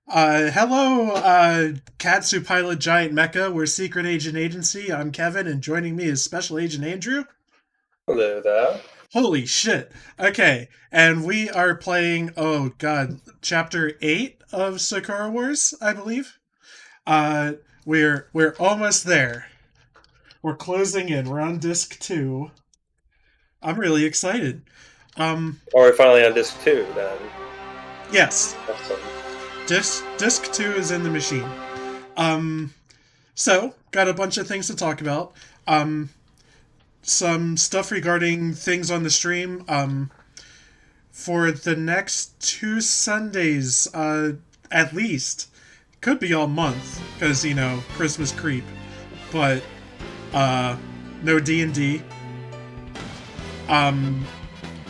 Hello, Katsu Pilot Giant Mecha. We're Secret Agent Agency. I'm Kevin, and joining me is Special Agent Andrew. Hello there. Holy shit. Okay, and we are playing, oh god, Chapter 8 of Sakura Wars, I believe. Uh, we're almost there. We're closing in. We're on disc 2. I'm really excited. Or we're finally on disc two then. Yes, Awesome. disc 2 is in the machine. Um, so, got a bunch of things to talk about. Um, some stuff regarding things on the stream. For the next 2 Sundays, at least, could be all month because Christmas creep, but no D&D. Um,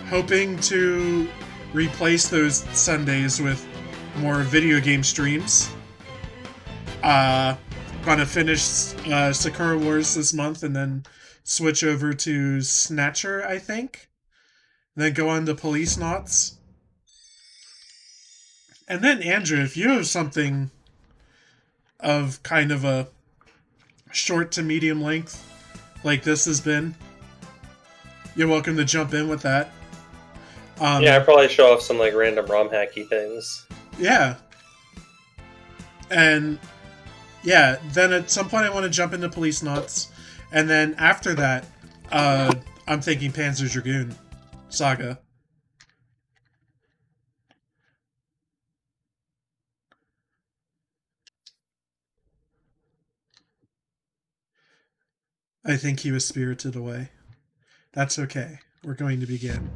hoping to replace those Sundays with more video game streams. Uh, Gonna finish Sakura Wars this month and then switch over to Snatcher, I think. Then go on to Police Knots. And then, Andrew, if you have something of kind of a short to medium length like this has been, you're welcome to jump in with that. Yeah, I probably show off some like random ROM hacky things. Yeah. And yeah, then at some point I want to jump into Police Knots. And then after that, I'm thinking Panzer Dragoon Saga. I think he was spirited away. That's okay. We're going to begin.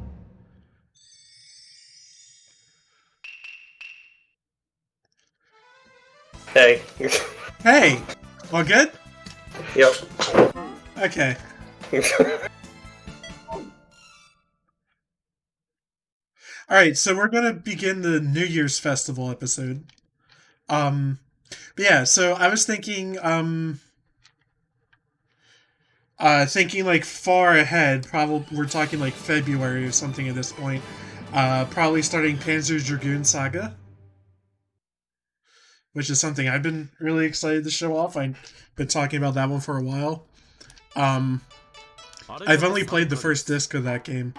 Hey. Hey! All good? Yep. Okay. Alright, so we're gonna begin the New Year's Festival episode. But yeah, so I was thinking like far ahead, probably we're talking like February or something at this point. Probably starting Panzer Dragoon Saga, which is something I've been really excited to show off. I've been talking about that one for a while. I've only played the first disc of that game.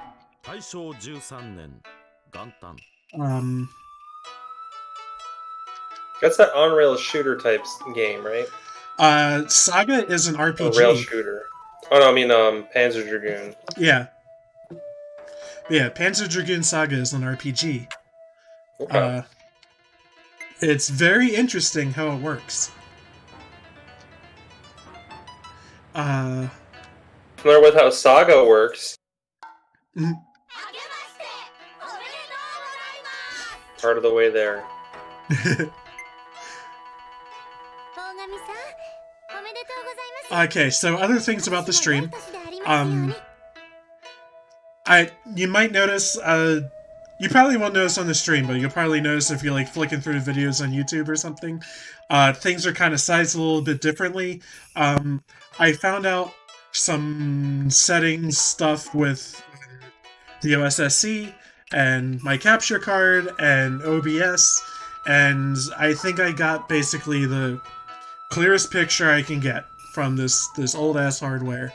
Um, That's that on-rail shooter type game, right? Saga is an Or rail RPG. shooter. Oh no, I mean Panzer Dragoon. Yeah, yeah. Panzer Dragoon Saga is an RPG. Okay. It's very interesting how it works. Familiar with how Saga works? Mm. Part of the way there. Okay, so other things about the stream. You might notice, you probably won't notice on the stream, but you'll probably notice if you're like flicking through the videos on YouTube or something. Things are kind of sized a little bit differently. I found out some settings stuff with the OSSC and my capture card and OBS, and I think I got basically the clearest picture I can get from this old ass hardware.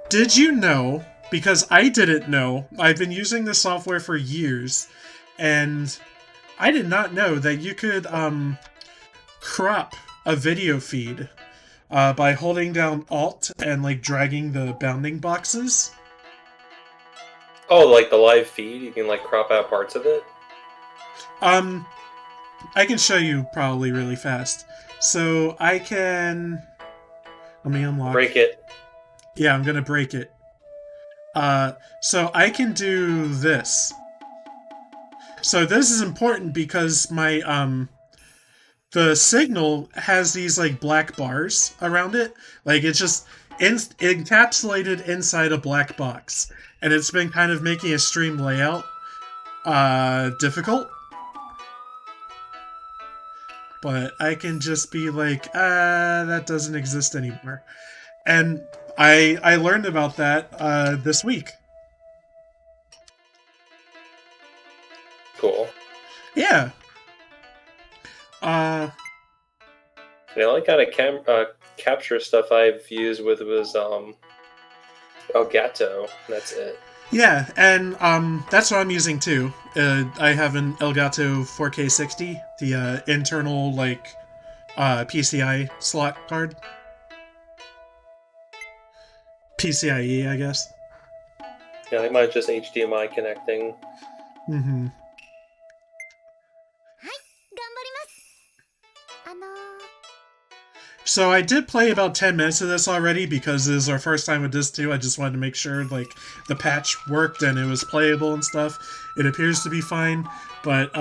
Did you know? Because I didn't know. I've been using this software for years, and I did not know that you could crop a video feed by holding down Alt and like dragging the bounding boxes. Oh, like the live feed? You can like crop out parts of it? I can show you probably really fast. So I can... Let me unlock. Break it. Yeah, I'm gonna break it. So I can do this. So this is important because my, the signal has these, like, black bars around it. Like, it's just encapsulated inside a black box. And it's been kind of making a stream layout, difficult. But I can just be like, that doesn't exist anymore. And I learned about that this week. Cool. Yeah. Uh, The only kind of capture stuff I've used with was Elgato. That's it. yeah, and that's what I'm using too. I have an Elgato 4K60, the internal like PCI slot card. PCIe, I guess. Yeah, I think mine's just HDMI connecting. Mm-hmm. So I did play about 10 minutes of this already because this is our first time with this too. I just wanted to make sure like the patch worked and it was playable and stuff. It appears to be fine, but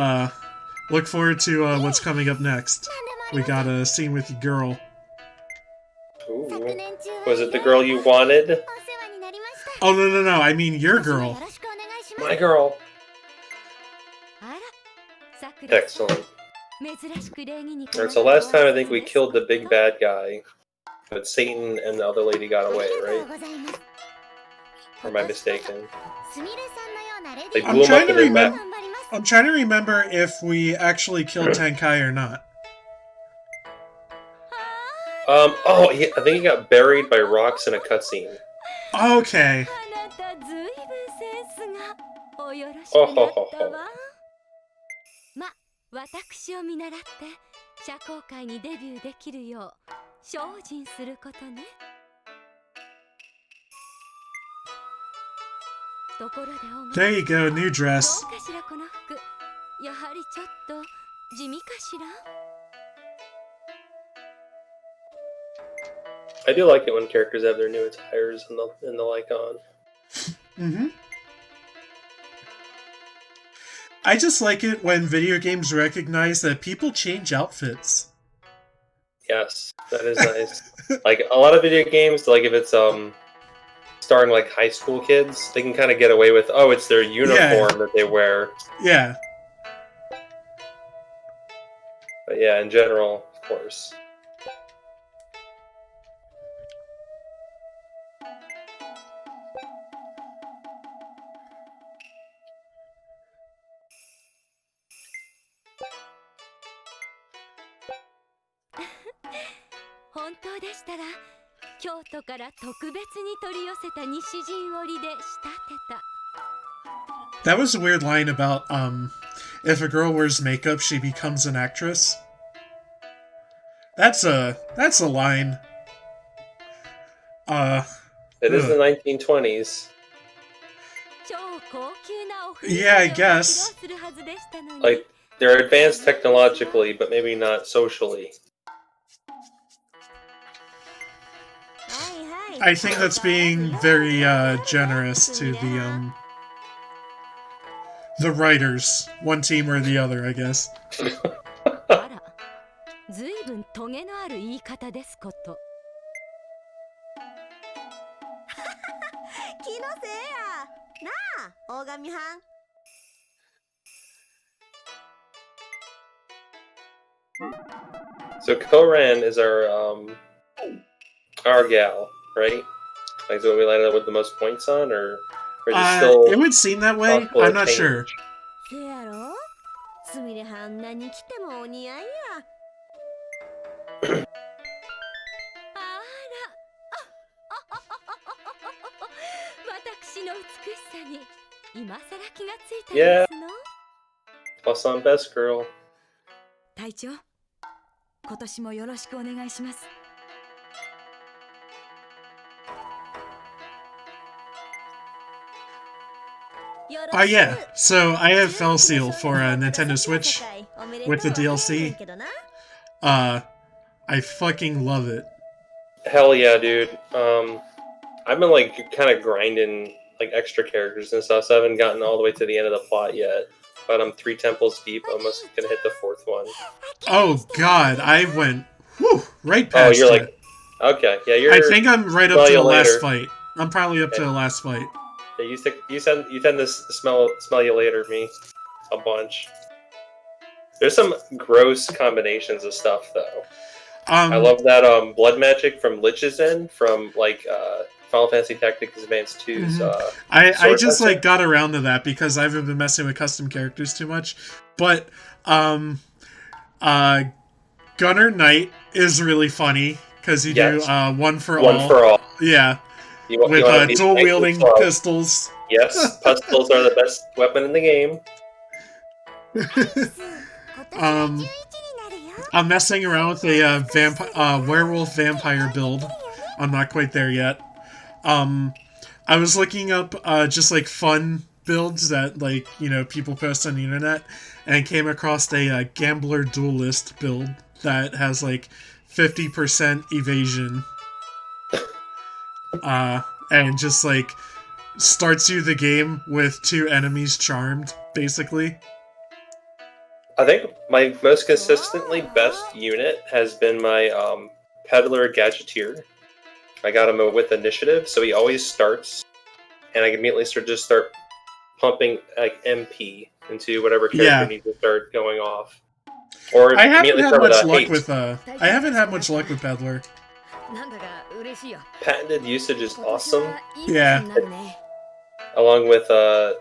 look forward to what's coming up next. We got a scene with your girl. Ooh. Was it the girl you wanted? Oh no, I mean your girl. My girl. Excellent. Alright, so last time I think we killed the big bad guy, but Satan and the other lady got away, right? Or am I mistaken? They blew him up in their map. I'm trying to remember if we actually killed Tenkai or not. I think he got buried by rocks in a cutscene. Okay. Oh ho ho ho. 私を見習って社交界にデビューできるよう精進することね。ところでお前 There you go, new dress. どうかしらこの服。やはりちょっと地味かしら。 I do like it when characters have their new attires and the like on. Mm-hmm. I just like it when video games recognize that people change outfits. Yes, that is nice. Like a lot of video games, like if it's starring like high school kids, they can kind of get away with, oh, it's their uniform that they wear. Yeah. But yeah, in general, of course. That was a weird line about if a girl wears makeup, she becomes an actress. That's a line. It is the 1920s. Yeah, I guess. Like, they're advanced technologically, but maybe not socially. I think that's being very generous to the writers, one team or the other, I guess. ずいぶんトゲのある言い方ですこと。気のせいや。なあ、大神はん。So Koran is our gal, right? Like, is what we landed up with the most points on, or is it still? It would seem that way. I'm not sure. せやろ。すみれはん何着てもお似合いや。あら。私の美しさに今さら気がついたんですの。Plus on best girl. 隊長、今年もよろしくお願いします。 Yeah, so I have Fell Seal for a Nintendo Switch with the DLC. I fucking love it. Hell yeah, dude. I've been like kind of grinding like extra characters and stuff, so I haven't gotten all the way to the end of the plot yet. But I'm 3 temples deep, almost gonna hit the 4th one. Oh god, I went right past you're it. like, okay, yeah, you're. I think I'm right up to the last fight. I'm probably up to the last fight. Yeah, you tend to smell you later, me, a bunch. There's some gross combinations of stuff though. I love that blood magic from Lich's End from like Final Fantasy Tactics Advance 2's. I just like got around to that because I haven't been messing with custom characters too much, but Gunner Knight is really funny because you do one for all. Yeah. With dual wielding pistols. Yes, pistols are the best weapon in the game. I'm messing around with a werewolf vampire build. I'm not quite there yet. I was looking up just like fun builds that like people post on the internet, and came across a gambler duelist build that has like 50% evasion. And just like starts you the game with 2 enemies charmed, basically. I think my most consistently best unit has been my Peddler Gadgeteer. I got him with initiative, so he always starts, and I can immediately start pumping like MP into whatever character needs to start going off. Or I haven't had much luck with I haven't had much luck with Peddler. Patented usage is awesome. Yeah. Along with I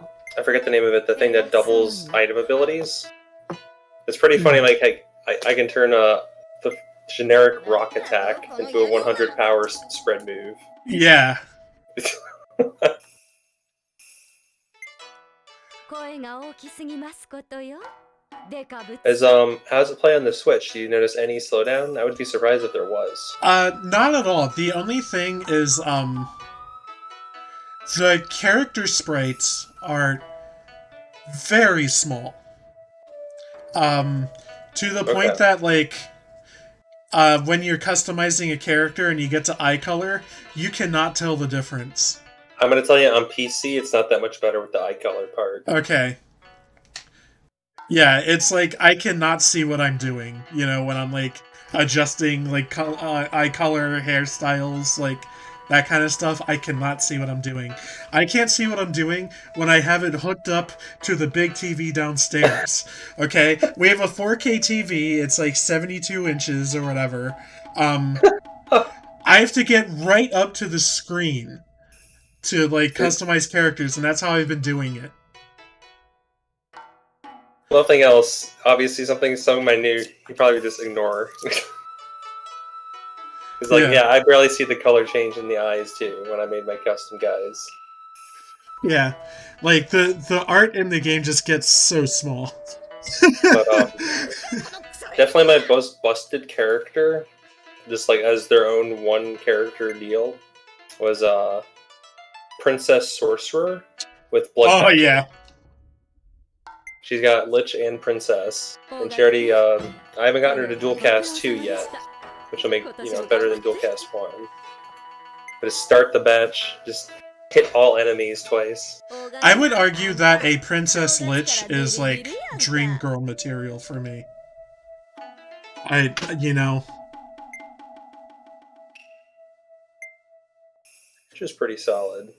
forget the name of it, the thing that doubles item abilities. It's pretty funny. Like I can turn the generic rock attack into a 100 power spread move. Yeah. How does it play on the Switch? Do you notice any slowdown? I would be surprised if there was. Not at all. The only thing is the character sprites are very small. To the point that like when you're customizing a character and you get to eye color, you cannot tell the difference. I'm gonna tell you, on PC, it's not that much better with the eye color part. Okay. Yeah, it's like I cannot see what I'm doing, when I'm like adjusting like eye color, hairstyles, like that kind of stuff. I cannot see what I'm doing. I can't see what I'm doing when I have it hooked up to the big TV downstairs. Okay? We have a 4K TV, it's like 72 inches or whatever. I have to get right up to the screen to like customize characters, and that's how I've been doing it. Nothing else. Obviously, something so minute you probably just ignore. It's like, I barely see the color change in the eyes too when I made my custom guys. Yeah, like the art in the game just gets so small. But definitely my most busted character, just like as their own one character deal, was Princess Sorcerer with Blood. Oh yeah. She's got Lich and Princess, and she already, I haven't gotten her to Dual Cast 2 yet, which will make, better than Dual Cast 1. But to start the batch, just hit all enemies twice. I would argue that a Princess Lich is, like, dream girl material for me. Which is pretty solid.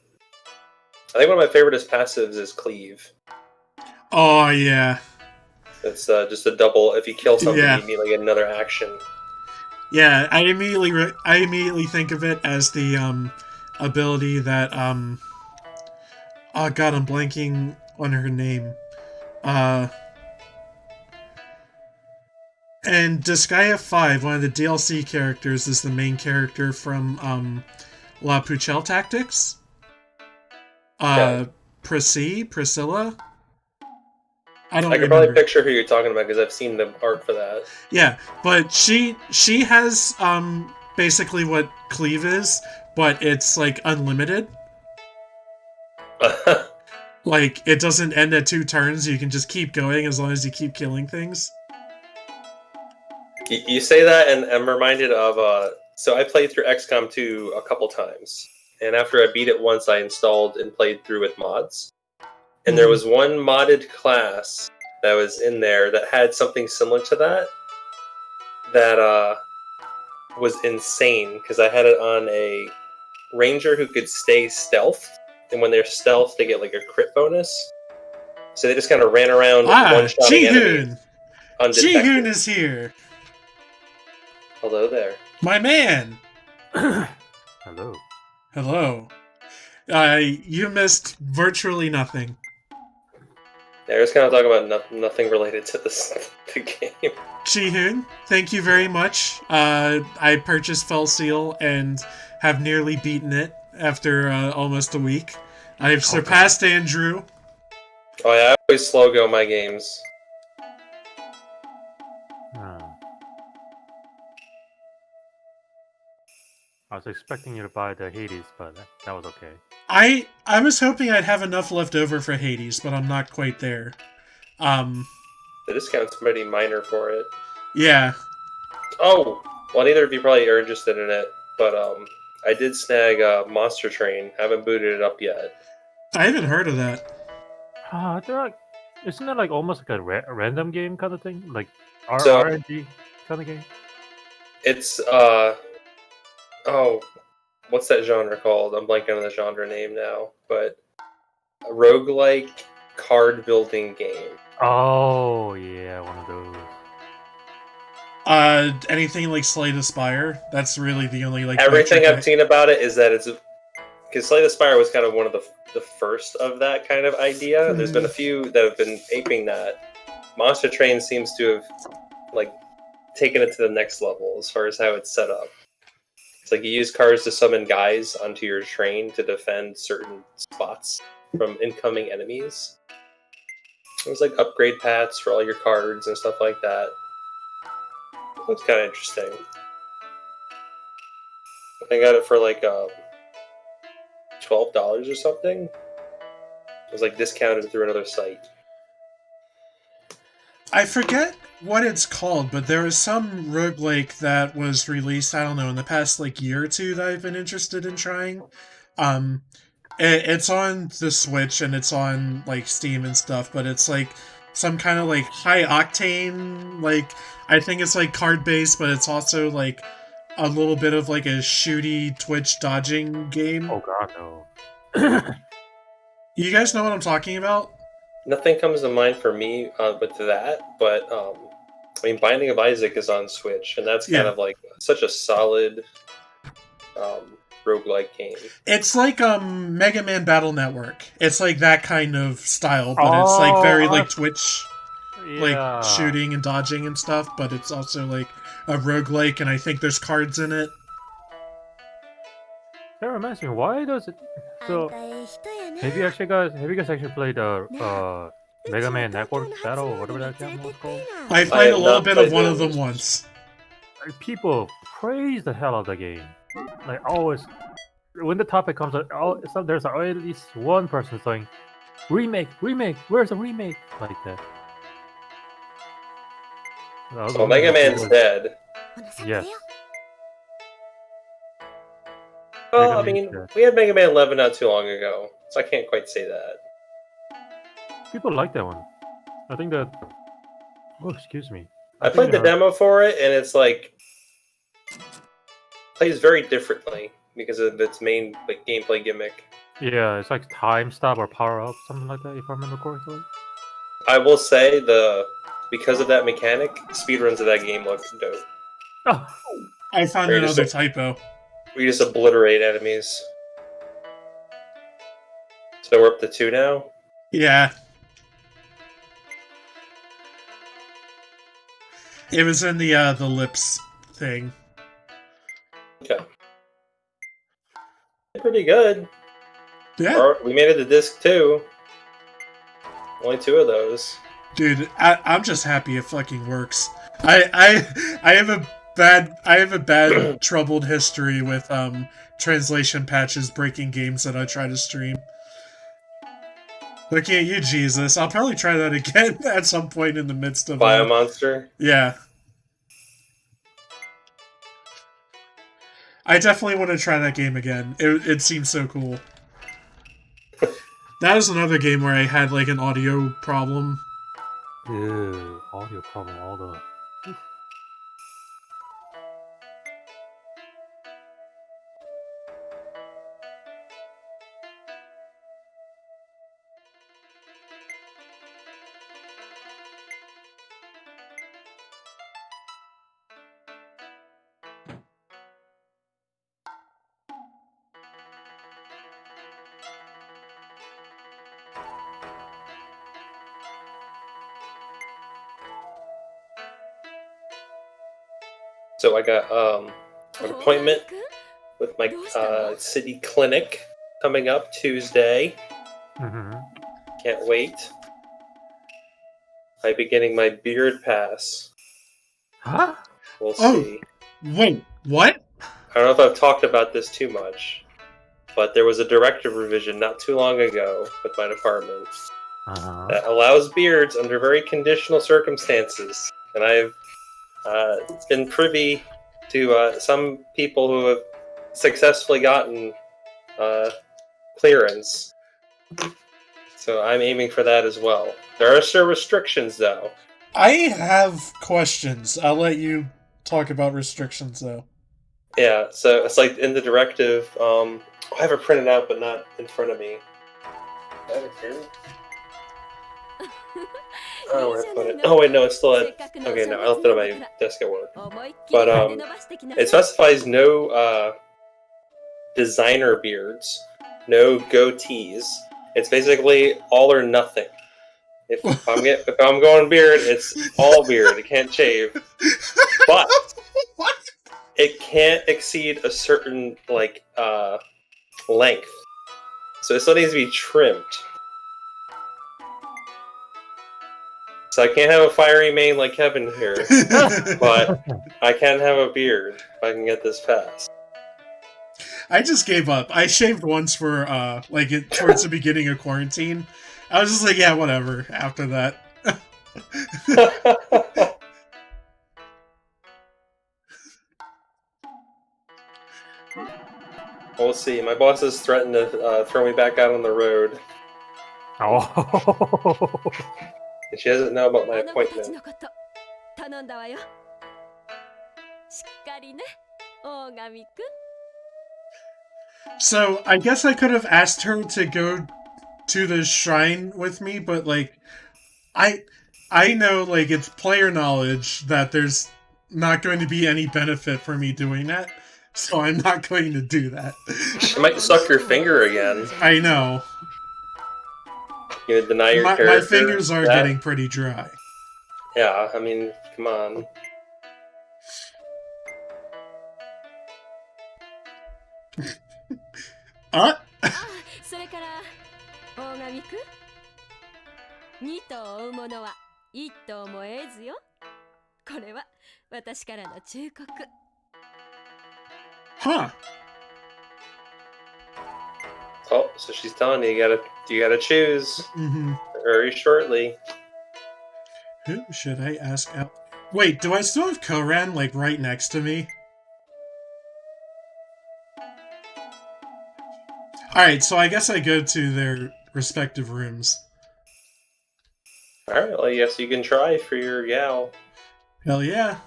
I think one of my favorite passives is Cleave. Oh, yeah. It's just a double. If you kill something, you immediately get another action. Yeah, I immediately think of it as the ability that oh god, I'm blanking on her name. And Disgaea 5, one of the DLC characters, is the main character from La Pucelle Tactics. Priscilla. I can probably picture who you're talking about because I've seen the art for that. Yeah, but she has basically what Cleave is, but it's like unlimited. Like it doesn't end at 2 turns. You can just keep going as long as you keep killing things. You say that, and I'm reminded of so I played through XCOM 2 a couple times, and after I beat it once, I installed and played through with mods. And there was one modded class that was in there that had something similar to that was insane, because I had it on a ranger who could stay stealthed, and when they're stealth, they get like a crit bonus. So they just kind of ran around one-shotting enemies. Jihun is here! Hello there. My man! Hello. Hello. You missed virtually nothing. Yeah, we're just kind of talking about nothing related to the game. Jihun, thank you very much. I purchased Fell Seal and have nearly beaten it after almost a week. I've surpassed Andrew. Oh yeah, I always slow go my games. I was expecting you to buy the Hades, but that was okay. I was hoping I'd have enough left over for Hades, but I'm not quite there. The discount's pretty minor for it. Yeah. Oh, well, neither of you probably are interested in it, but I did snag Monster Train. Haven't booted it up yet. I haven't heard of that. Isn't that like almost like a random game kind of thing, like RNG kind of game? It's what's that genre called? I'm blanking on the genre name now, but a roguelike card building game. Oh yeah, one of those. Anything like Slay the Spire? That's really the only like. Everything I've seen about it is that it's because Slay the Spire was kind of one of the first of that kind of idea. There's been a few that have been aping that. Monster Train seems to have like taken it to the next level as far as how it's set up. It's like you use cards to summon guys onto your train to defend certain spots from incoming enemies. There's like upgrade paths for all your cards and stuff like that. Looks kind of interesting. I got it for like $12 or something. It was like discounted through another site. I forget what it's called, but there was some roguelike that was released, I don't know, in the past like year or two that I've been interested in trying. It's on the Switch and it's on like Steam and stuff, but it's like some kind of like high octane, like I think it's like card based, but it's also like a little bit of like a shooty Twitch dodging game. Oh god, no. You guys know what I'm talking about? Nothing comes to mind for me with that, but I mean, Binding of Isaac is on Switch, and that's kind of like such a solid roguelike game. It's like Mega Man Battle Network. It's like that kind of style, but it's like very like Twitch, like shooting and dodging and stuff, but it's also like a roguelike, and I think there's cards in it. That reminds me, why does it... So, have you guys actually played Mega Man Network Battle, or whatever that game was called? I played a little bit of one of them once. Like, people praise the hell out of the game. Like, always, when the topic comes up, there's at least one person saying, remake, where's the remake? Like that. So Mega Man's dead. Yes. Well, I mean, we had Mega Man 11 not too long ago, so I can't quite say that. People like that one. I think that... Oh, excuse me. I played the demo for it, and it's like... plays very differently because of its main like gameplay gimmick. Yeah, it's like time stop or power up, something like that, if I remember correctly. I will say, because of that mechanic, speedruns of that game look dope. Oh. I found another typo. We just obliterate enemies. So we're up to 2 now? Yeah. It was in the lips thing. Okay. Pretty good. Yeah. We made it to disc 2. Only 2 of those. Dude, I'm just happy it fucking works. I have a bad troubled history with translation patches breaking games that I try to stream. Looking at you, Jesus. I'll probably try that again at some point in the midst of Biomonster? Yeah. I definitely want to try that game again. It seems so cool. That was another game where I had like an audio problem. Ew, audio problem, all the... So I got an appointment with my city clinic coming up Tuesday. Mm-hmm. Can't wait. I'll be getting my beard pass. Huh? We'll see. Wait, what? I don't know if I've talked about this too much, but there was a directive revision not too long ago with my department that allows beards under very conditional circumstances. And I've been privy to some people who have successfully gotten clearance. So I'm aiming for that as well. There are still restrictions, though. I have questions. I'll let you talk about restrictions, though. Yeah, so it's like in the directive, I have it printed out, but not in front of me. I have it here. Oh, where I put it? Oh, wait, no, it's still at... Okay, no, I left it on my desk at work. But it specifies no designer beards, no goatees. It's basically all or nothing. If I'm going beard, it's all beard. It can't shave. But What? it can't exceed a certain length. So it still needs to be trimmed. So I can't have a fiery mane like Kevin here, but I can have a beard if I can get this pass. I just gave up. I shaved once for towards the beginning of quarantine. I was just like, yeah, whatever. After that. We'll see. My boss has threatened to throw me back out on the road. Oh. And she doesn't know about my appointment. So I guess I could have asked her to go to the shrine with me, but like, I know like it's player knowledge that there's not going to be any benefit for me doing that, so I'm not going to do that. She might suck your finger again. I know. You gonna deny your character? My fingers are getting pretty dry. Yeah, I mean, come on. Huh. Oh, so she's telling you gotta choose very shortly. Who should I ask out? Wait, do I still have Koran like right next to me? Alright, so I guess I go to their respective rooms. Alright, well, I guess you can try for your gal. Hell yeah.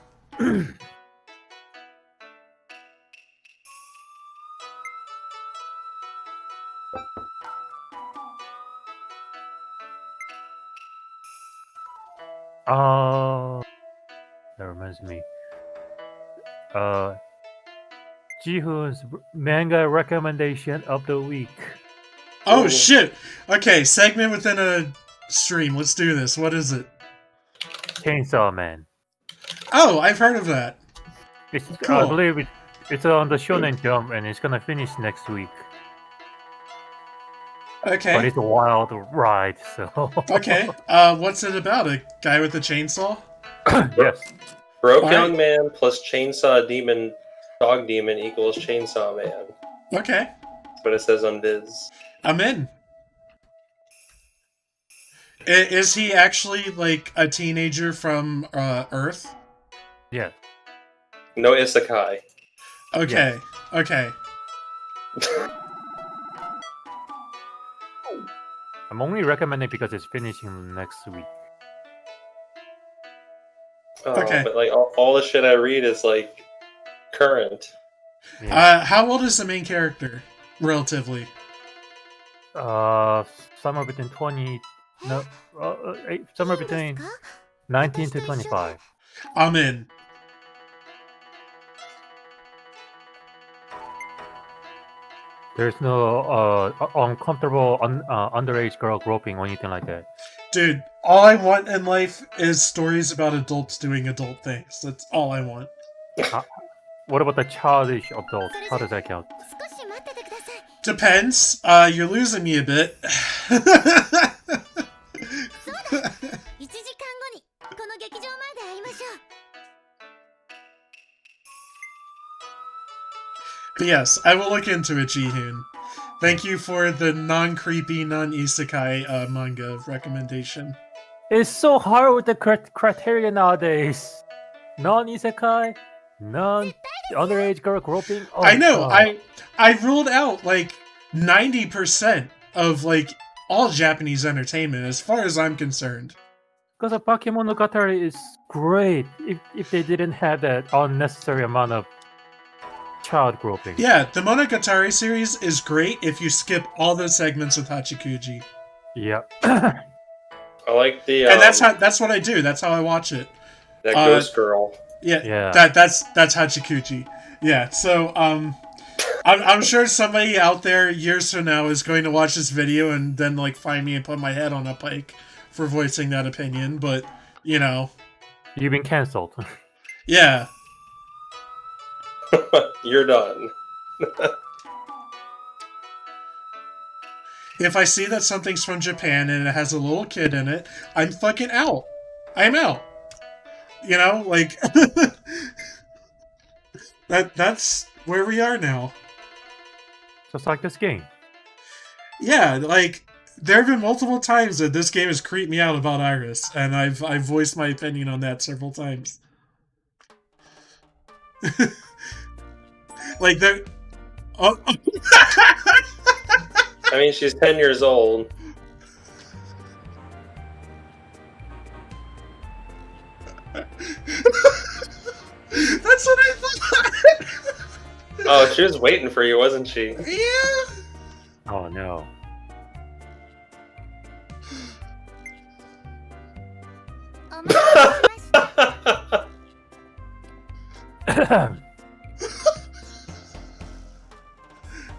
That reminds me. Jihun's manga recommendation of the week. Oh shit! Okay, segment within a stream. Let's do this. What is it? Chainsaw Man. Oh, I've heard of that. Cool. I believe it's on the Shonen Jump, and it's gonna finish next week. Okay. But it's a wild ride, so... Okay. What's it about? A guy with a chainsaw? Yes. Broke young man plus chainsaw demon, dog demon equals chainsaw man. Okay. That's what it says on Viz. I'm in. Is he actually, like, a teenager from, Earth? Yeah. No isekai. Okay. Yeah. Okay. I'm only recommending because it's finishing next week. Okay. But like all the shit I read is like current. Yeah. How old is the main character, relatively? Somewhere between 20. No, somewhere between 19 to 25. I'm in. There's no uncomfortable underage girl groping or anything like that. Dude, all I want in life is stories about adults doing adult things. That's all I want. What about the childish adult? How does that count? Depends. You're losing me a bit. But yes, I will look into it, Jihun. Thank you for the non-creepy, non-isekai manga recommendation. It's so hard with the criteria nowadays. Non-isekai, non-underage girl groping. Oh, I know. God. I ruled out like 90% of like all Japanese entertainment, as far as I'm concerned. Because a Bakemonogatari is great if they didn't have that unnecessary amount of child groping. Yeah, the Monogatari series is great if you skip all those segments with Hachikuji. Yep. I like the and that's what I do. That's how I watch it. That ghost girl. Yeah. That's Hachikuji. Yeah. So I'm sure somebody out there years from now is going to watch this video and then like find me and put my head on a pike for voicing that opinion. But you know, you've been cancelled. Yeah. You're done. If I see that something's from Japan and it has a little kid in it, I'm fucking out. I'm out. You know, like that's where we are now. Just like this game. Yeah, like there have been multiple times that this game has creeped me out about Iris, and I've voiced my opinion on that several times. Like there. Oh. I mean, she's 10 years old. That's what I thought. Oh, she was waiting for you, wasn't she? Yeah. Oh no.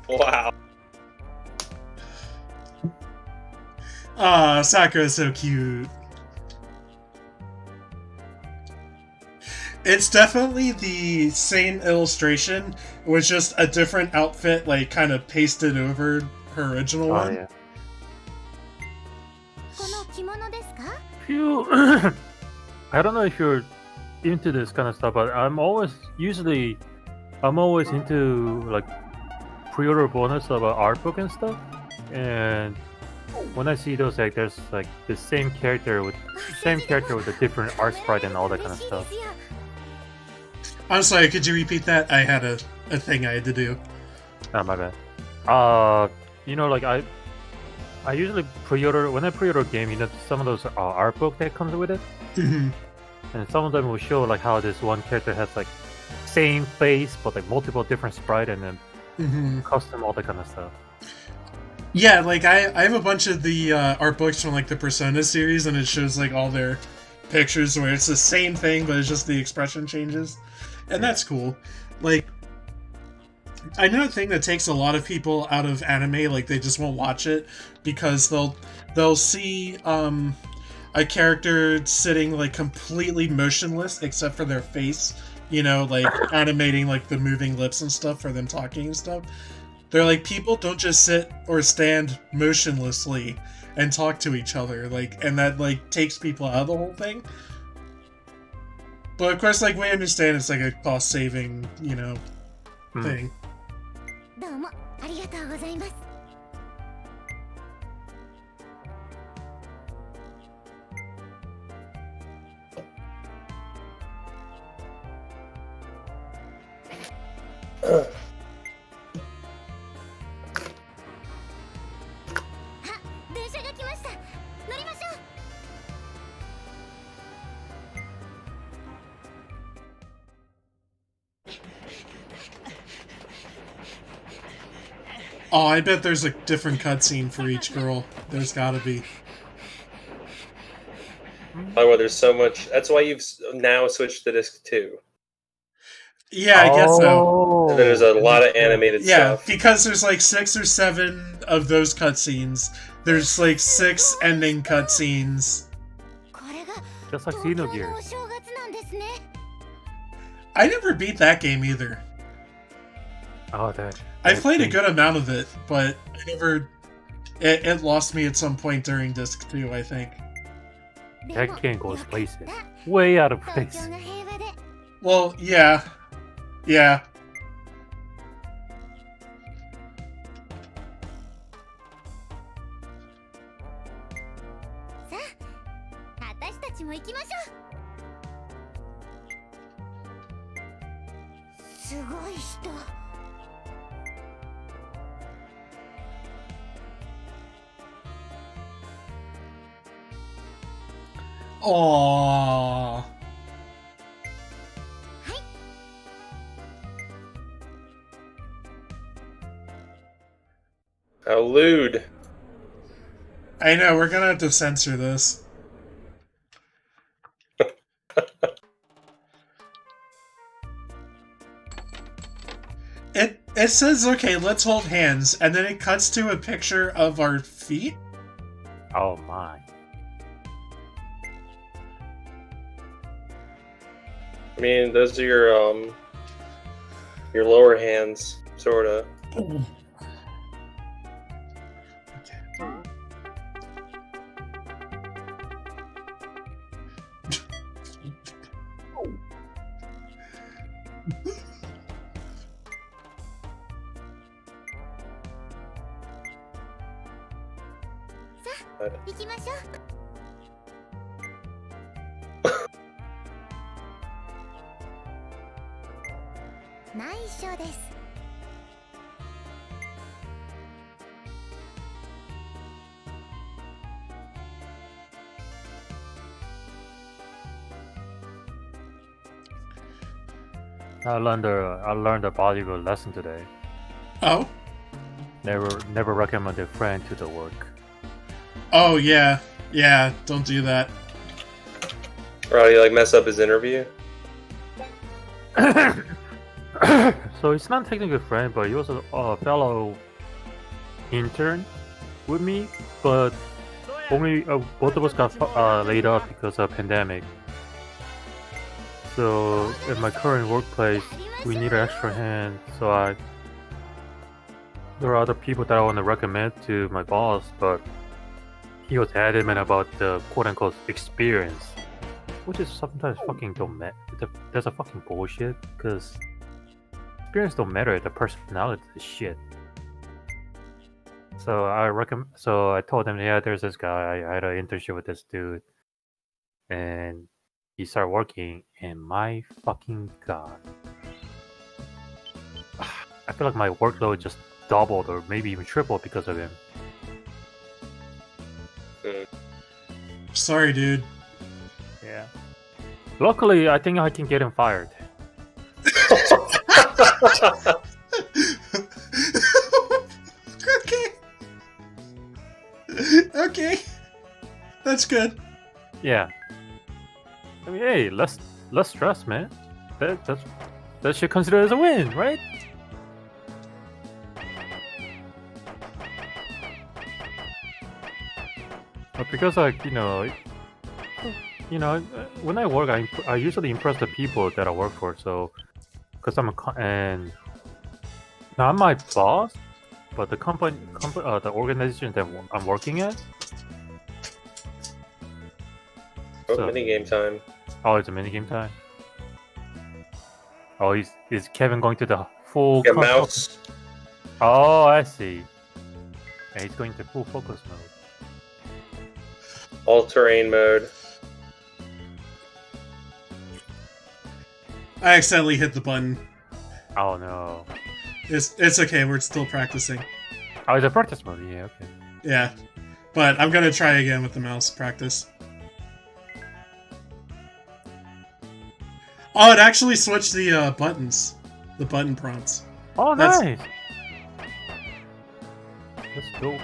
Wow. Ah, Sakura's so cute. It's definitely the same illustration, with just a different outfit, like, kind of pasted over her original one. Yeah. Phew. I don't know if you're into this kind of stuff, but I'm always into like pre-order bonus of art book and stuff, and when I see those, like there's like the same character with a different art sprite and all that kind of stuff. I'm sorry, could you repeat that? I had a thing I had to do. Oh, my bad. You know, like I usually pre-order, when I pre-order a game, you know, some of those art book that comes with it, Mm-hmm. and some of them will show like how this one character has like same face but like multiple different sprite and then Mm-hmm. custom, all that kind of stuff. Yeah, like I have a bunch of the art books from like the Persona series, and it shows like all their pictures where it's the same thing, but it's just the expression changes, and that's cool. Like, I know a thing that takes a lot of people out of anime, like they just won't watch it because they'll see a character sitting like completely motionless except for their face, you know, like animating like the moving lips and stuff for them talking and stuff. They're like, people don't just sit or stand motionlessly and talk to each other, like, and that like takes people out of the whole thing. But of course, like, we understand it's like a cost-saving, you know, thing. Oh, I bet there's a different cutscene for each girl. There's gotta be. Oh, well, there's so much. That's why you've now switched to disc 2. Yeah, I guess so. And there's a lot of animated stuff. Yeah, because there's like 6 or 7 of those cutscenes. There's like 6 ending cutscenes. Just like Xenogears. I never beat that game either. Oh, that I played a good amount of it, but I never... It lost me at some point during Disc 2, I think. That game goes places. Way out of place. Well, yeah. Yeah. Aww. How lewd. I know, we're gonna have to censor this. It says, okay, let's hold hands, and then it cuts to a picture of our feet? Oh my. I mean, those are your lower hands, sorta. I learned a valuable lesson today. Oh? Never recommend a friend to the work. Oh, yeah. Yeah, don't do that. Or you like mess up his interview? So he's not technically a friend, but he was a fellow intern with me. But only both of us got laid off because of pandemic. So in my current workplace, we need an extra hand. So there are other people that I want to recommend to my boss, but he was adamant about the quote-unquote experience, which is sometimes fucking don't matter. That's a fucking bullshit, because experience don't matter. The personality is shit. So I told him, yeah, there's this guy. I had an internship with this dude, and he started working, and my fucking god, I feel like my workload just doubled or maybe even tripled because of him. Sorry, dude. Yeah. Luckily, I think I can get him fired. Okay. Okay. That's good. Yeah. I mean, hey, less stress, man. That should consider as a win, right? But because, like, you know, when I work, I usually impress the people that I work for. So, because and not my boss, but the the organization that I'm working at. Oh, so, minigame time. Oh, it's a minigame time. Oh, is Kevin going to the full mouse? Oh, I see. And he's going to full focus mode. All-terrain mode. I accidentally hit the button. Oh no. It's okay, we're still practicing. Oh, it's a practice mode, yeah, okay. Yeah. But I'm gonna try again with the mouse practice. Oh, it actually switched the buttons. The button prompts. Oh, nice! That's dope.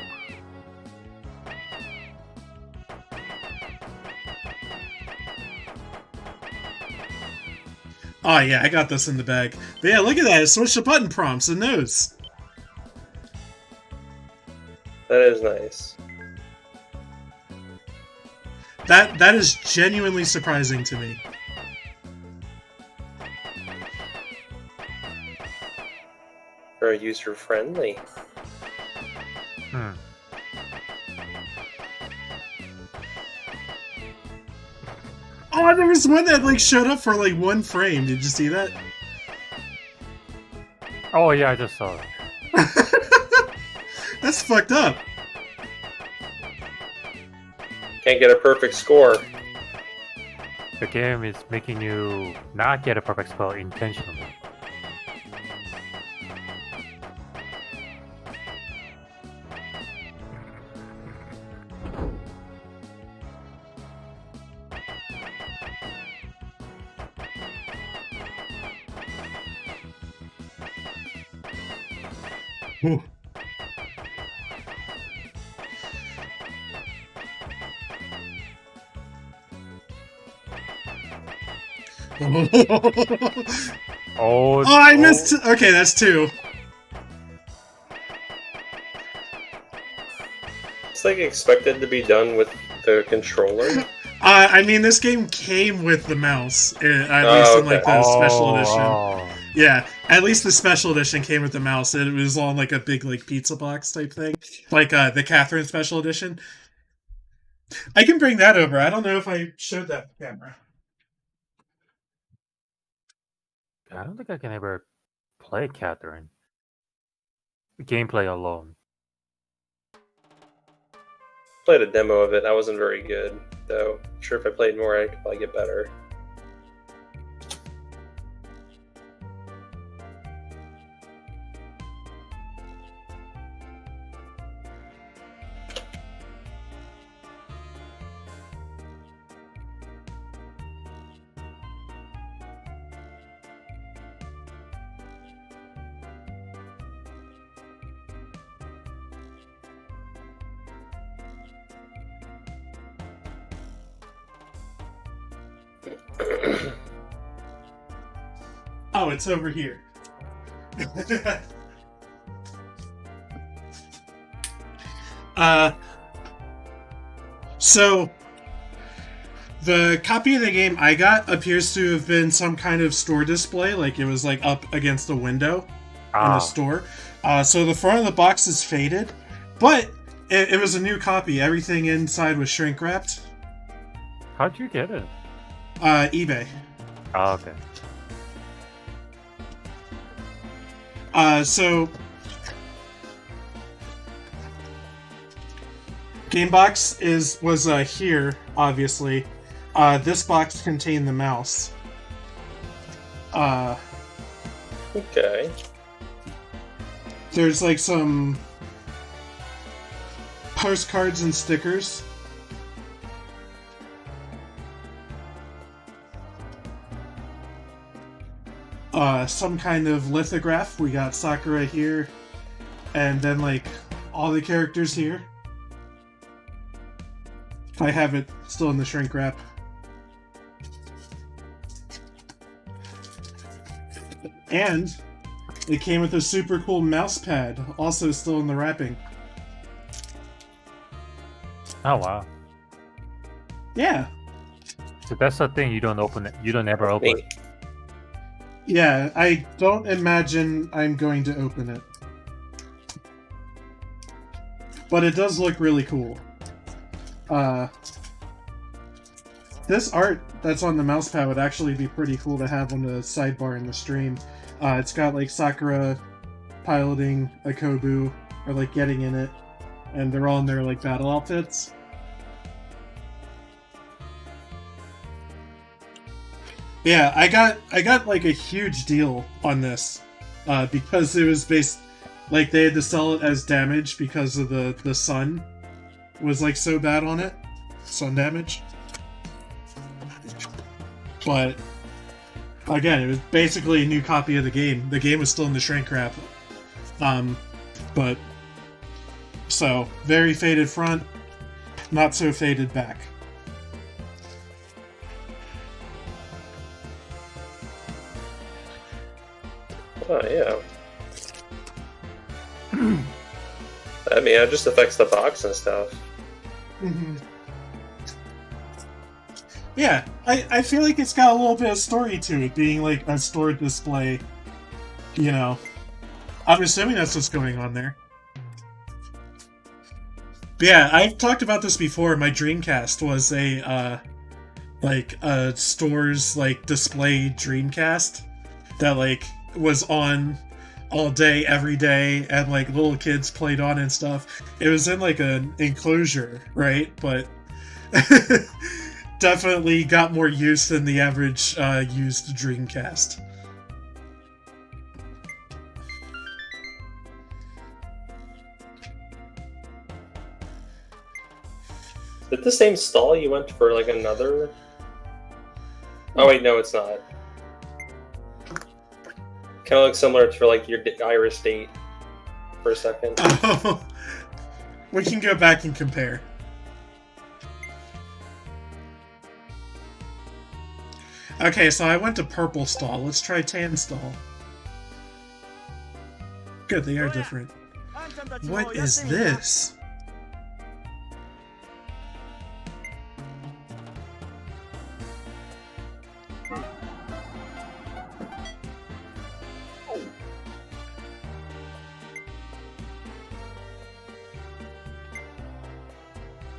Oh yeah, I got this in the bag. But yeah, look at that, it switched the button prompts and those. That is nice. That is genuinely surprising to me. more user-friendly. Oh, there was one that like showed up for like 1 frame. Did you see that? Oh yeah, I just saw it. That's fucked up. Can't get a perfect score. The game is making you not get a perfect score intentionally. Ooh. Oh, I missed. Okay, that's 2. It's like expected to be done with the controller. I mean, this game came with the mouse, at least in like the special edition. Yeah, at least the special edition came with the mouse. It was on like a big like pizza box type thing, like the Catherine special edition. I can bring that over. I don't know if I showed that camera. I don't think I can ever play Catherine. Gameplay alone. Played a demo of it. I wasn't very good, though. Sure, if I played more, I could probably get better. Oh, it's over here. So the copy of the game I got appears to have been some kind of store display, like it was like up against the window in the store. So the front of the box is faded, but it was a new copy. Everything inside was shrink wrapped. How'd you get it? eBay. Oh, okay. So Gamebox was here, obviously. This box contained the mouse. Okay. There's like some postcards and stickers. Some kind of lithograph. We got Sakura here, and then like all the characters here. I have it still in the shrink wrap. And it came with a super cool mouse pad, also still in the wrapping. Oh wow. Yeah. So that's the thing, you don't open it. You don't ever open it. Yeah, I don't imagine I'm going to open it. But it does look really cool. This art that's on the mouse pad would actually be pretty cool to have on the sidebar in the stream. It's got like Sakura piloting a Kobu, or like getting in it, and they're all in their like battle outfits. Yeah, I got like a huge deal on this because it was based, like they had to sell it as damage because of the sun was like so bad on it, sun damage. But again, it was basically a new copy of the game. The game was still in the shrink wrap, but so very faded front, not so faded back. Oh, yeah. I mean, it just affects the box and stuff. Mm-hmm. Yeah, I feel like it's got a little bit of story to it, being like a stored display, you know. I'm assuming that's what's going on there. But yeah, I've talked about this before. My Dreamcast was a store's like display Dreamcast that like was on all day, every day, and like little kids played on and stuff. It was in like an enclosure, right? But definitely got more use than the average used Dreamcast. Is it the same stall you went for like another? Oh wait, no, it's not. Kind of looks similar to like your Iris date for a second. Oh, we can go back and compare. Okay, so I went to purple stall. Let's try tan stall. Good, they are different. What is this?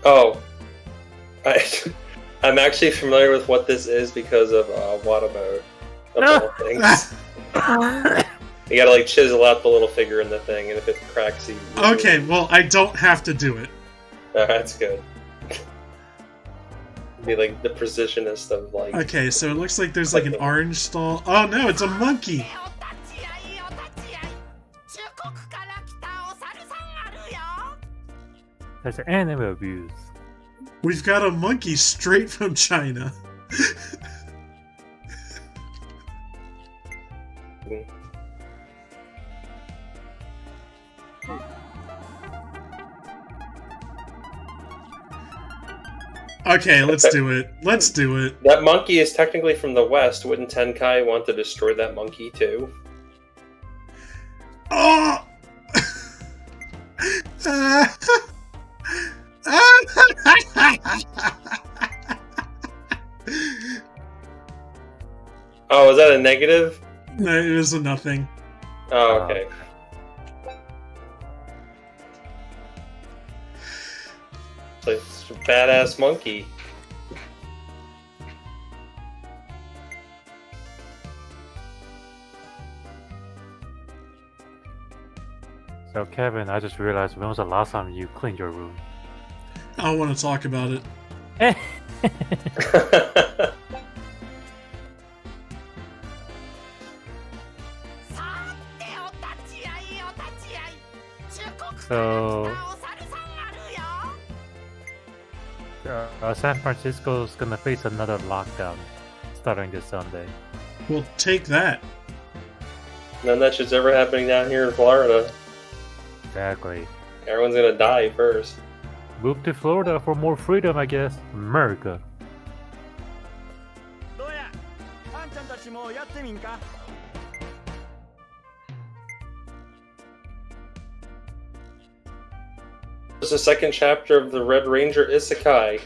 Oh, I'm actually familiar with what this is because of Watamote, of all things. You gotta like chisel out the little figure in the thing, and if it cracks, you... Okay, well, I don't have to do it. Oh, that's good. Be like the precisionist of like... Okay, so it looks like there's like an orange stall. Oh no, it's a monkey! That's anime abuse. We've got a monkey straight from China. Okay, let's do it. Let's do it. That monkey is technically from the West. Wouldn't Tenkai want to destroy that monkey too? Oh! Oh, is that a negative? No, it was a nothing. Oh, okay. It's a badass monkey. So Kevin, I just realized, when was the last time you cleaned your room? I don't want to talk about it. So San Francisco is gonna face another lockdown starting this Sunday. Well, take that. None of that shit's ever happening down here in Florida. Exactly. Everyone's gonna die first. Move to Florida for more freedom, I guess. America. It's the second chapter of the Red Ranger Isekai.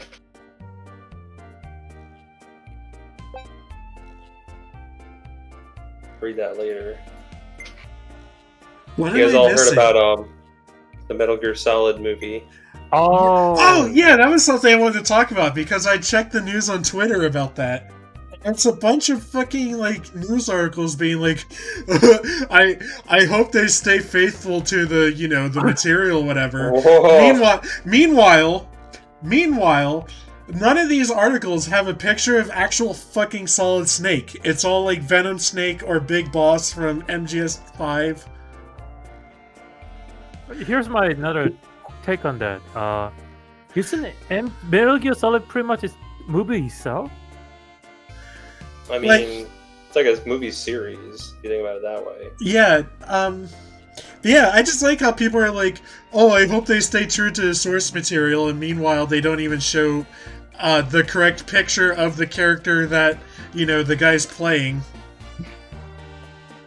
Read that later. What You guys am I all missing? heard about the Metal Gear Solid movie. Oh, yeah, that was something I wanted to talk about because I checked the news on Twitter about that. It's a bunch of fucking like news articles being like, I hope they stay faithful to the the material, whatever. Whoa. Meanwhile, none of these articles have a picture of actual fucking Solid Snake. It's all like Venom Snake or Big Boss from MGS5. Here's my another take on that. Isn't Metal Gear Solid pretty much its movie itself? I mean, it's like a movie series, if you think about it that way. Yeah, yeah, I just like how people are like, oh, I hope they stay true to the source material, and meanwhile they don't even show the correct picture of the character that, the guy's playing.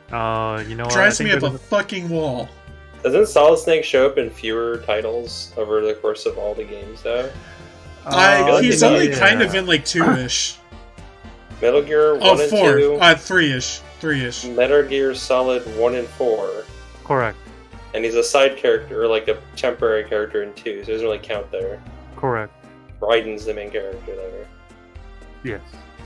Drives me up a fucking wall. Doesn't Solid Snake show up in fewer titles over the course of all the games, though? He's only kind of in like 2-ish. Metal Gear 1 and 4. 2. 3-ish. 3-ish. Metal Gear Solid 1 and 4. Correct. And he's a side character, or like a temporary character in 2, so he doesn't really count there. Correct. Raiden's the main character there. Yes.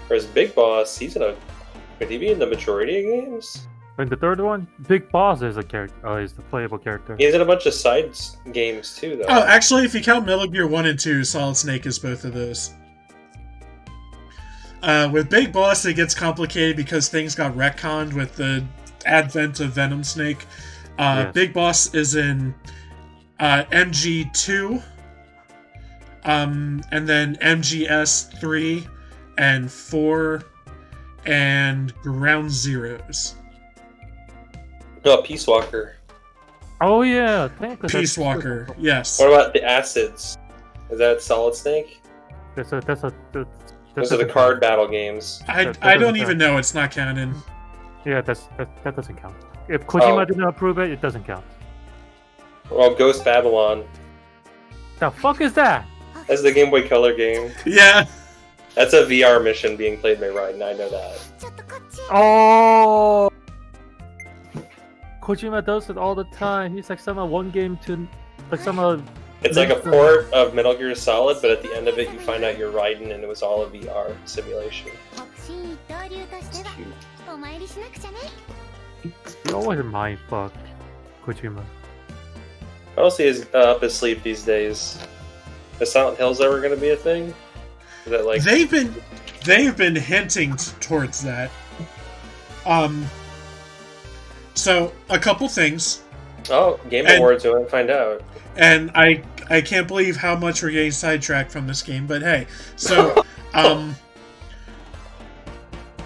Whereas Big Boss, could he be in the majority of games? In the third one, Big Boss is a character. Is the playable character. He's in a bunch of side games too, though. Oh, actually, if you count Metal Gear 1 and 2, Solid Snake is both of those. With Big Boss, it gets complicated because things got retconned with the advent of Venom Snake. Yes. Big Boss is in MG2, and then MGS 3 and 4, and Ground Zeroes. No, Peace Walker. Oh yeah, Peace Walker, yes. What about the Acids? Is that Solid Snake? Those are the card battle games. I don't even know. It's not canon. Yeah, that doesn't count. If Kojima did not approve it, it doesn't count. Well, Ghost Babylon. The fuck is that? That's the Game Boy Color game. Yeah. That's a VR mission being played by Raiden, I know that. Oh! Kojima does it all the time. He's like somehow one game to like somehow. It's like a port of Metal Gear Solid, but at the end of it, you find out you're Raiden, and it was all a VR simulation. It's cute. He always mind fuck Kojima. What else is up his sleeve these days? Is Silent Hill's ever going to be a thing? Is that like they've been hinting towards that. So a couple things. Oh, Game Awards, we might find out. And I can't believe how much we're getting sidetracked from this game, but hey. So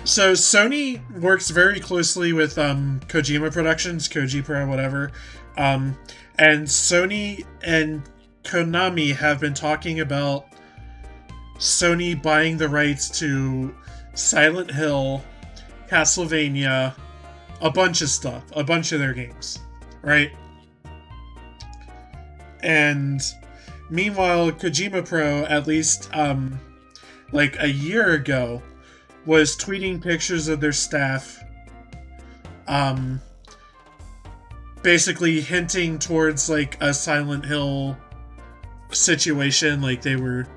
so Sony works very closely with Kojima Productions, Koji Pro, whatever. And Sony and Konami have been talking about Sony buying the rights to Silent Hill, Castlevania, a bunch of stuff, a bunch of their games, right? And meanwhile, Kojima Pro, at least like a year ago, was tweeting pictures of their staff, basically hinting towards like a Silent Hill situation, like they were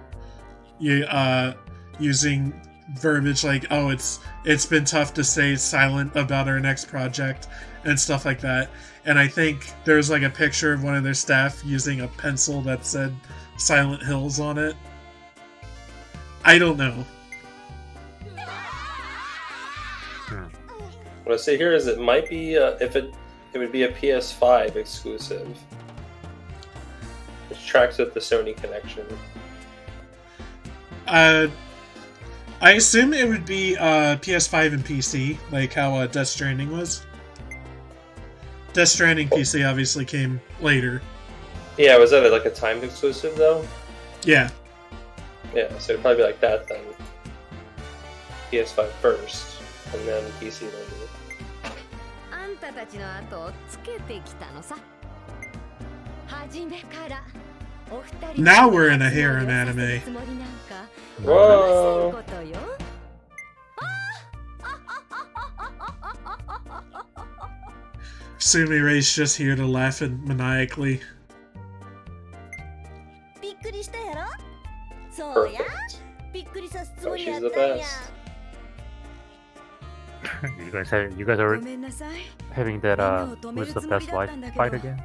using verbiage like, oh, it's been tough to stay silent about our next project and stuff like that. And I think there's like a picture of one of their staff using a pencil that said Silent Hills on it. I don't know. What I say here is it might be it would be a PS5 exclusive, which tracks with the Sony connection. I assume it would be PS5 and PC, like how Death Stranding was. Death Stranding PC obviously came later. Yeah, was that like a timed exclusive though? Yeah. Yeah, so it'd probably be like that then. PS5 first, and then PC later. Now we're in a harem anime. Whoa! Sumi Ray's just here to laugh maniacally. Perfect. Oh, she's the best. You guys are having that who's the best wife fight again?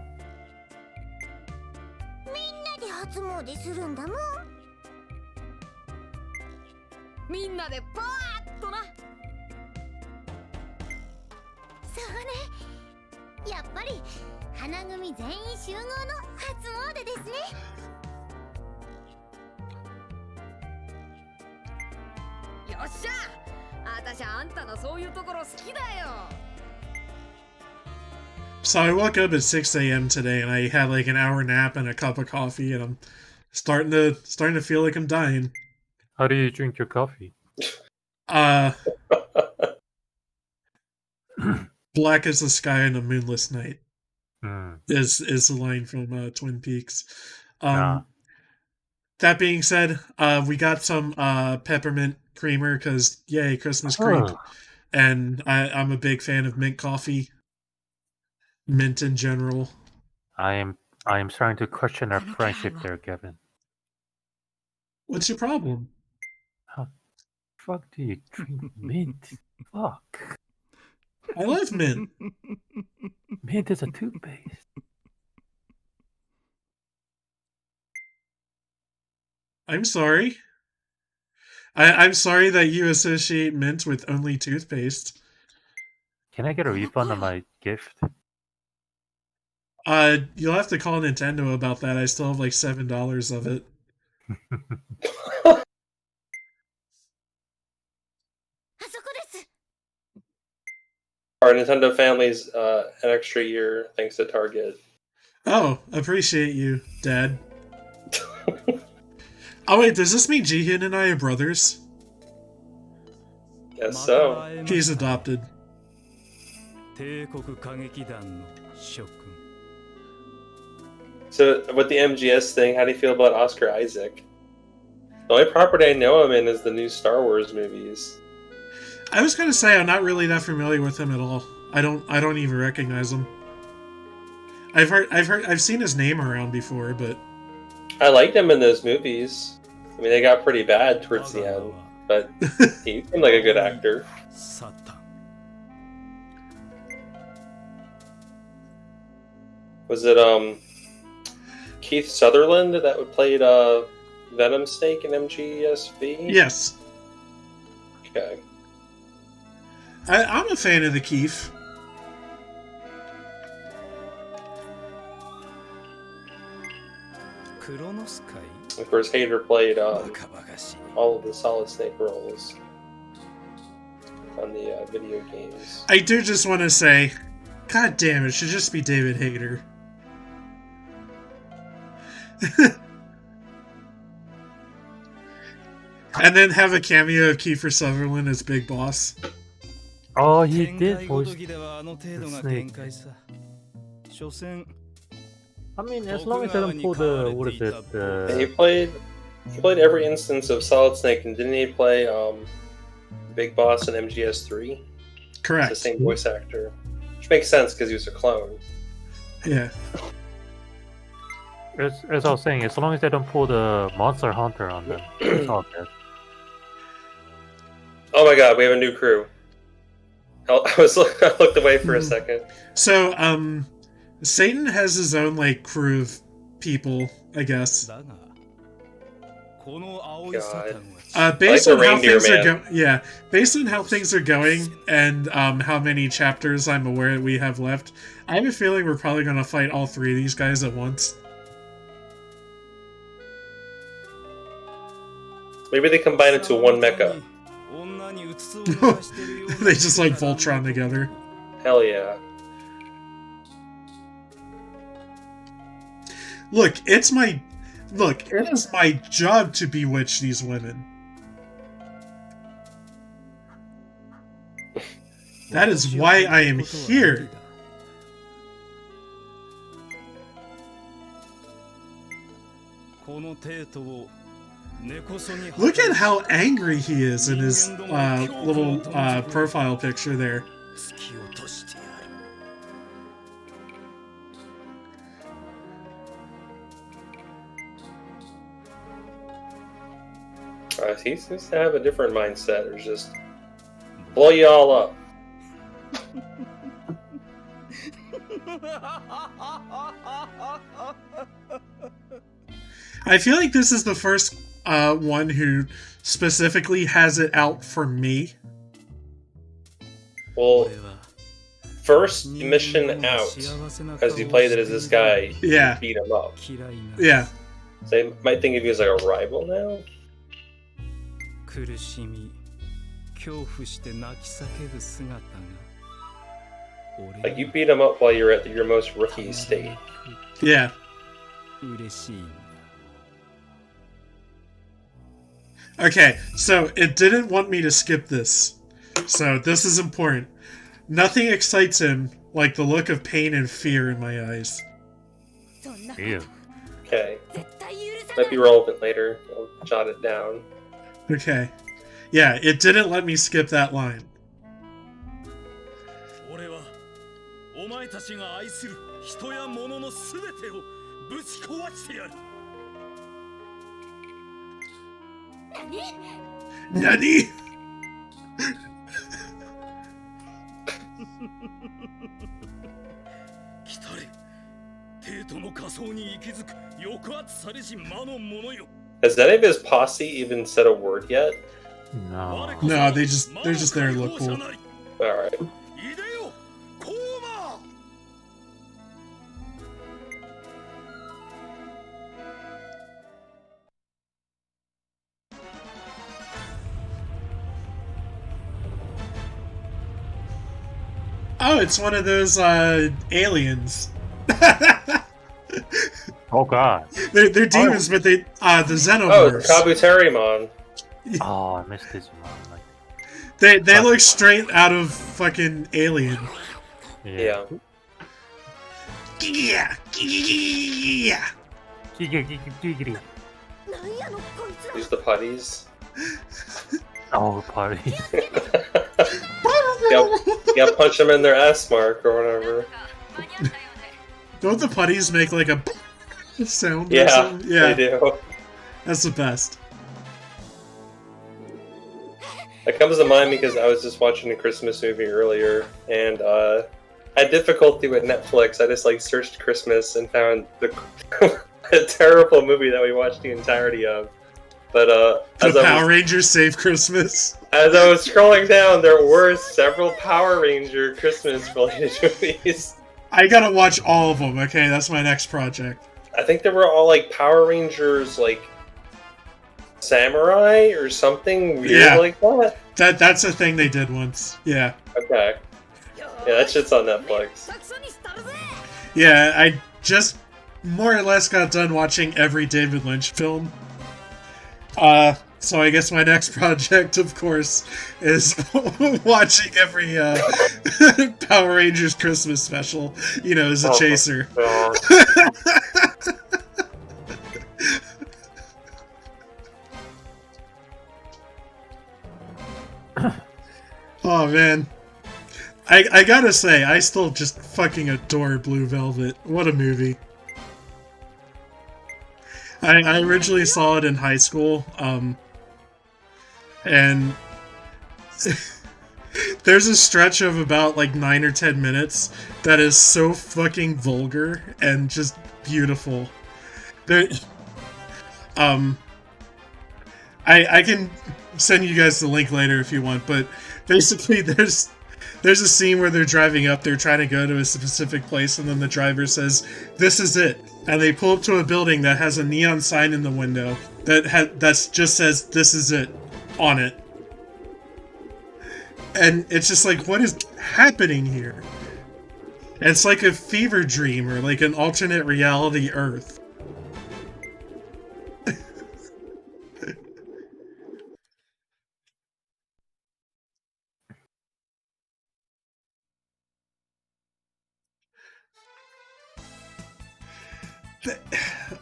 So I woke up at 6 a.m. today and I had like an hour nap and a cup of coffee and I'm starting to feel like I'm dying. How do you drink your coffee? Black as the sky on a moonless night. Mm. Is the line from Twin Peaks. Nah. That being said, we got some peppermint creamer because yay, Christmas creep. And I'm a big fan of mint coffee. Mint in general. I am starting to question our friendship there, Kevin. What's your problem? How fuck do you drink mint? Fuck. I love mint. Mint is a toothpaste. I'm sorry. I'm sorry that you associate mint with only toothpaste. Can I get a refund on my gift? You'll have to call Nintendo about that. I still have like $7 of it. Our Nintendo family's an extra year thanks to Target. Oh, appreciate you, Dad. Oh wait, does this mean Jihun and I are brothers? Guess so. He's adopted. So, with the MGS thing, how do you feel about Oscar Isaac? The only property I know him in is the new Star Wars movies. I was gonna say I'm not really that familiar with him at all. I don't even recognize him. I've seen his name around before, but I liked him in those movies. I mean, they got pretty bad towards the end, but he seemed like a good actor. Was it Keith Sutherland that played Venom Snake in MGSV? yes. Okay. I'm a fan of the Keith. Of course, Hader played all of the Solid Snake roles on the video games. I do just want to say, God damn it, should just be David Hayter. And then have a cameo of Kiefer Sutherland as Big Boss. Oh, he did voice the Snake. I mean, as long as they don't pull the what is it? And he played every instance of Solid Snake, and didn't he play Big Boss in MGS3? Correct. It's the same voice actor, which makes sense because he was a clone. Yeah. As I was saying, as long as they don't pull the Monster Hunter on them, it's all good. Oh my God, we have a new crew. I looked away for a second. So, Satan has his own, like, crew of people, I guess. God. Based like on how Reindeer things are Man. going, based on how things are going, and how many chapters I'm aware we have left, I have a feeling we're probably going to fight all three of these guys at once. Maybe they combine into one mecha. They just like Voltron together. Hell yeah. Look, it is my job to bewitch these women. That is why I am here. Look at how angry he is in his little profile picture there. He seems to have a different mindset, or just blow you all up. I feel like this is the first one who specifically has it out for me. Well, first mission out, as you played it as this guy, Yeah. you beat him up. Yeah. So they might think of you as like a rival now? Like, you beat him up while you're at your most rookie state. Yeah. Okay, so it didn't want me to skip this. So this is important. Nothing excites him like the look of pain and fear in my eyes. Ew. Okay. Might be relevant later. I'll jot it down. Okay. Yeah, it didn't let me skip that line. Nani? Has any of his posse even said a word yet? No. No, they're just there to look cool. Alright. Oh, it's one of those aliens. Oh god. They're demons, but they the Oh, xenomorphs. Kabuterimon. Oh, I missed this one. Like, They look straight out of fucking Alien. Yeah. Yeah. Yeah. Giggity. Use the putties. Oh, party. You gotta punch them in their S mark or whatever. Don't the putties make like a sound? Yeah, or something? Yeah, they do. That's the best. That comes to mind because I was just watching a Christmas movie earlier, and I had difficulty with Netflix. I just like searched Christmas and found a terrible movie that we watched the entirety of. But The Power Rangers Save Christmas. as I was scrolling down, there were several Power Ranger Christmas related movies. I gotta watch all of them. Okay, that's my next project. I think they were all like Power Rangers, like Samurai or something weird like that. That's a thing they did once. Yeah. Okay. Yeah, that shit's on Netflix. Yeah, I just more or less got done watching every David Lynch film. So I guess my next project, of course, is watching every Power Rangers Christmas special, you know, as a chaser. Oh, man. I gotta say, I still just fucking adore Blue Velvet. What a movie. I originally saw it in high school, and there's a stretch of about like 9 or 10 minutes that is so fucking vulgar and just beautiful. There, I can send you guys the link later if you want, but basically there's a scene where they're driving up, they're trying to go to a specific place, and then the driver says, "This is it." And they pull up to a building that has a neon sign in the window that just says, "This is it," on it. And it's just like, what is happening here? It's like a fever dream or like an alternate reality Earth.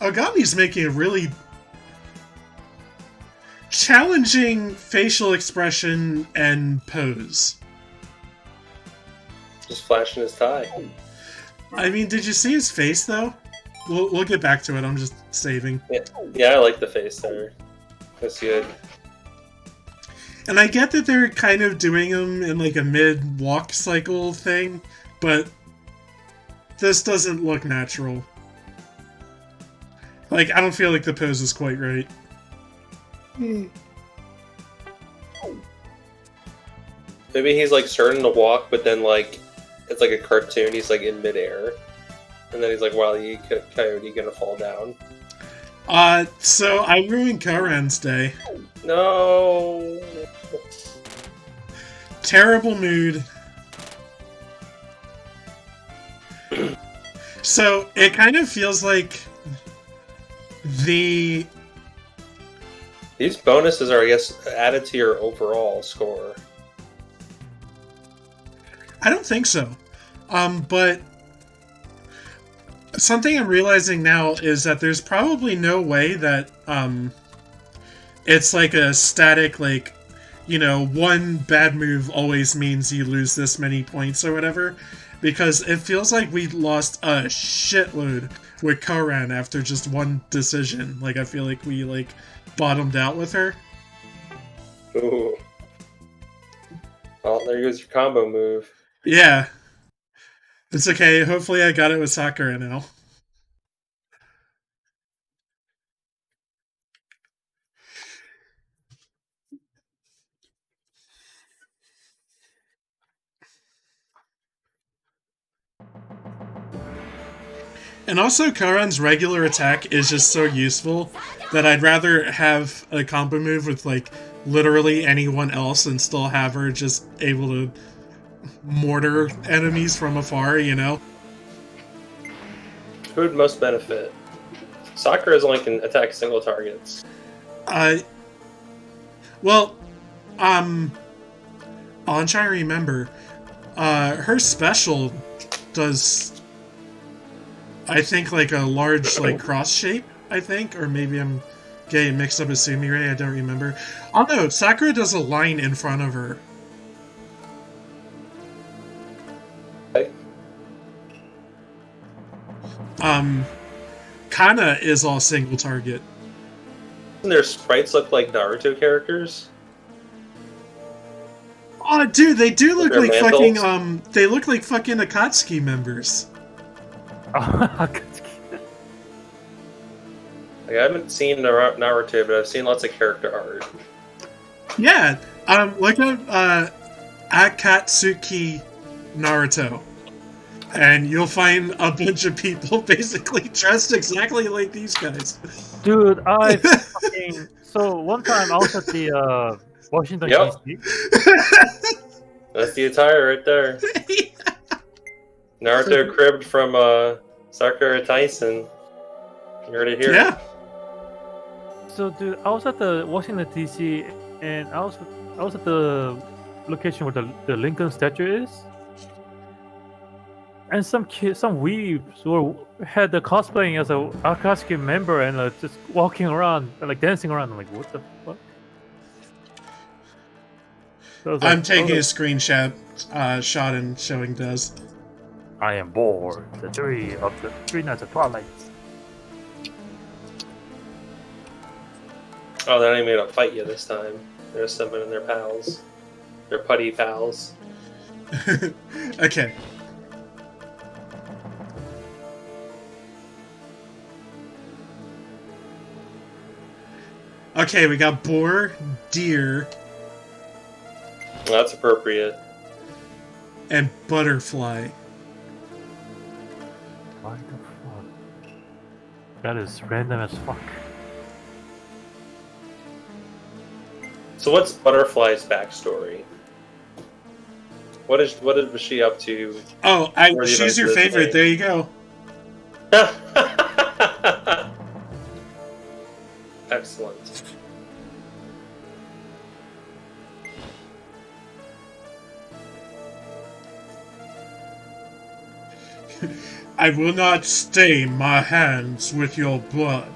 Ogami's making a really challenging facial expression and pose. Just flashing his tie. I mean, did you see his face though? We'll get back to it. I'm just saving. Yeah, I like the face there. That's good. And I get that they're kind of doing him in like a mid-walk cycle thing, but this doesn't look natural. Like, I don't feel like the pose is quite right. Maybe he's like starting to walk, but then like it's like a cartoon. He's like in midair, and then he's like, "Wow, you coyote gonna fall down?" So I ruined Koran's day. No. Terrible mood. So it kind of feels like these bonuses are, I guess, added to your overall score. I don't think so. But something I'm realizing now is that there's probably no way that it's like a static, like, you know, one bad move always means you lose this many points or whatever. because it feels like we lost a shitload with Karan after just one decision. Like, I feel like we, like, bottomed out with her. Ooh. Oh, there goes your combo move. Yeah. It's okay. Hopefully I got it with Sakura now. And also, Karan's regular attack is just so useful that I'd rather have a combo move with, like, literally anyone else and still have her just able to mortar enemies from afar, you know? Who would most benefit? Sakura only can attack single targets. Well, I'm trying to remember. Her special does, I think, like a large, like, cross shape, I think, or maybe I'm getting mixed up with Sumire, I don't remember. Oh no, Sakura does a line in front of her. Okay. Kana is all single target. Doesn't their sprites look like Naruto characters? Oh, dude, they do look like mantles? fucking, they look like fucking Akatsuki members. Like, I haven't seen Naruto, but I've seen lots of character art. Yeah, look at, Akatsuki Naruto. And you'll find a bunch of people basically dressed exactly like these guys. Dude, I fucking... So, one time I was at the, Washington, Yep. D.C. That's the attire right there. Naruto cribbed from, Sakura Taisen. You heard it here. Yeah. So, dude, I was at the Washington, D.C. and I was at the location where the Lincoln statue is. And some weebs had the cosplaying as a Akatsuki member and just walking around and like dancing around. I'm like, what the fuck? So I'm taking a screenshot shot and showing Des. I am bored. The three nights of Twilight. Oh, they're not even gonna fight you this time. They're summoning their pals. Their putty pals. Okay. Okay, we got boar, deer, Well, that's appropriate. and butterfly. What the fuck? That is random as fuck. So what's Butterfly's backstory? What was she up to? Oh, she's your favorite. There you go. Excellent. I will not stain my hands with your blood.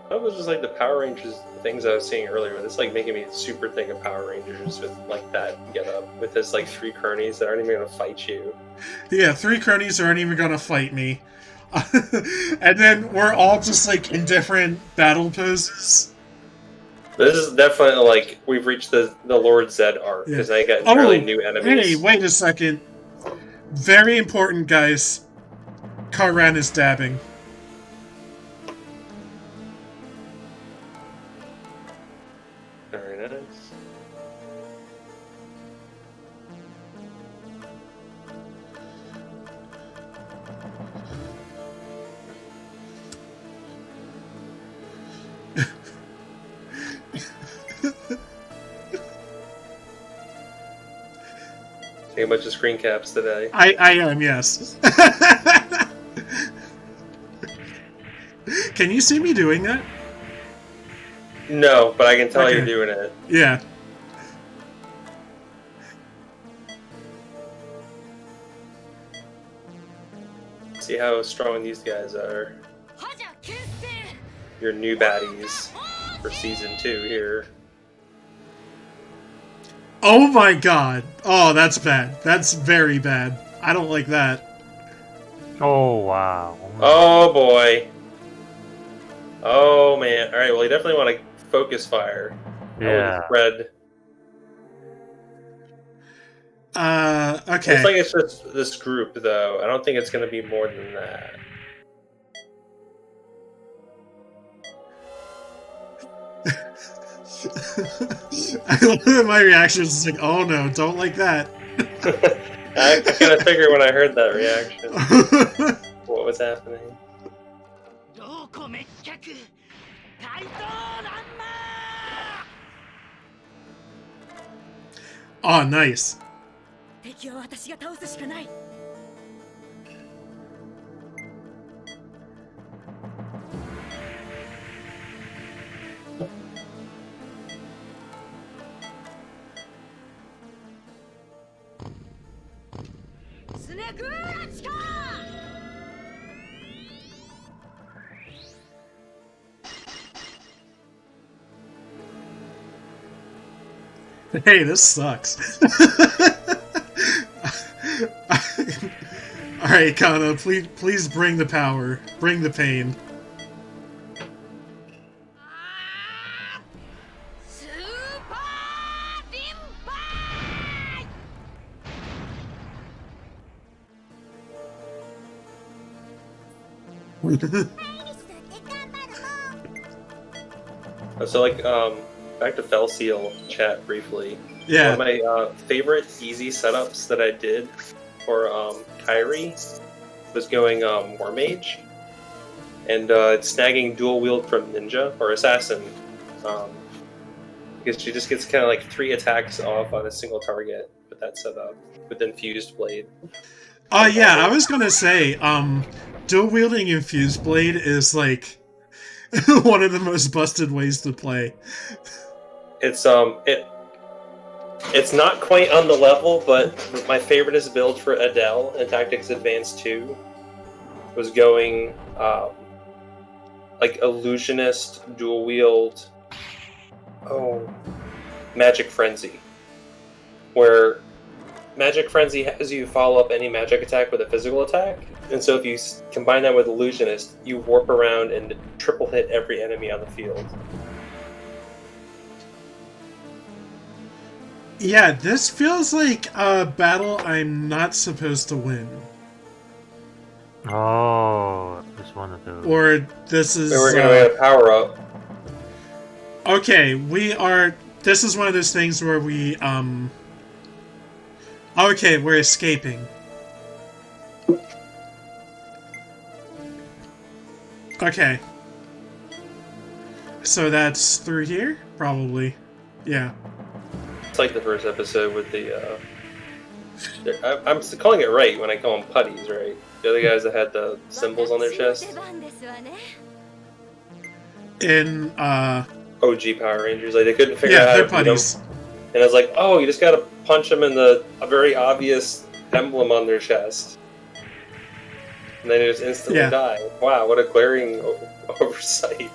That was just like the Power Rangers things I was seeing earlier. It's like making me super think of Power Rangers with like that get up with his like 3 cronies that aren't even gonna fight you. Yeah, 3 cronies aren't even gonna fight me. And then we're all just like in different battle poses. This is definitely like we've reached the Lord Zed arc because they got entirely new enemies. Hey, wait a second. Very important, guys. Karan is dabbing. Very nice. Taking a bunch of screen caps today. I am, yes. Can you see me doing that? No, but I can tell you're doing it. Yeah. See how strong these guys are. Your new baddies for season 2 here. Oh my god. Oh, that's bad. That's very bad. I don't like that. Oh wow. Oh boy. Oh man. Alright, well you definitely want to focus fire. Yeah. Red. Okay. Looks like it's just this group though. I don't think it's gonna be more than that. I love that my reaction is like, oh no, don't like that. I kind of figured when I heard that reaction what was happening. Oh, nice. Hey, this sucks. Alright, Kana, please bring the power. Bring the pain. So like, back to Fell Seal chat briefly. Yeah. One of my favorite easy setups that I did for Kairi was going War Mage and snagging dual wield from Ninja or Assassin, because she just gets kind of like 3 attacks off on a single target with that setup with Infused Blade. Yeah, I was gonna say, dual wielding Infused Blade is like one of the most busted ways to play. It's it's not quite on the level, but my favoriteest build for Adele in Tactics Advance 2 was going like Illusionist, dual wield, Magic Frenzy, where Magic Frenzy has you follow up any magic attack with a physical attack, and so if you combine that with Illusionist, you warp around and triple hit every enemy on the field. Yeah, this feels like a battle I'm not supposed to win. Oh, this one of those. Or this is... We're gonna get a power up. Okay, this is one of those things where we, okay, we're escaping. Okay. So that's through here? Probably. Yeah. It's like the first episode with the, I'm calling it right when I call them putties, right? The other guys that had the symbols on their chest. In, OG Power Rangers, like they couldn't figure yeah, out how they're to beat them. putties. And I was like, oh, you just gotta punch them in a very obvious emblem on their chest. And then they just instantly die. Wow, what a glaring oversight.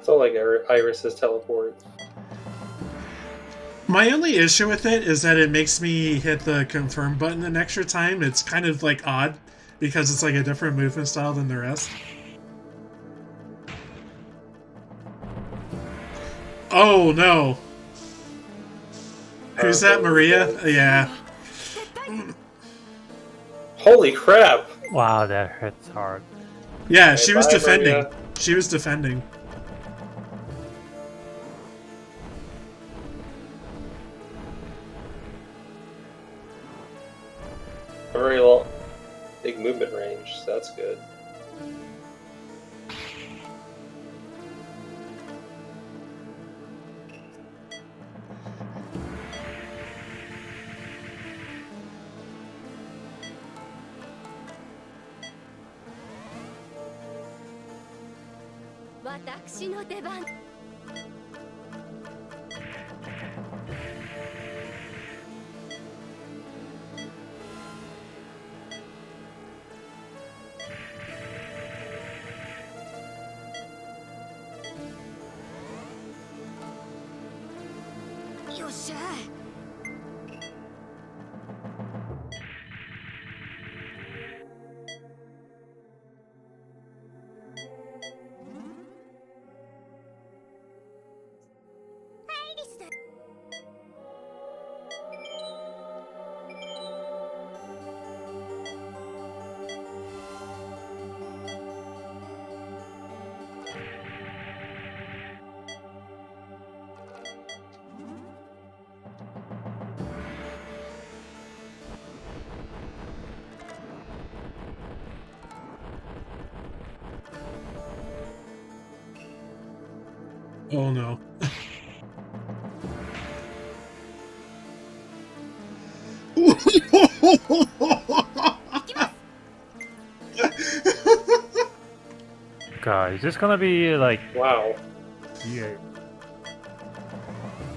So like Iris's teleport. My only issue with it is that it makes me hit the confirm button an extra time. It's kind of like odd because it's like a different movement style than the rest. Oh no. Who's that, Maria? Yeah. Holy crap! Wow, that hurts hard. Yeah, she was defending. Maria. She was defending. big movement range, so that's good. Oh no. God, is this gonna be like... Wow. Yeah.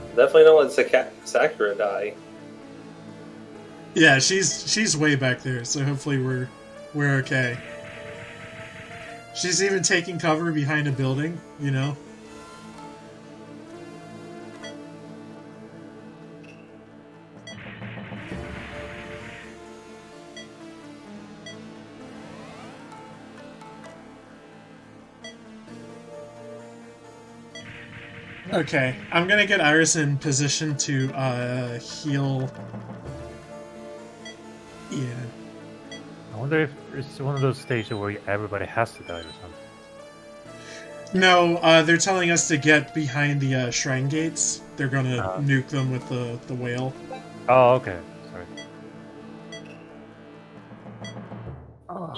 Definitely don't let Sakura die. Yeah, she's way back there, so hopefully we're okay. She's even taking cover behind a building, you know? Okay, I'm gonna get Iris in position to heal. Yeah. I wonder if it's one of those stages where everybody has to die or something. No, they're telling us to get behind the shrine gates. They're gonna nuke them with the whale. Oh, okay. Sorry. Oh.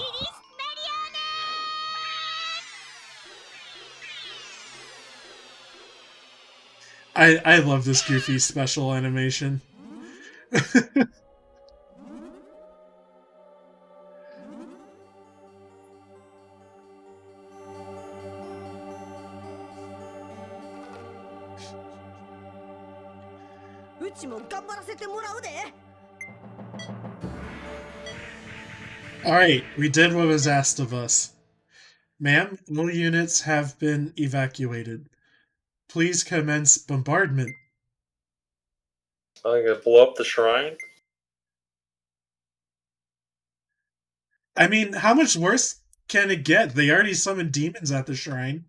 I love this goofy special animation. Alright, we did what was asked of us. Ma'am, all units have been evacuated. Please commence bombardment. I'm gonna blow up the shrine? I mean, how much worse can it get? They already summoned demons at the shrine.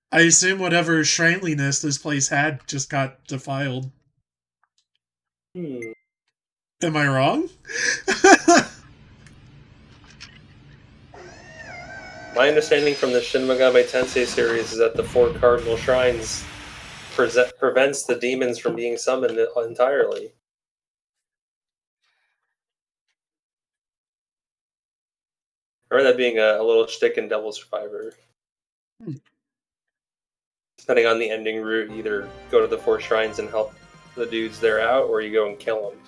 I assume whatever shrineliness this place had just got defiled. Am I wrong? My understanding from the Shin Megami Tensei series is that the 4 cardinal shrines prevents the demons from being summoned entirely. I remember that being a little shtick in Devil Survivor. Depending on the ending route, you either go to the 4 shrines and help the dudes there out, or you go and kill them.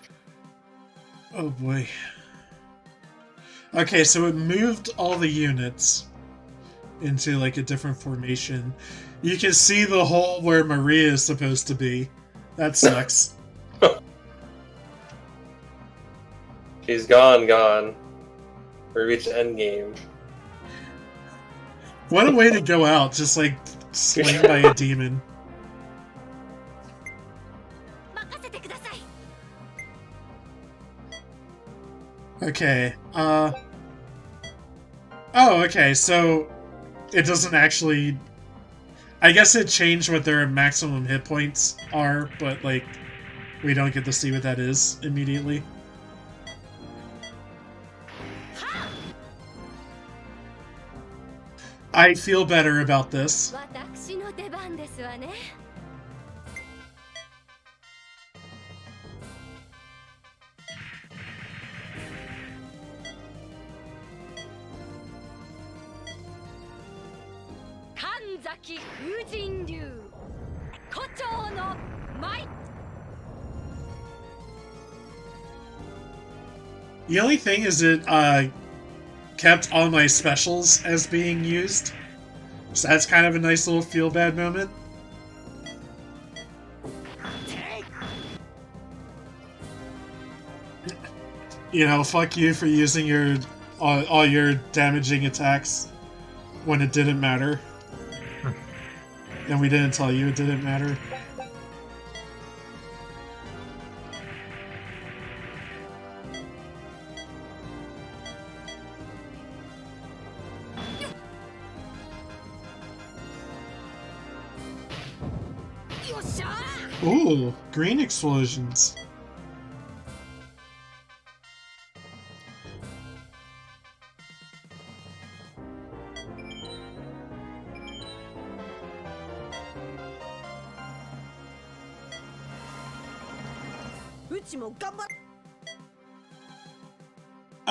Oh boy. Okay, so it moved all the units into like a different formation. You can see the hole where Maria is supposed to be. That sucks. She's gone. We reached endgame. What a way to go out, just like slain by a demon. Okay, oh, okay, so it doesn't actually... I guess it changed what their maximum hit points are, but, like, we don't get to see what that is immediately. I feel better about this. The only thing is it kept all my specials as being used. So that's kind of a nice little feel-bad moment. You know, fuck you for using your all your damaging attacks when it didn't matter. And we didn't tell you it didn't matter. Ooh, green explosions.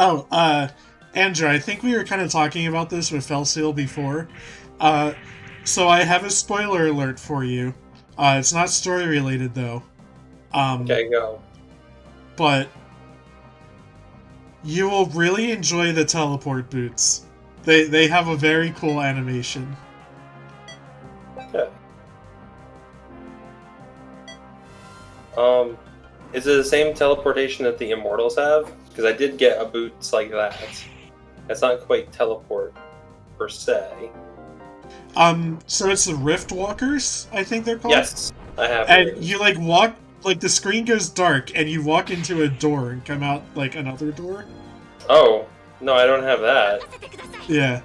Oh, Andrew, I think we were kind of talking about this with Felseal before. So I have a spoiler alert for you. It's not story related though. Okay, go. But you will really enjoy the teleport boots. They have a very cool animation. Yeah. Is it the same teleportation that the Immortals have? Because I did get a boots like that. It's not quite teleport per se. So it's the Rift Walkers, I think they're called? Yes, I have. And you, like, walk, like, the screen goes dark, and you walk into a door and come out, like, another door? Oh, no, I don't have that. Yeah.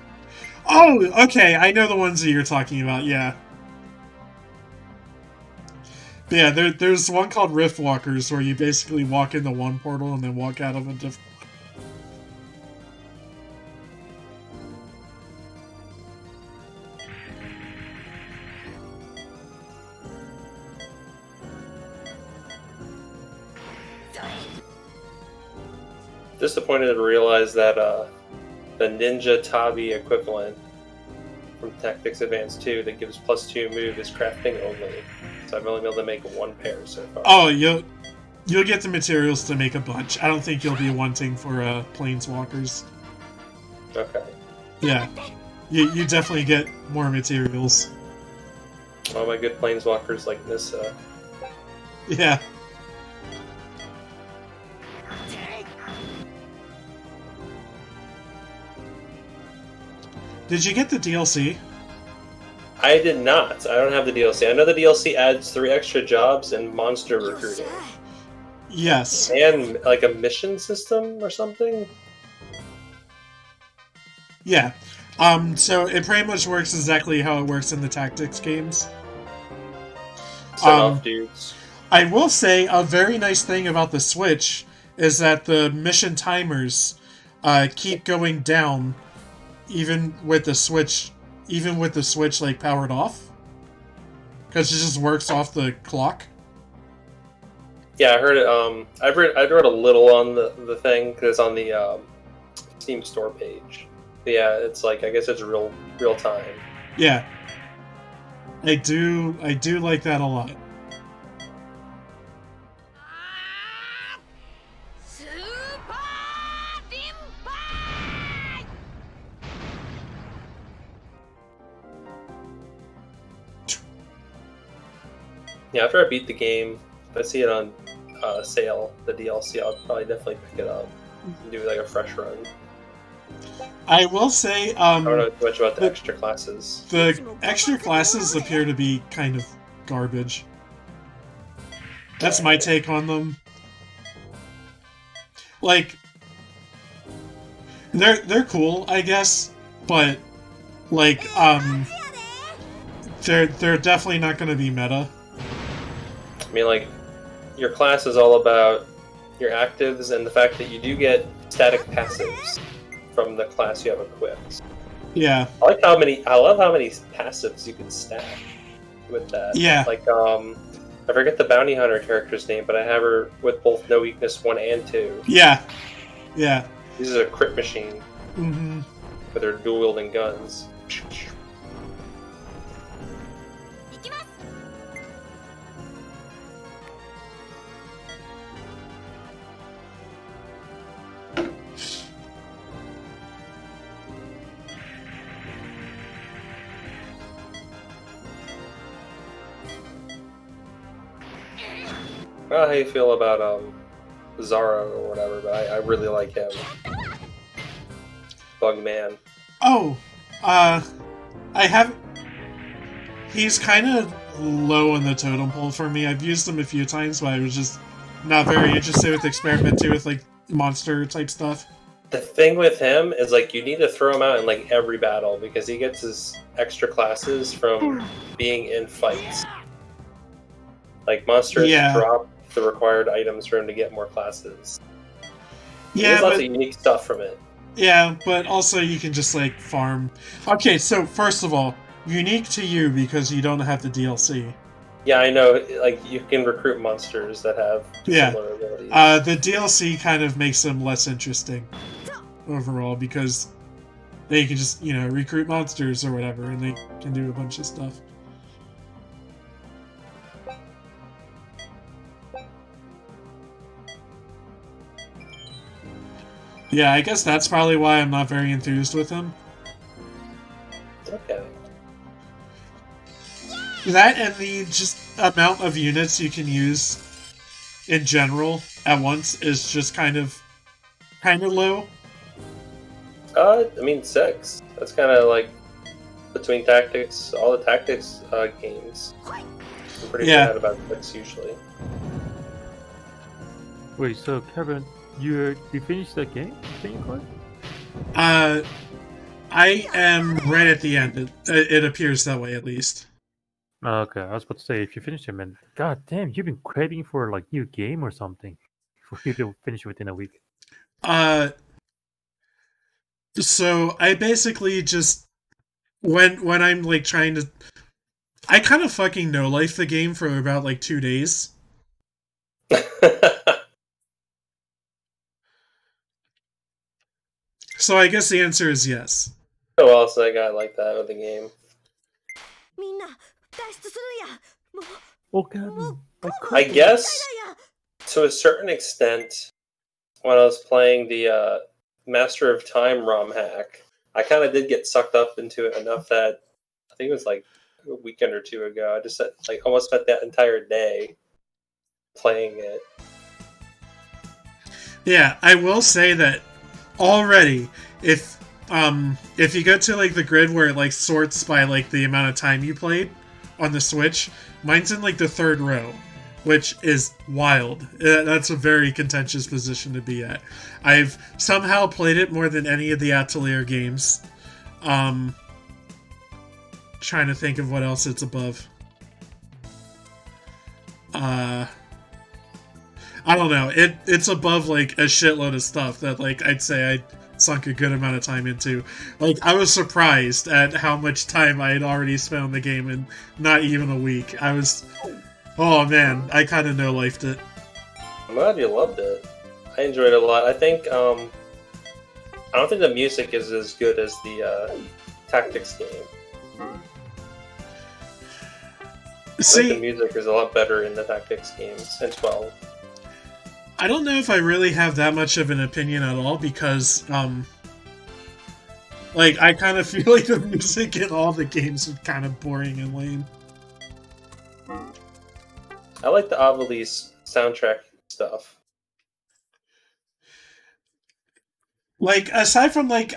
Oh, okay, I know the ones that you're talking about, yeah. But yeah, there's one called Rift Walkers, where you basically walk into one portal and then walk out of a different. Disappointed to realize that the Ninja Tabi equivalent from Tactics Advance 2 that gives +2 move is crafting only. So I've only been able to make one pair so far. Oh, you'll get the materials to make a bunch. I don't think you'll be wanting for Planeswalkers. Okay. Yeah. You definitely get more materials. All my good Planeswalkers like Nissa. Yeah. Did you get the DLC? I did not. I don't have the DLC. I know the DLC adds 3 extra jobs and monster recruiting. Yes. And like a mission system or something? Yeah. So it pretty much works exactly how it works in the tactics games. Off dudes. I will say a very nice thing about the Switch is that the mission timers keep going down even with the Switch like powered off, because it just works off the clock. Yeah, I heard it. I read a little on the thing because it's on the Steam store page. But yeah, it's like, I guess it's real time. Yeah, I do like that a lot. Yeah, after I beat the game, if I see it on sale, the DLC, I'll probably definitely pick it up and do like a fresh run. I will say, I don't know too much about the extra classes. The extra classes appear to be kind of garbage. That's my take on them. Like, they're cool, I guess, but like, they're definitely not going to be meta. I mean, like, your class is all about your actives and the fact that you do get static passives from the class you have equipped. Yeah. I love how many passives you can stack with that. Yeah. Like, I forget the bounty hunter character's name, but I have her with both no weakness 1 and 2. Yeah. Yeah. This is a crit machine. Mm-hmm. With her dual wielding guns. I don't know how you feel about Zara or whatever, but I really like him. Bugman. Oh, I have. He's kind of low on the totem pole for me. I've used him a few times, but I was just not very interested with experimenting with like monster type stuff. The thing with him is like you need to throw him out in like every battle because he gets his extra classes from being in fights. Like monsters drop the required items for him to get more classes. He gets lots of unique stuff from it. Yeah, but also you can just like farm. Okay, so first of all, unique to you because you don't have the DLC. Yeah, I know. Like you can recruit monsters that have similar abilities. The DLC kind of makes them less interesting overall because they can just recruit monsters or whatever, and they can do a bunch of stuff. Yeah, I guess that's probably why I'm not very enthused with him. Okay. That and the just amount of units you can use in general at once is just kind of low. I mean 6. That's kind of like between tactics, all the tactics games. I'm pretty bad about 6 usually. Wait, so Kevin, you finished the game? Can you play? I am right at the end. It appears that way, at least. Okay, I was about to say, if you finish it, man, god damn, you've been craving for like new game or something for you to finish within a week. So I basically just when I'm like trying to, I kind of fucking no life the game for about like 2 days. So I guess the answer is yes. Who else I got like that with the game? I guess to a certain extent, when I was playing the Master of Time ROM hack, I kind of did get sucked up into it enough that I think it was like a weekend or two ago. I just almost spent that entire day playing it. Yeah, I will say that already, if you go to like the grid where it like sorts by like the amount of time you played on the Switch, mine's in like the 3rd row, which is wild. That's a very contentious position to be at. I've somehow played it more than any of the Atelier games. Trying to think of what else it's above. I don't know. It's above like a shitload of stuff that like I'd say I sunk a good amount of time into. Like I was surprised at how much time I had already spent on the game in not even a week. Oh man, I kind of no-lifed it. I'm glad you loved it. I enjoyed it a lot. I think I don't think the music is as good as the tactics game. I think the music is a lot better in the tactics games in 12. I don't know if I really have that much of an opinion at all because, like, I kind of feel like the music in all the games is kind of boring and lame. I like the Obelisk soundtrack stuff. Like, aside from, like,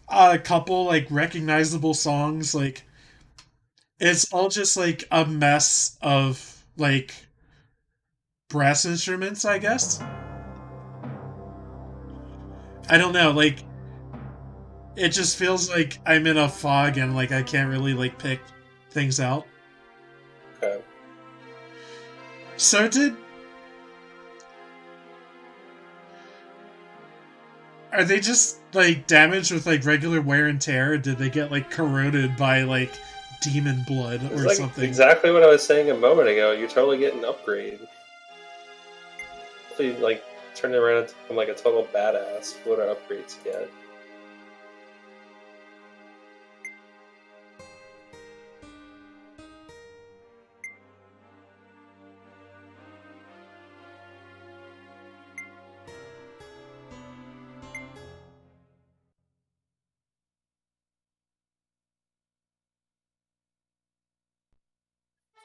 a couple, like, recognizable songs, like, it's all just, like, a mess of, like, brass instruments, I guess. I don't know, like, it just feels like I'm in a fog and, like, I can't really, like, pick things out. Okay. So are they just, like, damaged with, like, regular wear and tear? Or did they get, like, corroded by, like, demon blood or like something? Exactly what I was saying a moment ago. You totally get an upgrade. Hopefully, like, turn it around and become, like, a total badass. What are upgrades you get?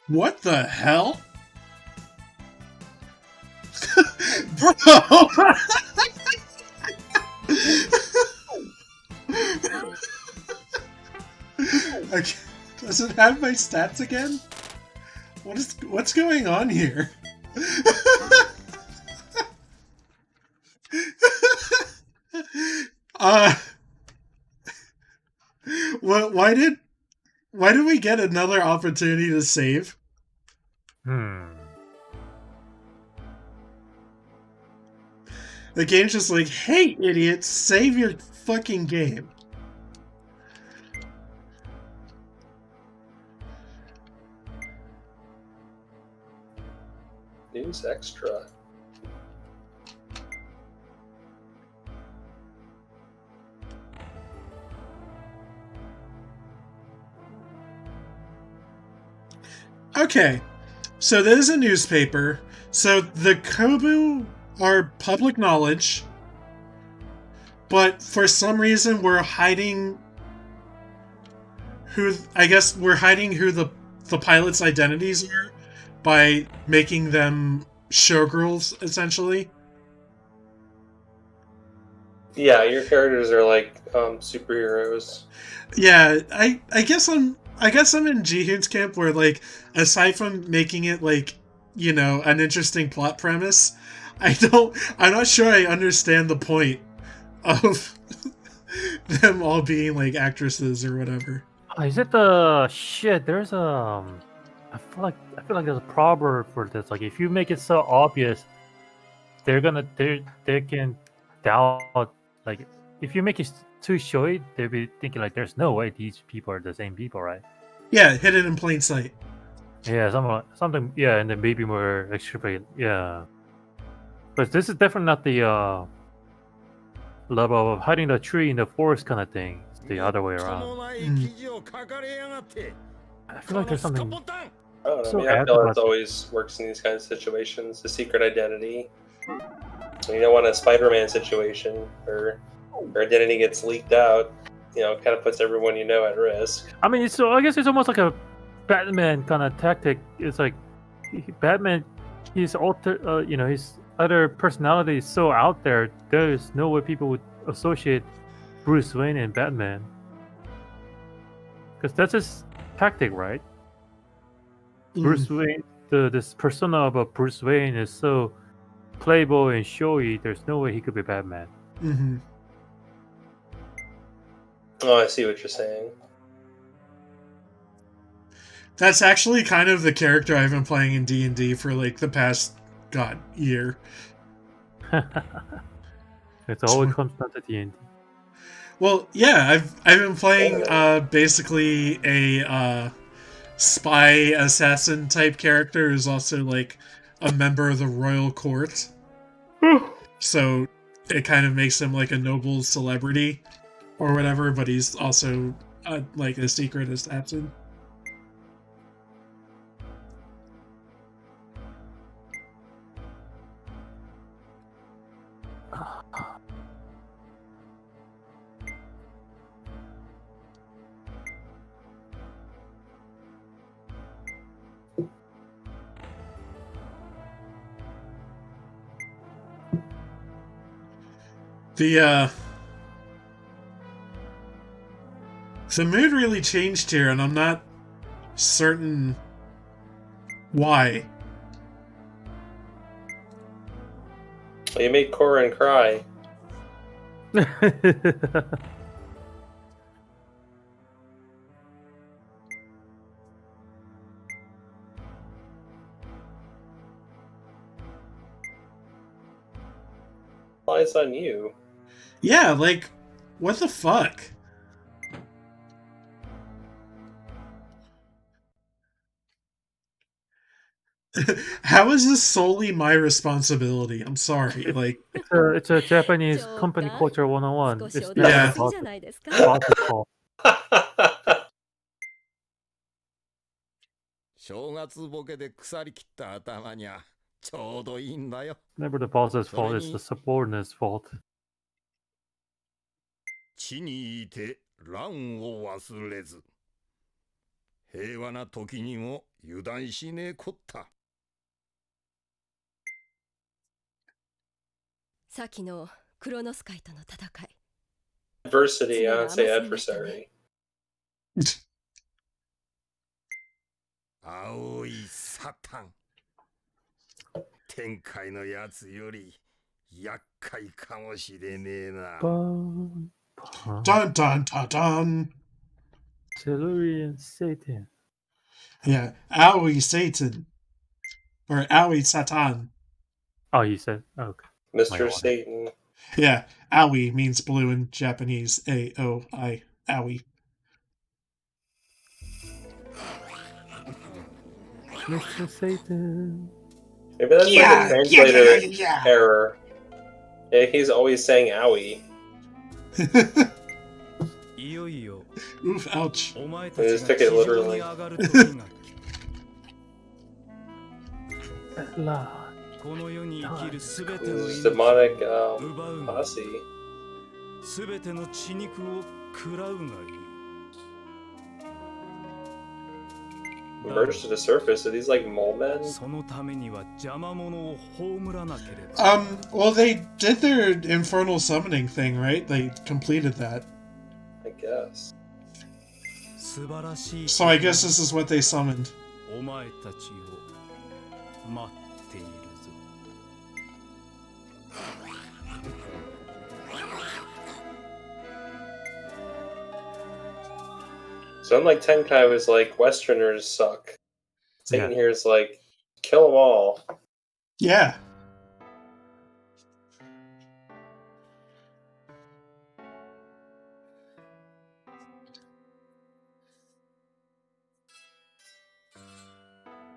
What the hell? Okay. Does it have my stats again? What's going on here? uh why did we get another opportunity to save? The game's just like, hey, idiots, save your fucking game. News extra. Okay, so there's a newspaper. So the Kobu are public knowledge, but for some reason we're hiding who. I guess we're hiding who the pilots' identities are by making them showgirls, essentially. Yeah, your characters are like superheroes. Yeah, I guess I'm in Jihun's camp where, like, aside from making it like, you know, an interesting plot premise, I'm not sure I understand the point of them all being like actresses or whatever. Is it the shit? There's a. I feel like there's a proverb for this. Like, if you make it so obvious, they can doubt. Like, if you make it too showy, they'll be thinking like, "There's no way these people are the same people, right?" Yeah, hidden in plain sight. Yeah, something. Yeah, and then maybe more extrapolate. Yeah, but this is definitely not the level of hiding the tree in the forest kind of thing. It's the other way around. I feel like there's something. I feel it always works in these kind of situations. The secret identity. You don't want a Spider-Man situation where your identity gets leaked out. You know, kind of puts everyone you know at risk. I mean, I guess it's almost like a Batman kind of tactic. It's like Batman, his his other personality is so out there. There's no way people would associate Bruce Wayne and Batman, because that's his tactic, right? Bruce Wayne, this persona of a Bruce Wayne is so playboy and showy. There's no way he could be Batman. Mm-hmm. Oh, I see what you're saying. That's actually kind of the character I've been playing in D&D for like the past year. It's always comes down to D&D. Well, yeah, I've been playing basically a spy assassin type character who's also like a member of the royal court. So it kind of makes him like a noble celebrity or whatever, but he's also like a secret assassin. The mood really changed here, and I'm not certain why. Well, you made Corin cry. Lies on you. Yeah, like, what the fuck? How is this solely my responsibility? I'm sorry. Like, it's a Japanese company culture 101. It's Yeah. boss's fault. 正月ボケで腐りきった頭にゃちょうどいいんだよ。 Never the boss's fault, it's the subordinate's fault. 地にいて乱を忘れず。平和な時にも油断しねえこった。Adversity, I would say adversary. 青いサタン。天界のやつより厄介かもしれねえな。Dun, Dun dun dun dun. Tellurian Satan. Yeah, Aoi Satan. Or Aoi Satan. Oh, you said okay. Mr. Satan. Yeah, Aoi means blue in Japanese. A-O-I. Aoi. Mr. Satan. Maybe that's like a translator error. Yeah, he's always saying owie. Oof, ouch. I just took it literally. This demonic posse. Emerged to the surface. Are these like mole men? Well, they did their infernal summoning thing, right? They completed that. I guess. So I guess this is what they summoned. So unlike Tenkai was like, Westerners suck. Satan here is like, kill them all. Yeah.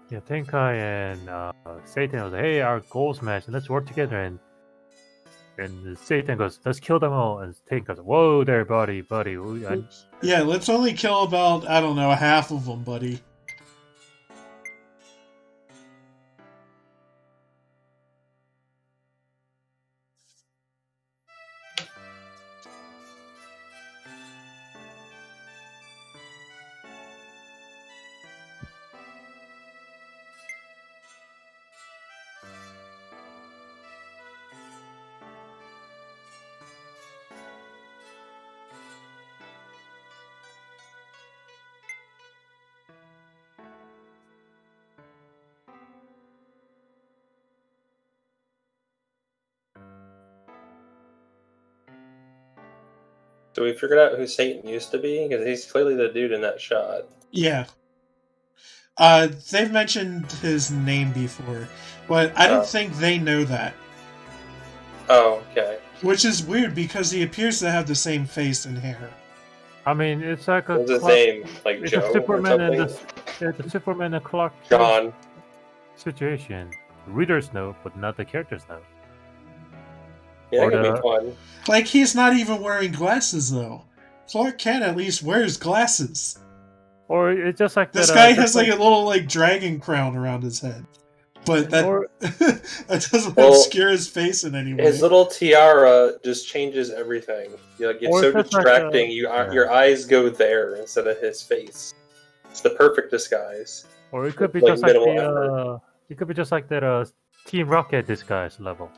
Yeah, Tenkai and Satan was like, hey, our goals match, and let's work together. And Satan goes, let's kill them all. And Tenkai goes, whoa there, buddy. Yeah, let's only kill about, I don't know, half of them, buddy. So we figured out who Satan used to be? Because he's clearly the dude in that shot. Yeah. They've mentioned his name before, but I don't think they know that. Oh, okay. Which is weird because he appears to have the same face and hair. I mean, it's like a... What's his name? Like it's Joe a Superman or something? the Superman and Clark John. situation. The readers know, but not the characters know. Yeah, that could be fun. Like, he's not even wearing glasses, though. Clark Kent at least wears glasses. Or it's just like this that, guy has like a little like dragon crown around his head, but that that doesn't obscure his face in any way. His little tiara just changes everything. Like, it's so distracting. Like your eyes go there instead of his face. It's the perfect disguise. Or it could be just like the it could be just like that Team Rocket disguise level.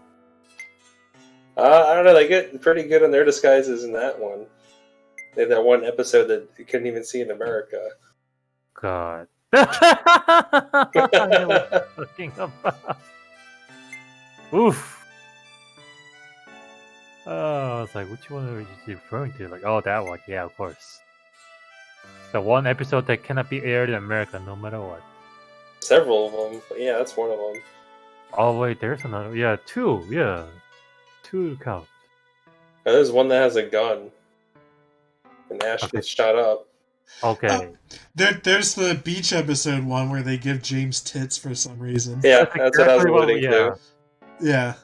I don't know. They get pretty good on their disguises in that one. They had that one episode that you couldn't even see in America. God. I know what you're talking about. Oof. I was like, which one are you referring to? Like, oh, that one. Yeah, of course. The one episode that cannot be aired in America no matter what. Several of them. But yeah, that's one of them. Oh, wait, there's another. Yeah, two. Yeah. Two count. Now, there's one that has a gun. And Ash gets shot up. Okay. There's the beach episode one where they give James tits for some reason. Yeah, that's what I was alluding to. Yeah.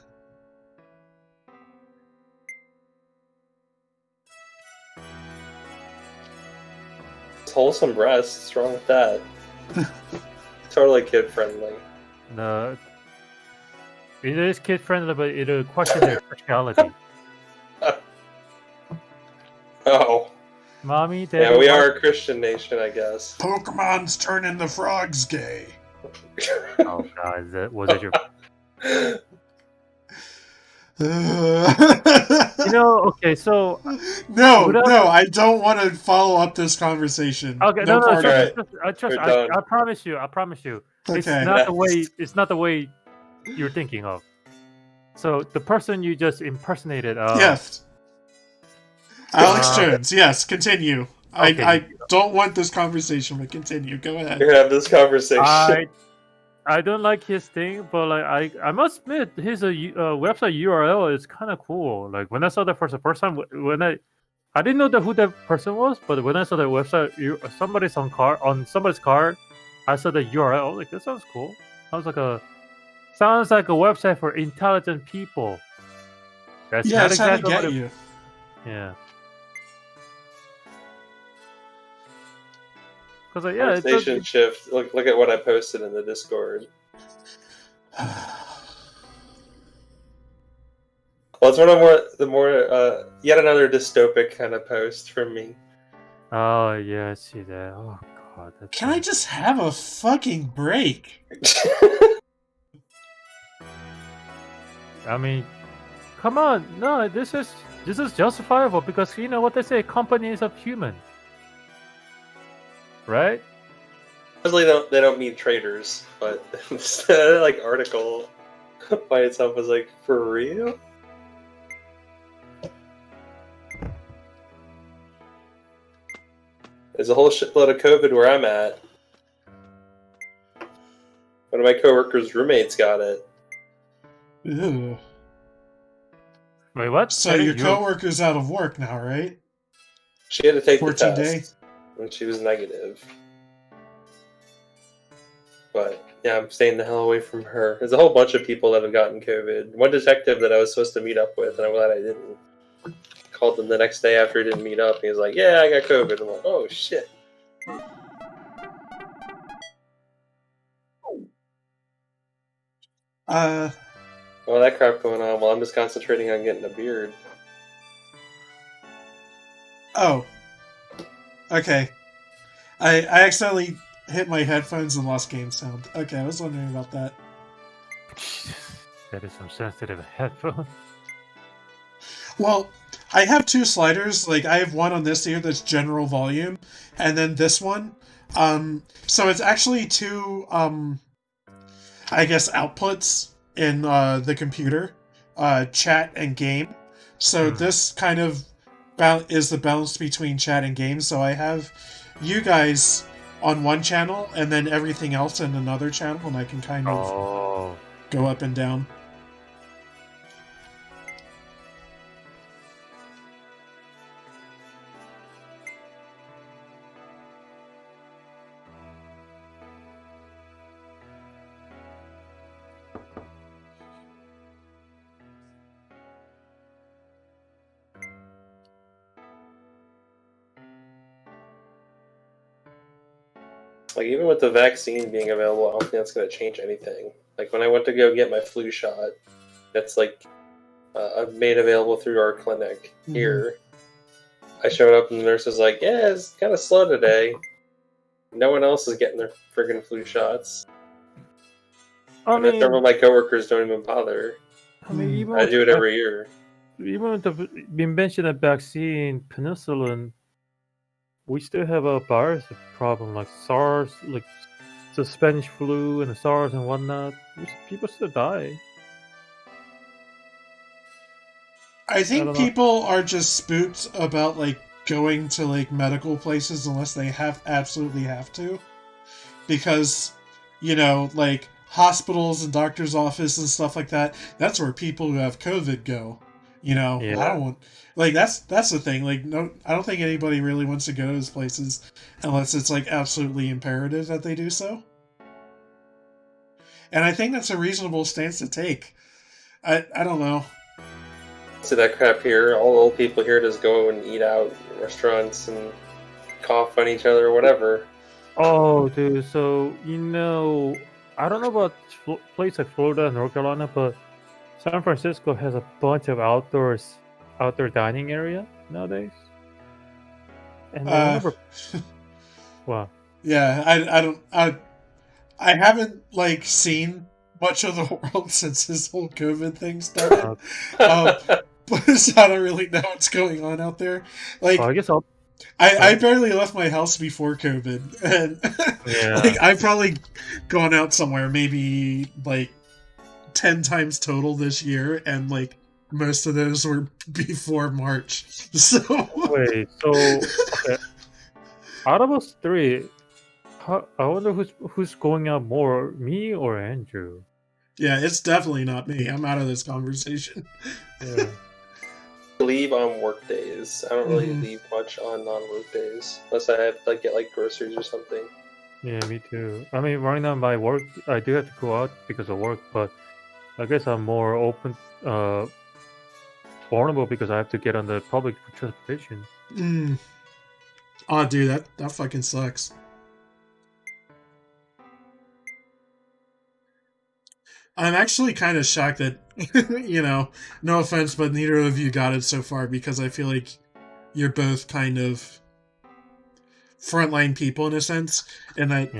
It's wholesome breasts. What's wrong with that? Totally kid friendly. No. It is kid friendly, but it'll question their sexuality. Oh. Mommy, Daddy. Yeah, we are a Christian nation, I guess. Pokemon's turning the frogs gay. Oh god, was it your... You know, okay, so No, without no, I don't want to follow up this conversation. okay, No no, part of Alright, it. we're done. I promise you, it's Okay. not the way Next. it's not the way you're thinking of. So the person you just impersonated, Yes. Alex uh, Jones. Yes, continue. okay, I don't want this conversation, but continue. Go ahead. We're gonna have this conversation. I don't like his thing, but like I must admit his website URL is kind of cool. Like when I saw that for the first time, when I didn't know who that person was, but when I saw the website, on somebody's car, I saw the URL. I was like, this sounds cool. Sounds like a website for intelligent people. That's Yeah, not that's how to exactly what get it. you. Yeah. Because yeah, it Conversation shift. Look at what I posted in the Discord. Well, it's one of the more yet another dystopic kind of post from me. Oh yeah, I see that. Oh god, that's. Can I just have a fucking break? I mean, come on, no, this is justifiable because you know what they say, companies of human, right? Usually they don't mean traders, but that like article by itself was like, for real? There's a whole shitload of COVID where I'm at. One of my coworkers' roommates got it. Ew. Wait, what? So your coworker's out of work now, right? She had to take the 14 test, day? and she was negative. But yeah, I'm staying the hell away from her. There's a whole bunch of people that have gotten COVID. One detective that I was supposed to meet up with, and I'm glad I didn't. Called him the next day after he didn't meet up. He was like, "Yeah, I got COVID." I'm like, "Oh shit." All that crap going on while I'm just concentrating on getting a beard. Oh. Okay. I accidentally hit my headphones and lost game sound. Okay, I was wondering about that. That is some sensitive headphone. Well, I have two sliders. Like, I have one on this here that's general volume, and then this one. So it's actually two, I guess, outputs in the computer, chat and game. So this kind of is the balance between chat and game. So I have you guys on one channel, and then everything else in another channel, and I can kind of go up and down. Like, even with the vaccine being available, I don't think that's going to change anything. Like, when I went to go get my flu shot, that's like made available through our clinic here. I showed up and the nurse was like, "Yeah, it's kind of slow today. No one else is getting their friggin' flu shots." I mean, several of my coworkers don't even bother. I mean, I do it every year. Even with the invention of vaccine, penicillin, we still have a virus problem like SARS, like the Spanish flu and the SARS and whatnot. People still die. I think people are just spooked about like going to like medical places unless they absolutely have to, because you know, like hospitals and doctor's office and stuff like that. That's where people who have COVID go. You know, Yeah. I don't want like that's the thing. Like, no, I don't think anybody really wants to go to those places unless it's like absolutely imperative that they do so. And I think that's a reasonable stance to take. I don't know. See that crap here? All old people here just go and eat out in restaurants and cough on each other or whatever. Oh, dude. So you know, I don't know about places like Florida and North Carolina, but San Francisco has a bunch of outdoor dining area nowadays. And I remember, wow. Yeah, I haven't like seen much of the world since this whole COVID thing started. So I don't really know what's going on out there. Like, I guess I barely left my house before COVID, and yeah. like I've probably gone out somewhere maybe like 10 times total this year, and like most of those were before March. So Wait, so okay. Out of us three, I wonder who's going out more, me or Andrew? yeah, it's definitely not me. I'm out of this conversation. Yeah. Leave on work days. I don't really leave much on non-work days unless I have to like get like groceries or something. Yeah, me too. I mean, right now my work, I do have to go out because of work, but I guess I'm more open, vulnerable because I have to get on the public transportation. Oh, dude, that fucking sucks. I'm actually kind of shocked that, you know, no offense, but neither of you got it so far, because I feel like you're both kind of frontline people in a sense, and that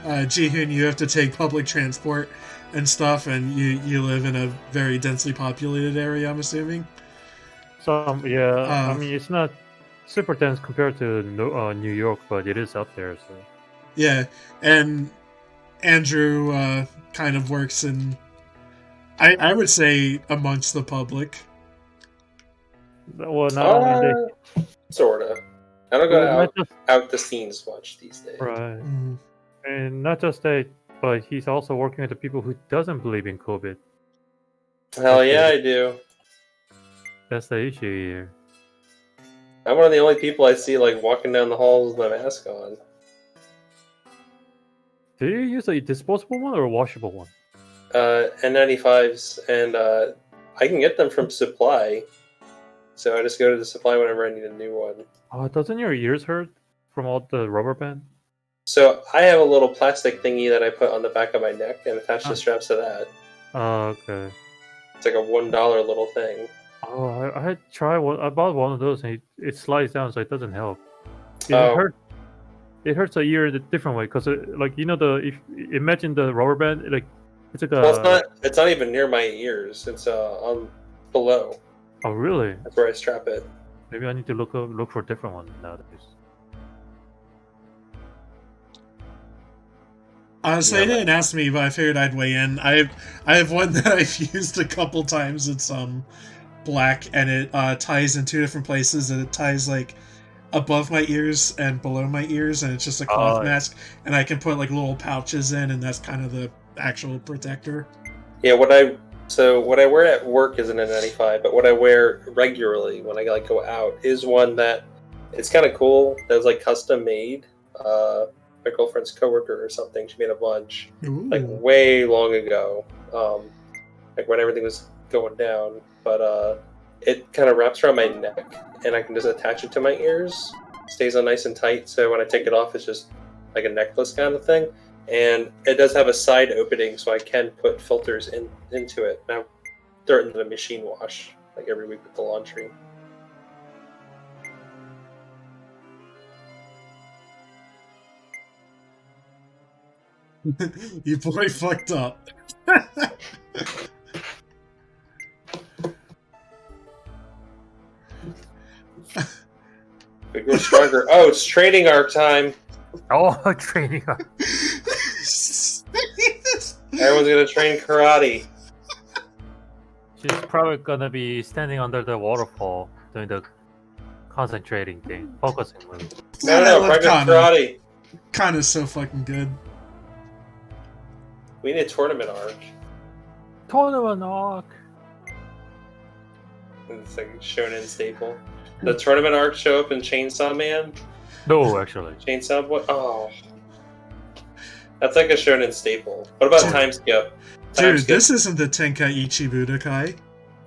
Jihun, you have to take public transport and stuff, and you live in a very densely populated area, I'm assuming. So yeah, I mean it's not super dense compared to New York, but it is out there. So yeah, and Andrew kind of works in, I would say, amongst the public. well, not only Sorta. I don't go out the scenes much these days. Right. And not just that, but he's also working with the people who doesn't believe in COVID. Hell yeah, I do. That's the issue here. I'm one of the only people I see like walking down the halls with my mask on. Do you use a disposable one or a washable one? N95s, and I can get them from Supply. So I just go to the Supply whenever I need a new one. Oh, doesn't your ears hurt from all the rubber band? So I have a little plastic thingy that I put on the back of my neck and attach the straps to that. Oh, okay. It's like a $1 little thing. Oh, I had tried one. I bought one of those, and it slides down, so it doesn't help. It hurts a ear in a different way, because like if imagine the rubber band, like it's like well, it's not even near my ears. It's on below. Oh, really? That's where I strap it. Maybe I need to look for a different one nowadays. Honestly, they didn't ask me, but I figured I'd weigh in. I have one that I've used a couple times. It's black, and it ties in two different places, and it ties like above my ears and below my ears, and it's just a cloth mask, and I can put like little pouches in, and that's kind of the actual protector. Yeah, what I wear at work isn't an N95, but what I wear regularly when I like go out is one that it's kind of cool. That's like custom made. My girlfriend's coworker or something, she made a bunch like way long ago, like when everything was going down. But it kind of wraps around my neck, and I can just attach it to my ears. Stays on nice and tight, so when I take it off, it's just like a necklace kind of thing. And it does have a side opening, so I can put filters into it. Now, throw it into the machine wash like every week with the laundry. You boy fucked up. We grow stronger. Oh, it's training arc time. Oh, training arc. Everyone's gonna train karate. She's probably gonna be standing under the waterfall doing the concentrating thing, focusing move. No, practice karate. Kana's so fucking good. We need a tournament arc. Tournament arc. It's like a shonen staple. The tournament arc show up in Chainsaw Man? No, actually. Chainsaw Boy? Oh. That's like a shonen staple. What about Time Skip? Dude, this isn't the Tenkaichi Budokai.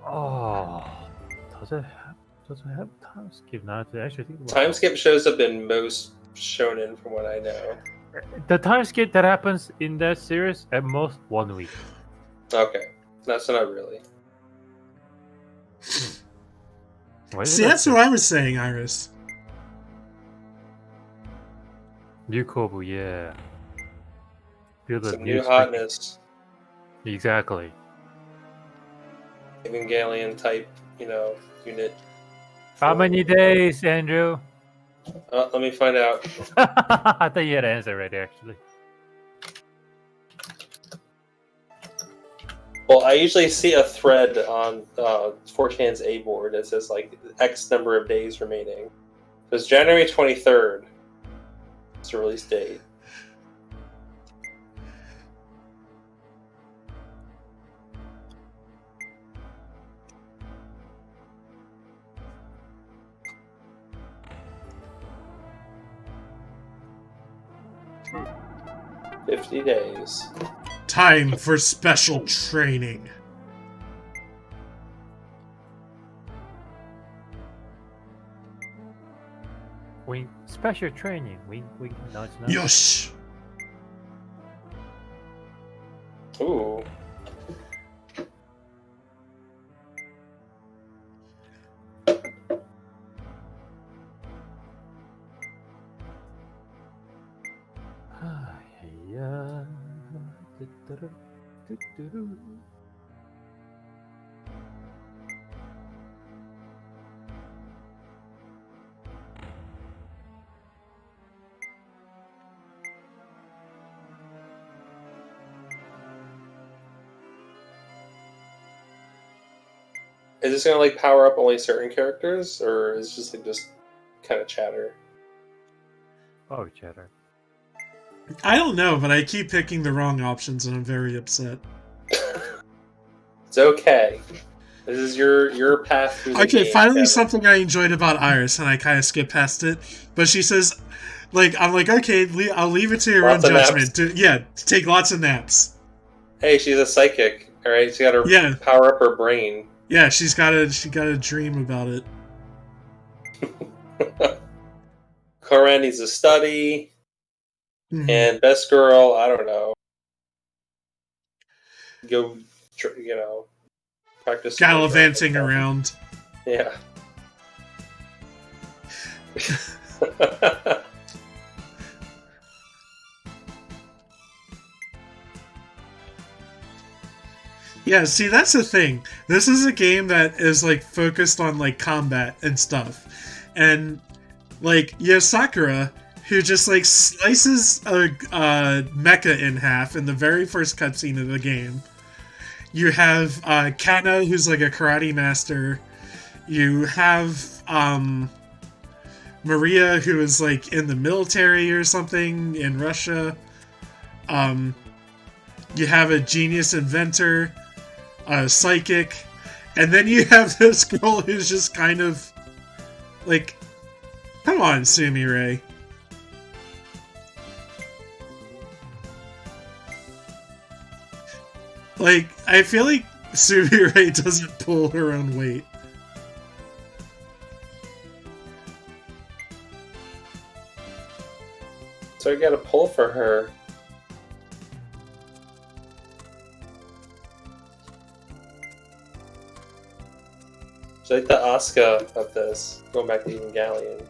Oh. Does it have Time Skip now? To actually think about Time Skip shows up in most shonen from what I know. The time skip that happens in that series at most 1 week. Okay. That's not really. See, that's what I was saying, Iris. New Kobu, yeah. Feel the Some new hotness. Exactly. Evangelion type, unit. How many days, Andrew? Let me find out. I thought you had an answer right there, actually. Well, I usually see a thread on 4chan's A board that says like X number of days remaining. So it's January 23rd. It's the release date. $50 days. Time for special training. We special training. We no, it's not. Yosh. Ooh. Yeah. Is this gonna like power up only certain characters, or is it just like kind of chatter? Oh, chatter. I don't know, but I keep picking the wrong options and I'm very upset. It's okay. This is your path through the Okay, game, finally Kevin. something I enjoyed about Iris, and I kind of skipped past it. But she says, I'm like, okay, I'll leave it to your Lots own of judgment. Take lots of naps. Hey, she's a psychic. All right, she got to power up her brain. Yeah, she got a dream about it. Koran needs to study, and best girl, I don't know, go, practice gallivanting around. Yeah. Yeah, see, that's the thing. This is a game that is like focused on like combat and stuff, and like you have Sakura, who just like slices a mecha in half in the very first cutscene of the game. You have Kana, who's like a karate master. You have Maria, who is like in the military or something in Russia. You have a genius inventor, a psychic, and then you have this girl who's just kind of like, come on, Sumire. Like, I feel like Sumire doesn't pull her own weight. So you gotta pull for her. She's like the Asuka of this, going back to Evangelion.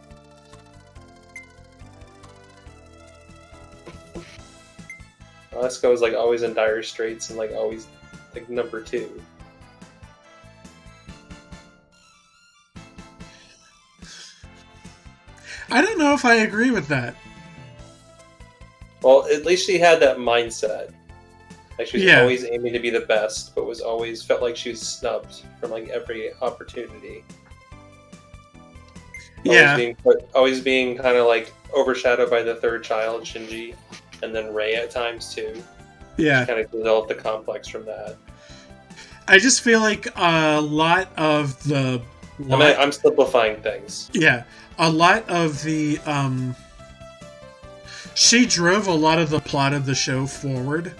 Asuka was like always in dire straits and like always like number 2. I don't know if I agree with that. Well, at least she had that mindset. Like she was always aiming to be the best, but was always felt like she was snubbed from like every opportunity. Always being kind of like overshadowed by the third child, Shinji, and then Rei at times too. Yeah, she kind of developed the complex from that. I just feel like a lot of the. I'm simplifying things. Yeah, a lot of the. She drove a lot of the plot of the show forward,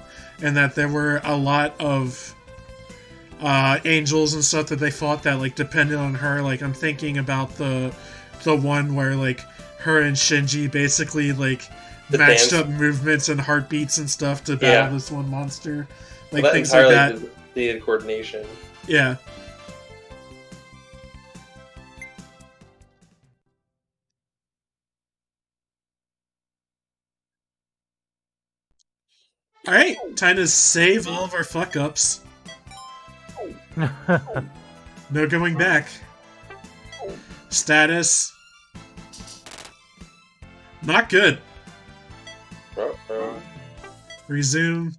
and that there were a lot of angels and stuff that they fought that like depended on her. Like I'm thinking about the one where like her and Shinji basically like matched up movements and heartbeats and stuff to battle this one monster. Like things like that. Needed coordination. Yeah. Alright, time to save all of our fuck-ups. No going back. Status. Not good. Resume.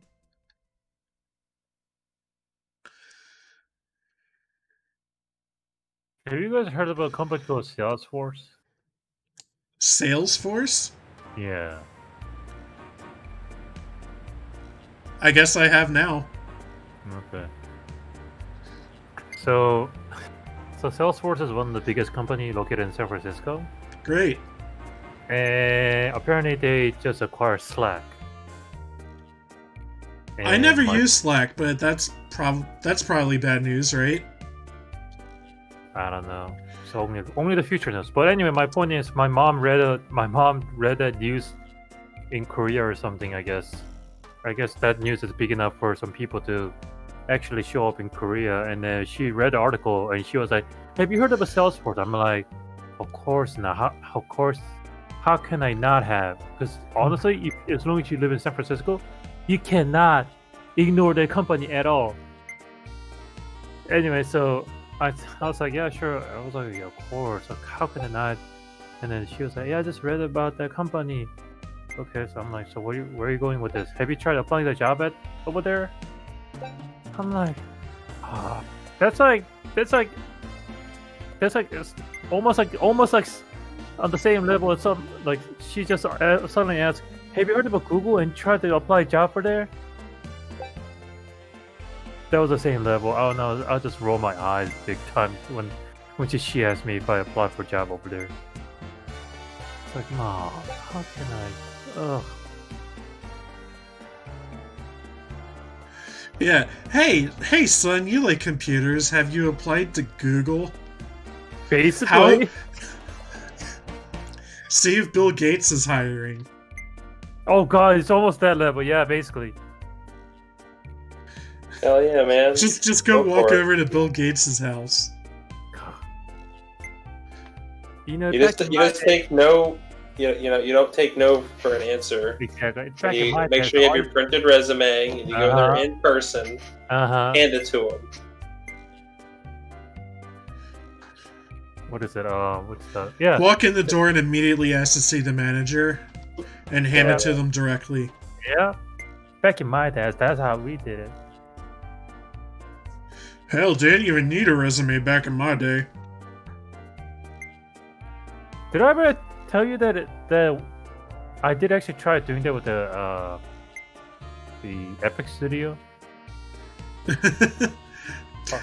Have you guys heard about a company called Salesforce? Salesforce? Yeah. I guess I have now. Okay. So Salesforce is one of the biggest company located in San Francisco. Great. And apparently they just acquired Slack. I never used Slack, but that's probably bad news, right? I don't know. So only the future knows. But anyway, my point is, my mom read that news in Korea or something. I guess that news is big enough for some people to actually show up in Korea. And then she read the article and she was like, "Have you heard of a Salesforce?" I'm like, "Of course not. Of course. How can I not have?" Because honestly, as long as you live in San Francisco, you cannot ignore the company at all. Anyway, so I was like, yeah, sure. I was like, yeah, of course. Like, how can I not? And then she was like, yeah, I just read about that company. Okay, so I'm like, so where are you going with this? Have you tried applying the job over there? I'm like, that's it's almost like on the same level as some, like, she just suddenly asked, have you heard about Google and tried to apply a job for there? That was the same level. I don't know. I'll just roll my eyes big time when she asked me if I applied for a job over there. It's like, Mom, how can I? Ugh. Yeah. Hey, son, you like computers. Have you applied to Google? Basically. See if Bill Gates is hiring. Oh God, it's almost that level. Yeah, basically. Hell yeah, man! Just go walk over to Bill Gates' house. You just take no. You don't take no for an answer. Exactly. You make sure you have your printed resume, and you go there in person. Hand it to him. What is it? What's the? Yeah. Walk in the door and immediately ask to see the manager, and hand it to them directly. Yeah. Back in my day, that's how we did it. Hell, didn't even need a resume back in my day. Did I ever tell you that I did actually try doing that with the Epic Studio?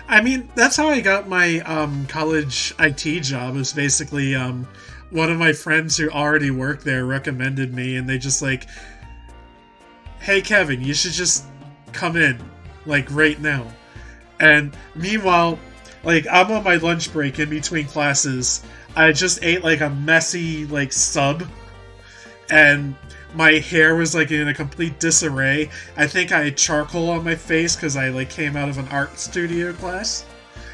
I mean, that's how I got my college IT job. It was basically one of my friends who already worked there recommended me, and they just like, hey Kevin, you should just come in, like, right now. And meanwhile, like, I'm on my lunch break in between classes. I just ate like a messy like sub, and my hair was like in a complete disarray. I think I had charcoal on my face because I like came out of an art studio class,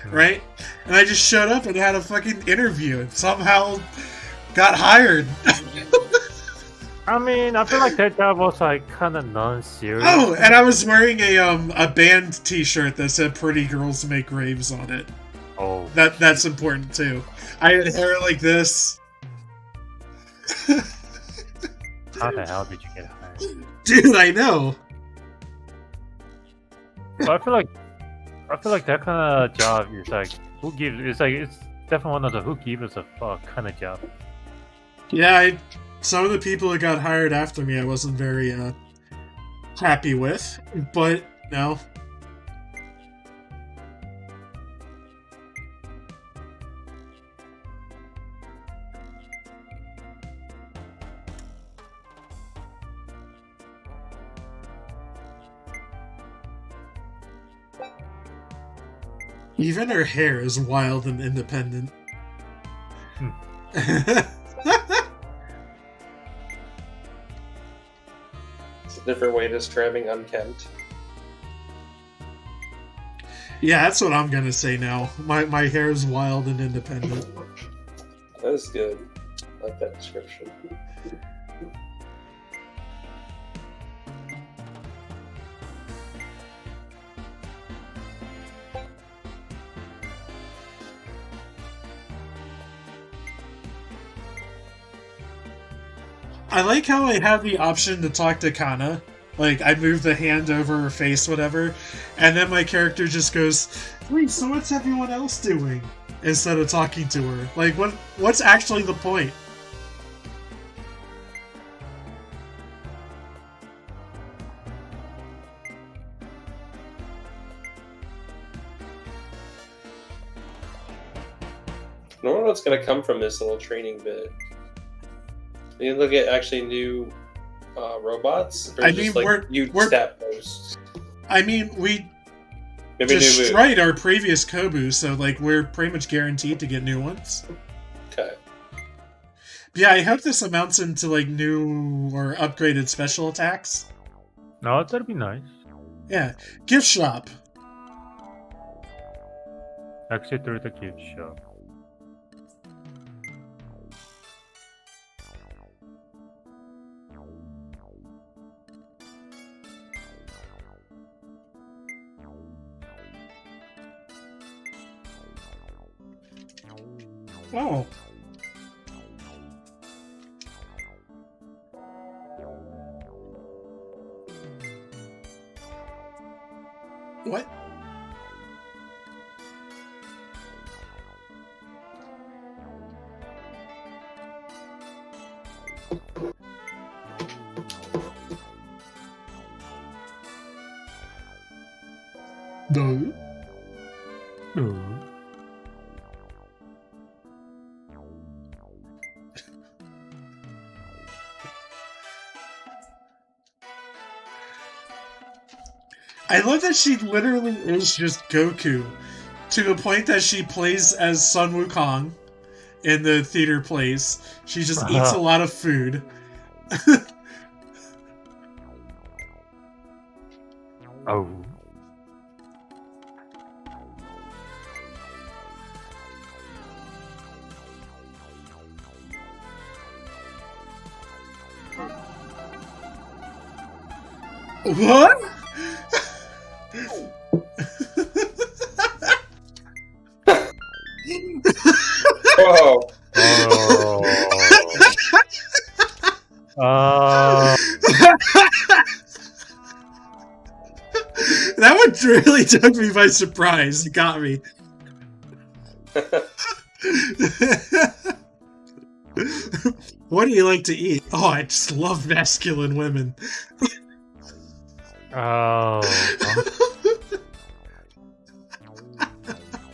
right? And I just showed up and had a fucking interview and somehow got hired. I mean, I feel like that job was like kind of non-serious. Oh, and I was wearing a band T-shirt that said "Pretty Girls Make Graves" on it. Oh, that's important too. I had hair like this. How the hell did you get hired? Dude, I know. So I feel like that kind of job is like, it's definitely one of the who gives a fuck kind of job. Yeah, some of the people that got hired after me I wasn't very happy with, but no. Even her hair is wild and independent. It's a different way of describing unkempt. Yeah, that's what I'm gonna say now. My hair is wild and independent. That is good. I like that description. I like how I have the option to talk to Kana. Like, I move the hand over her face, whatever, and then my character just goes, wait, so what's everyone else doing? Instead of talking to her. Like, what's actually the point? I wonder what's going to come from this little training bit. You look at actually new robots? Or just like new stat posts? I mean, we Maybe destroyed our previous Kobu, so like we're pretty much guaranteed to get new ones. Okay. But yeah, I hope this amounts into like new or upgraded special attacks. No, that'd be nice. Yeah. Gift shop. Exit through the gift shop. Oh. What? No. No. I love that she literally is just Goku, to the point that she plays as Sun Wukong in the theater plays. She just eats a lot of food. Oh. What? Whoa. That one really took me by surprise. It got me. What do you like to eat? Oh, I just love masculine women. Oh.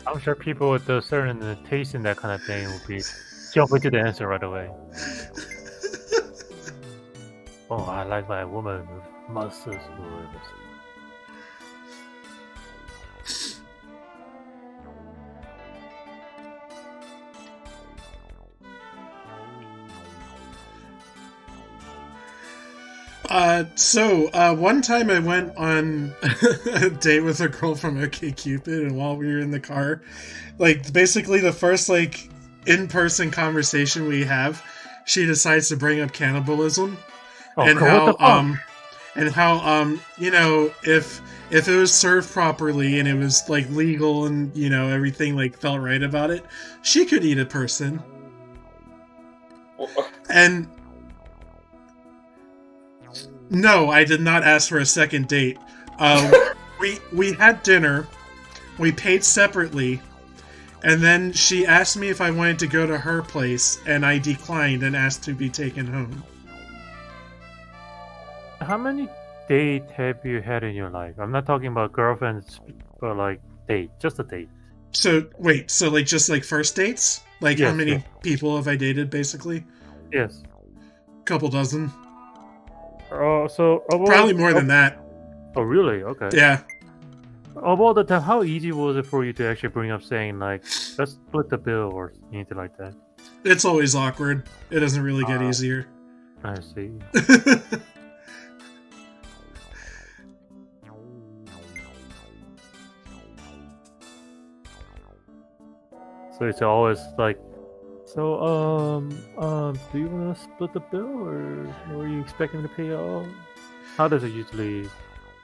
I'm sure people with a certain taste in that kind of thing will be jumping to the answer right away. Oh, I like my woman with muscles. One time I went on a date with a girl from OkCupid, and while we were in the car, like, basically the first, like, in-person conversation we have, she decides to bring up cannibalism, and how, you know, if it was served properly and it was, like, legal and, you know, everything, like, felt right about it, she could eat a person. And no, I did not ask for a second date. We had dinner, we paid separately, and then she asked me if I wanted to go to her place, and I declined and asked to be taken home. How many dates have you had in your life? I'm not talking about girlfriends, but like date, just a date. So, wait, so like just like first dates? Like Yes, how many yes. people have I dated, basically? Yes. Couple dozen. Probably more than that. Oh, really? Okay. Yeah. Of all the time, how easy was it for you to actually bring up saying like, let's split the bill or anything like that? It's always awkward. It doesn't really get easier. I see. So it's always like, so do you want to split the bill, or are you expecting to pay it all? How does it usually,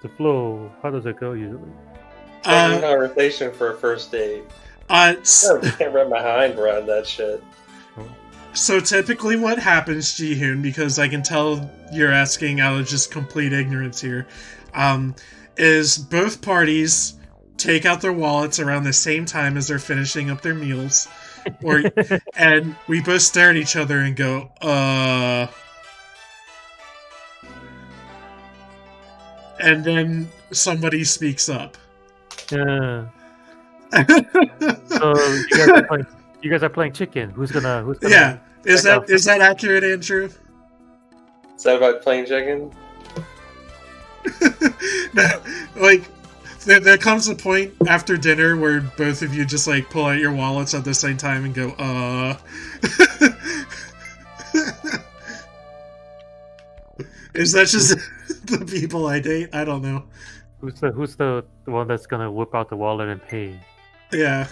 the flow? How does it go usually? Conversation for a first date. I can't wrap my mind around that shit. So typically what happens, Jihun, because I can tell you're asking out of just complete ignorance here, is both parties take out their wallets around the same time as they're finishing up their meals, and we both stare at each other and go, and then somebody speaks up. Yeah. So you guys are playing chicken. Who's gonna? Yeah. Is that accurate, Andrew? Is that about playing chicken? No, like there comes a point after dinner where both of you just like pull out your wallets at the same time and go, Is that just the people I date? I don't know. Who's the one that's gonna whip out the wallet and pay? Yeah.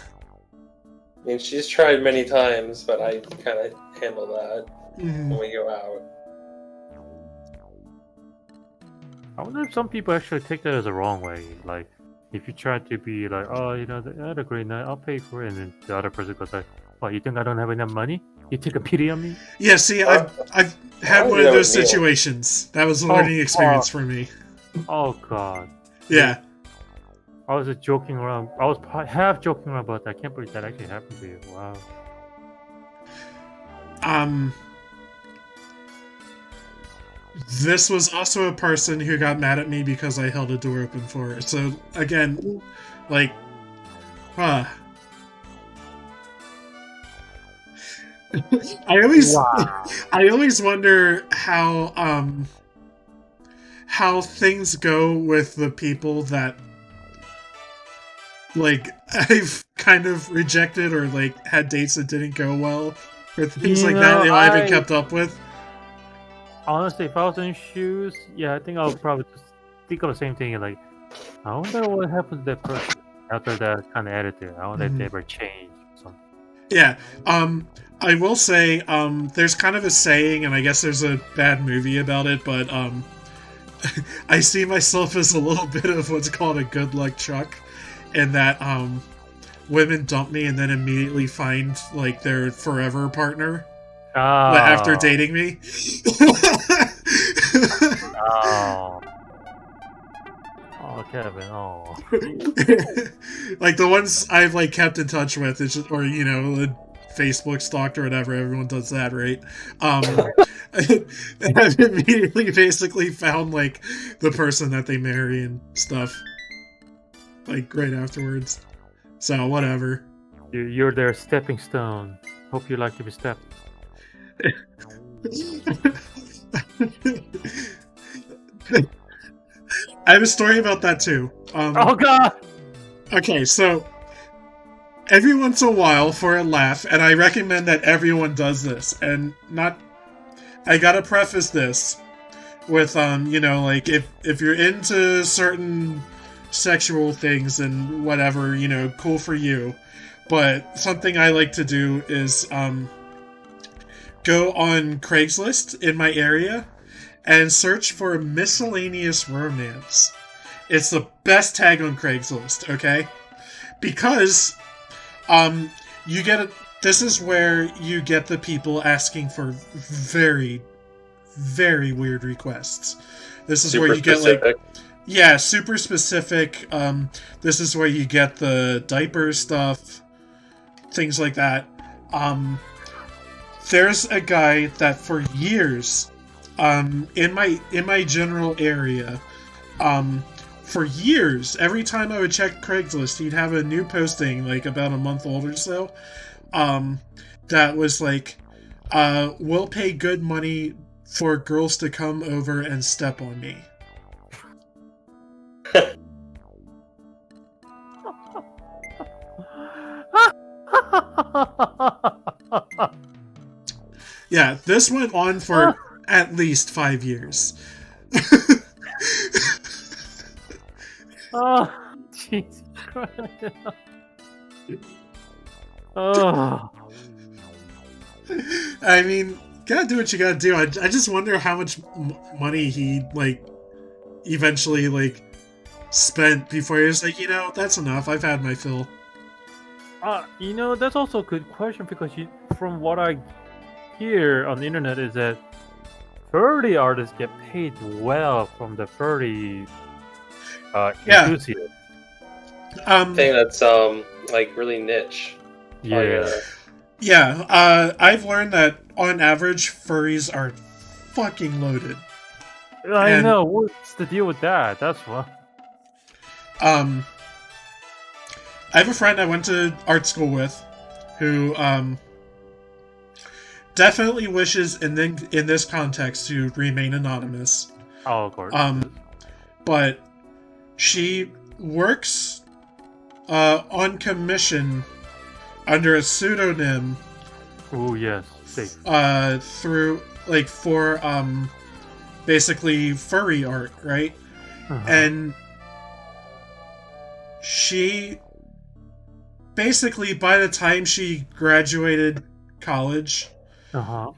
I mean, she's tried many times, but I kind of handle that Mhm. when we go out. I wonder if some people actually take that as a wrong way. Like, if you try to be like, oh, you know, I had a great night, I'll pay for it, and then the other person goes like, what, you think I don't have enough money? You take a pity on me? Yeah, see, I've had one of those situations. That was a learning experience for me. Oh, God. Yeah. I was just joking around. I was half joking around about that. I can't believe that actually happened to you. Wow. This was also a person who got mad at me because I held a door open for her. So, again, like, I always wonder how things go with the people that like I've kind of rejected or like had dates that didn't go well or things like that I haven't kept up with. Honestly, if I was in shoes, yeah, I think I would probably just think of the same thing. Like, I wonder what happened to that person after that kind of attitude. I wonder if they ever changed or something. Yeah. I will say, there's kind of a saying, and I guess there's a bad movie about it, but I see myself as a little bit of what's called a good luck Chuck, in that women dump me and then immediately find like their forever partner after dating me. Oh, Kevin. Oh. Like the ones I've like kept in touch with, it's just, or you know, Facebook stalked or whatever. Everyone does that, right? And I've immediately basically found like the person that they marry and stuff, like right afterwards. So whatever. You're their stepping stone. Hope you like to be stepped. I have a story about that too. Oh God! Okay, so every once in a while, for a laugh, and I recommend that everyone does this, and not. I gotta preface this with you know, like if you're into certain sexual things and whatever, you know, cool for you. But something I like to do is go on Craigslist in my area and search for miscellaneous romance. It's the best tag on Craigslist, okay? Because you get this is where you get the people asking for very, very weird requests. This is where you get like, yeah, super specific. This is where you get the diaper stuff, things like that. There's a guy that for years, in my general area, for years, every time I would check Craigslist, he'd have a new posting, like about a month old or so, that was like, we'll pay good money for girls to come over and step on me. Yeah, this went on for at least 5 years. Oh, Jesus Christ. Oh. I mean, gotta do what you gotta do. I just wonder how much money he, like, eventually, like, spent before he was like, you know, that's enough. I've had my fill. You know, that's also a good question because from what I hear on the internet is that furry artists get paid well from the furry Yeah. enthusiasts. I think that's like really niche. Yeah. Yeah, I've learned that on average, furries are fucking loaded. I And- know. What's the deal with that? That's what. I have a friend I went to art school with who definitely wishes in this context to remain anonymous. Oh, of course. But she works on commission under a pseudonym Oh yes, safe. through like for basically furry art, right? Uh-huh. And she basically, by the time she graduated college,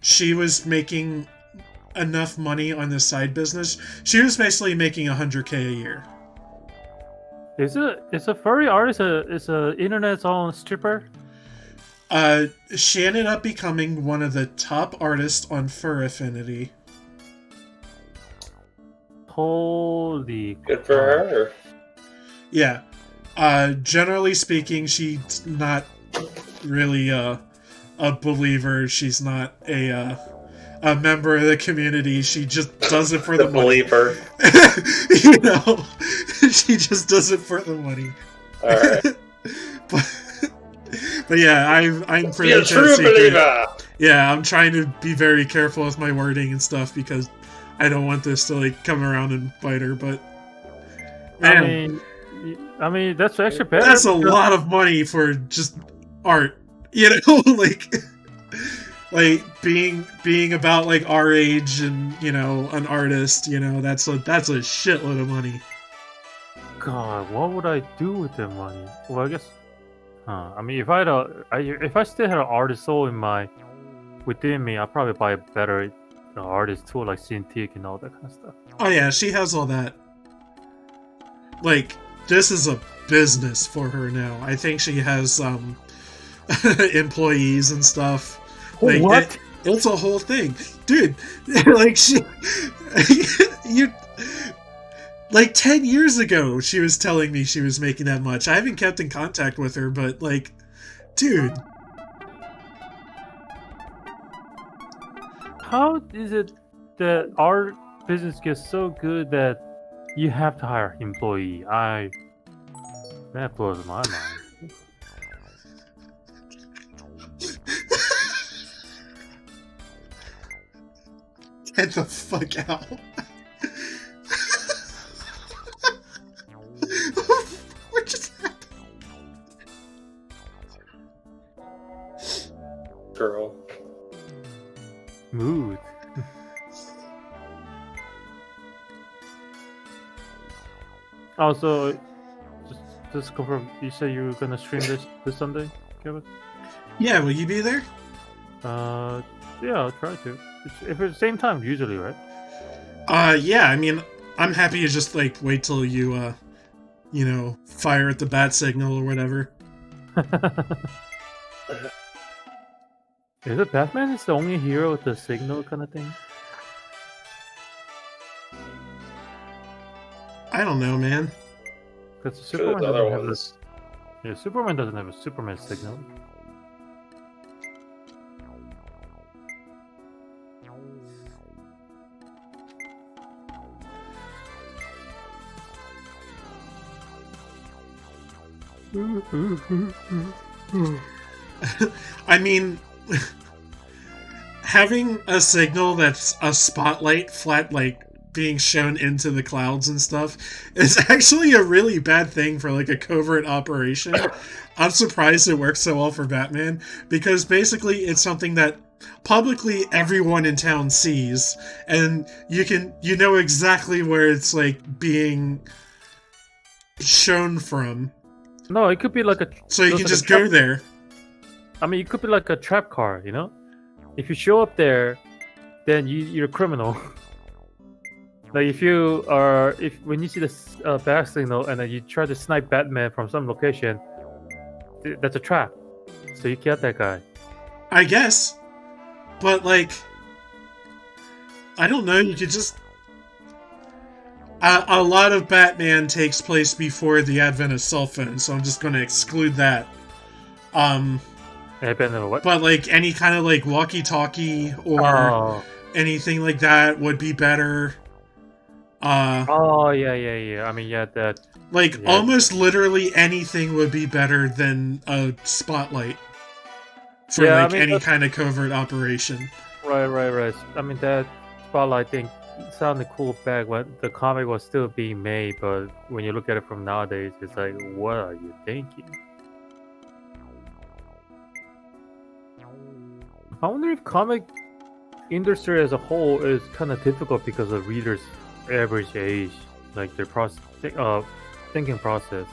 she was making enough money on this side business. She was basically making $100K a year. Is a furry artist is a internet's own stripper? She ended up becoming one of the top artists on Fur Affinity. Holy Good for her. Yeah. Generally speaking, she's not really a believer. She's not a member of the community. She just does it for the money. Believer. You know, she just does it for the money. All right. But yeah, I'm pretty Be a true believer. Yeah, I'm trying to be very careful with my wording and stuff because I don't want this to like come around and bite her. But man, I mean that's actually better. That's a lot of money for just art, you know, like being about like our age and you know an artist, you know, that's a shitload of money. God, what would I do with that money? Well, I guess. I mean, if I still had an artist soul within me, I'd probably buy a better artist tool like Cintiq and all that kind of stuff. Oh yeah, she has all that. Like, this is a business for her now. I think she has employees and stuff. Like, what? It's a whole thing, dude. Like like 10 years ago, she was telling me she was making that much. I haven't kept in contact with her, but like, dude. How is it that our business gets so good that you have to hire an employee? That blows my mind. Get the fuck out. What just happened? Girl. Mood. Also, just confirm. You say you were gonna stream this Sunday, Kevin? Yeah, will you be there? Yeah, I'll try to. If it's the same time usually, right? Yeah. I mean, I'm happy to just like wait till you, you know, fire at the bat signal or whatever. Is it Batman is the only hero with the signal kind of thing? I don't know, man. Because Sure, Superman there's other doesn't have ones. Yeah, Superman doesn't have a Superman signal. I mean, having a signal that's a spotlight flat, like, being shown into the clouds and stuff is actually a really bad thing for, like, a covert operation. I'm surprised it works so well for Batman, because basically it's something that publicly everyone in town sees, and you know exactly where it's, like, being shown from. No, it could be like a... So you can just go there. I mean, it could be like a trap car, you know? If you show up there, then you're a criminal. Like when you see the bat signal and then you try to snipe Batman from some location, that's a trap. So you get that guy. I guess. But, like, I don't know, you could just... a lot of Batman takes place before the advent of cell phones, so I'm just going to exclude that. What? But, like, any kind of, like, walkie-talkie or anything like that would be better. Oh, yeah. I mean, yeah, that... Like, almost literally anything would be better than a spotlight for, any kind of covert operation. Right. I mean, that spotlight thing sounded cool back when the comic was still being made, but when you look at it from nowadays, it's like, what are you thinking? I wonder if comic industry as a whole is kind of difficult because of readers' average age, like their thinking process.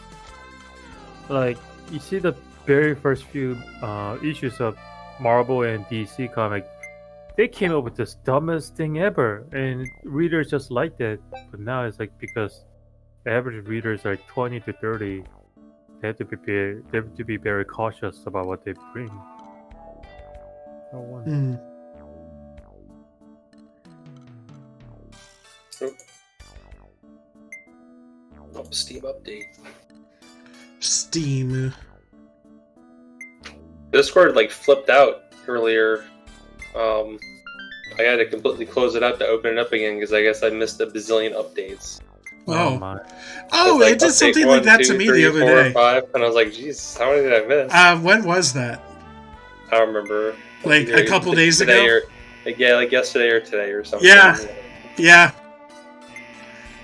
Like, you see the very first few issues of Marvel and DC comic, they came up with the dumbest thing ever, and readers just liked it. But now it's like, because the average readers are 20 to 30, they have to be very cautious about what they bring. Oh, Steam update. Steam. Discord like flipped out earlier. I had to completely close it out to open it up again because I guess I missed a bazillion updates. Oh my! Oh, like, it did something like that to me the other day. 5, and I was like, "Jesus, how many did I miss?" When was that? I don't remember. Like a couple days ago. Like yesterday or today or something. Yeah.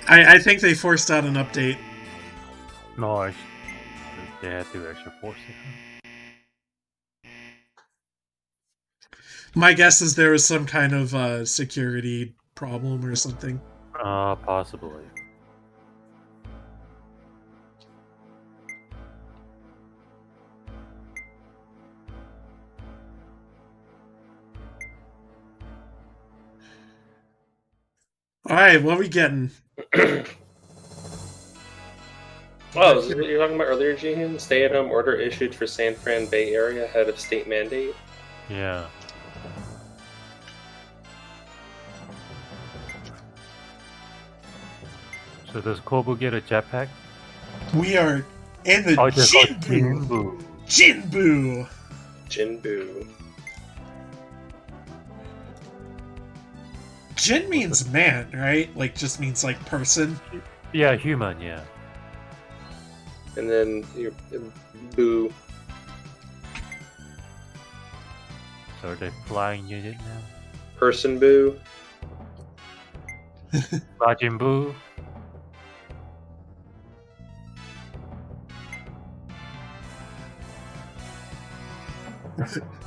I think they forced out an update. No, they had to actually force it. My guess is there was some kind of security problem or something. Possibly. Alright, what are we getting? Oh, is this what you were talking about earlier, Jihun? Stay-at-home order issued for San Fran Bay Area ahead of state mandate? Yeah. So does Kobu get a jetpack? We are in the Jinbu! Jinbu. Jin means man, right? Like, just means, like, person? Yeah, human, yeah. And then your Boo. So are they flying unit now? Person Boo. Majin Buu.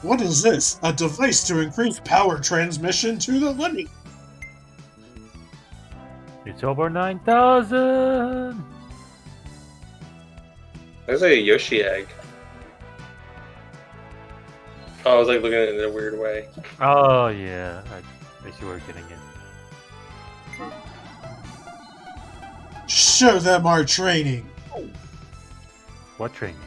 What is this? A device to increase power transmission to the limit. It's over 9,000! Looks like a Yoshi egg. Oh, I was like looking at it in a weird way. Oh, yeah. I see where you're getting it. Show them our training. What training?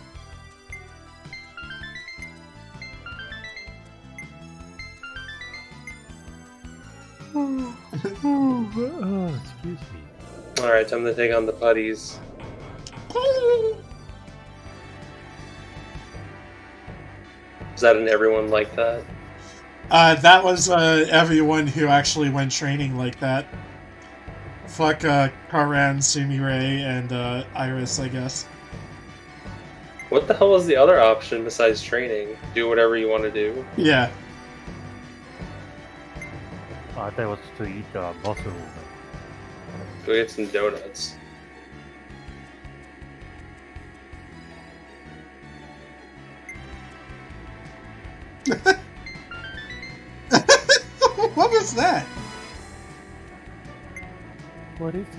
Oh, excuse me. Alright, time to take on the putties. Is that an everyone like that? That was everyone who actually went training like that. Fuck Karan, Sumire, and Iris, I guess. What the hell was the other option besides training? Do whatever you want to do? Yeah. I thought it was to eat muscle. Go get some donuts. What was that? What is it?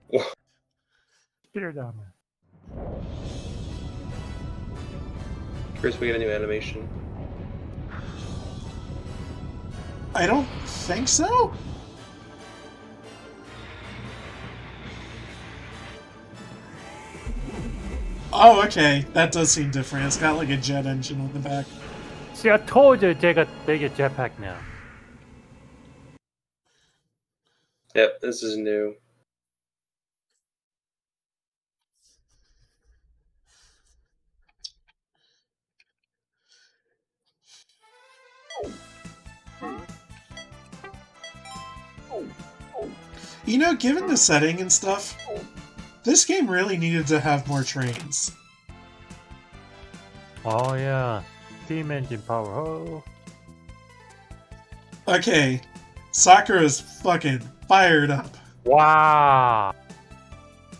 What? Spirit armor. First, we get a new animation. I don't think so. Oh, okay. That does seem different. It's got like a jet engine on the back. See, I told you they get jetpack now. Yep, this is new. You know, given the setting and stuff, this game really needed to have more trains. Oh yeah, steam engine power. Oh. Okay, Sakura's fucking fired up. Wow.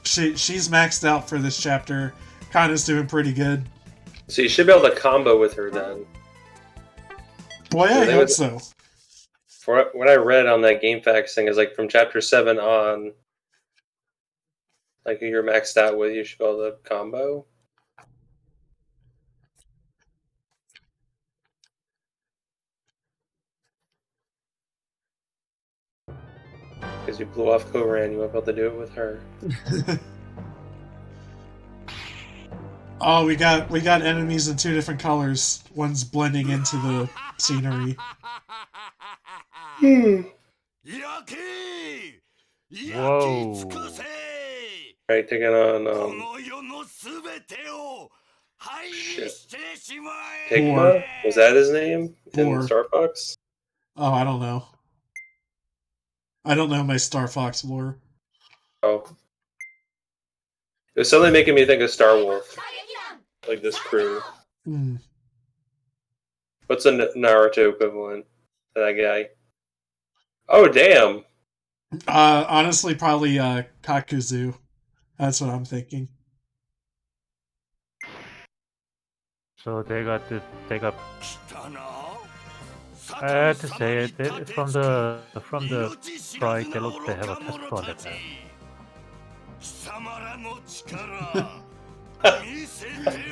She's maxed out for this chapter. Kana's doing pretty good. So you should be able to combo with her then. Boy, I hope so. For what I read on that GameFAQs thing is like from chapter 7 on, like who you're maxed out with, you should be able to combo. Because you blew off Koran, you won't be able to do it with her. Oh, we got enemies in 2 different colors. One's blending into the scenery. Whoa. Right, taking on shit. Pigma? Was that his name? In Star Fox? Oh, I don't know. I don't know my Star Fox lore. Oh. It was suddenly making me think of Star Wolf. Like this crew. Hmm. What's a Naruto equivalent to that guy? Oh, damn! Honestly, probably Kakuzu. That's what I'm thinking. So they got. I had to say it. From the sprite, they have a test on it now.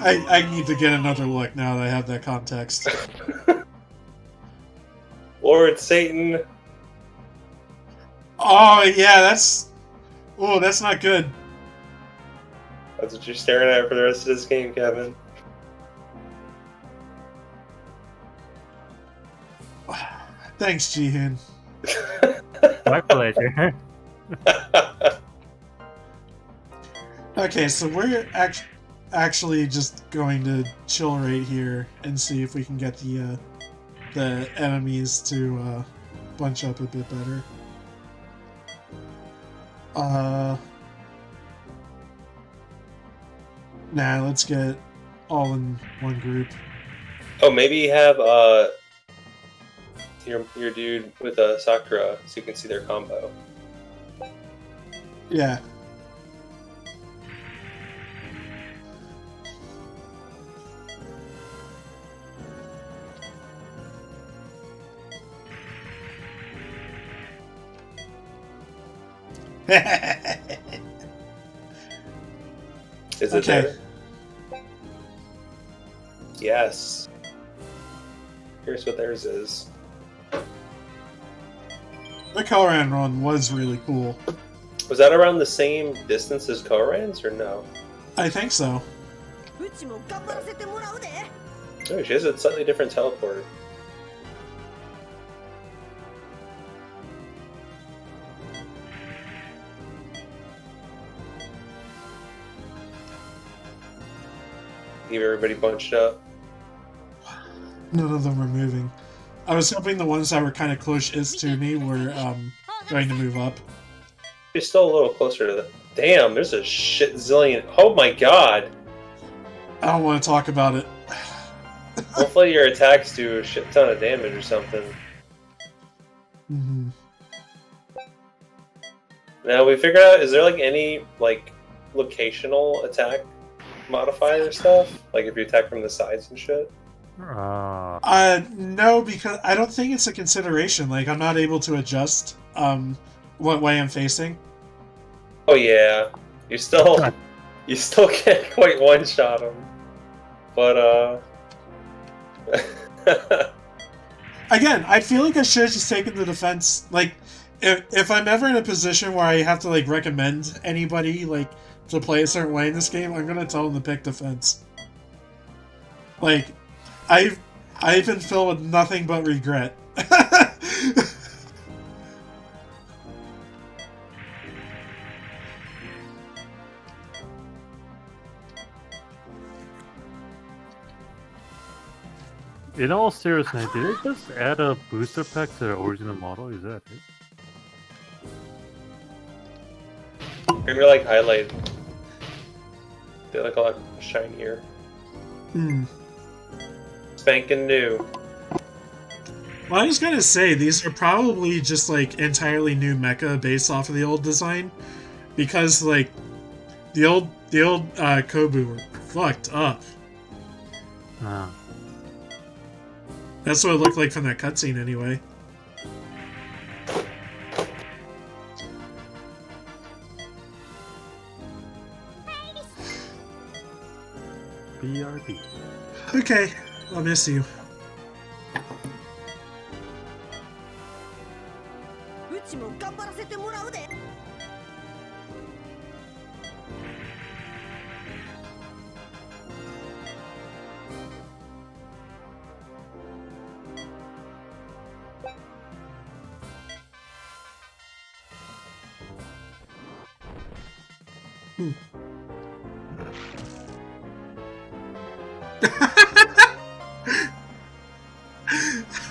I need to get another look now that I have that context. Lord Satan. Oh yeah, that's not good. That's what you're staring at for the rest of this game, Kevin. Thanks, Jihun. My pleasure. Okay, so we're actually just going to chill right here and see if we can get the enemies to bunch up a bit better. Nah, let's get all in one group. Oh, maybe you have your dude with Sakura, so you can see their combo. Yeah. Is it there? Yes. Here's what theirs is. The Koran run was really cool. Was that around the same distance as Koran's, or no? I think so. Oh, she has a slightly different teleport. Keep everybody bunched up. None of them were moving. I was hoping the ones that were kind of close to me were going to move up. You're still a little closer to the... Damn, there's a shit zillion... Oh my god! I don't want to talk about it. Hopefully your attacks do a shit ton of damage or something. Mm-hmm. Now, we figured out, is there like any like locational attack modifier stuff? Like if you attack from the sides and shit? No, because I don't think it's a consideration. Like, I'm not able to adjust what way I'm facing. Oh yeah, you still can't quite one-shot them. But Again, I feel like I should have just taken the defense. Like, if I'm ever in a position where I have to like recommend anybody like to play a certain way in this game, I'm gonna tell them to pick defense. Like, I've been filled with nothing but regret. In all seriousness, did they just add a booster pack to the original model? Is that it? Maybe like highlight. They look a lot shinier. Spanking new. Well, I was gonna say, these are probably just like entirely new mecha based off of the old design. Because like the old Kobu were fucked up. That's what it looked like from that cutscene, anyway. BRB. Okay, I'll miss you.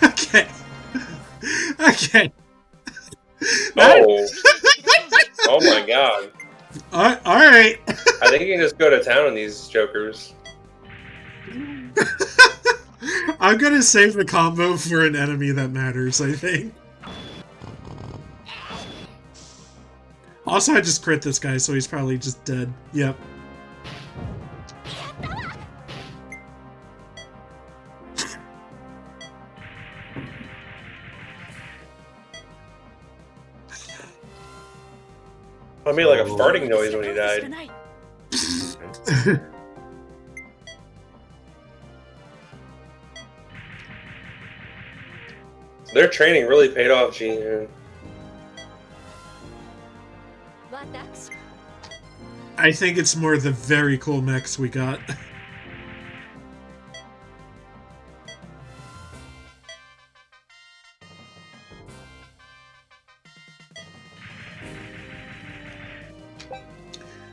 Okay. Okay. Oh. Oh my god. Alright. I think you can just go to town on these jokers. I'm gonna save the combo for an enemy that matters, I think. Also, I just crit this guy, so he's probably just dead. Yep. I made like a farting noise when he died. Their training really paid off, Jihun. I think it's more the very cool mechs we got.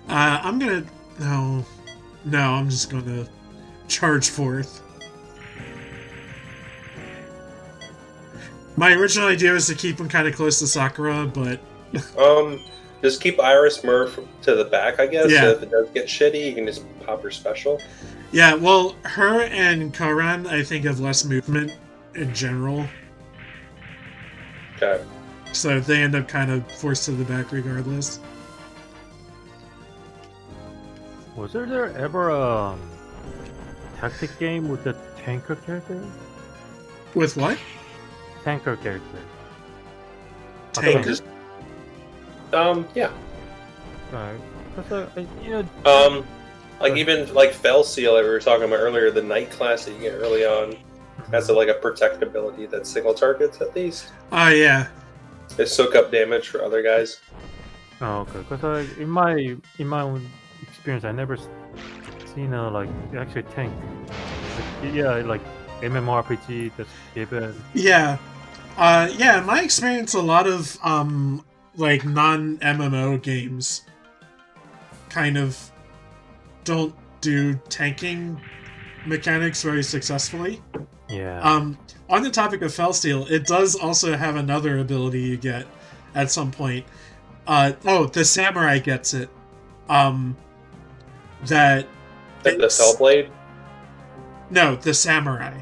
I'm gonna... No, I'm just gonna charge forth. My original idea was to keep him kind of close to Sakura, but... Just keep Iris Murph to the back, I guess. Yeah. So if it does get shitty, you can just pop her special. Yeah, well, her and Koran, I think, have less movement in general. Okay. So they end up kind of forced to the back regardless. Was there ever a tactic game with the tanker character? With what? Tanker character. Tanker? Yeah. Like even like Fell Seal that we were talking about earlier, the night class that you get early on has like a protect ability that single targets at least. Oh, yeah. They soak up damage for other guys. Oh, okay. Because in my own experience, I never seen a like actually tank. Like MMORPG that's given. Yeah. Yeah, in my experience, a lot of like non-MMO games kind of don't do tanking mechanics very successfully. Yeah. On the topic of Fellsteel, it does also have another ability you get at some point. The samurai gets it. The Fellblade? No, the samurai.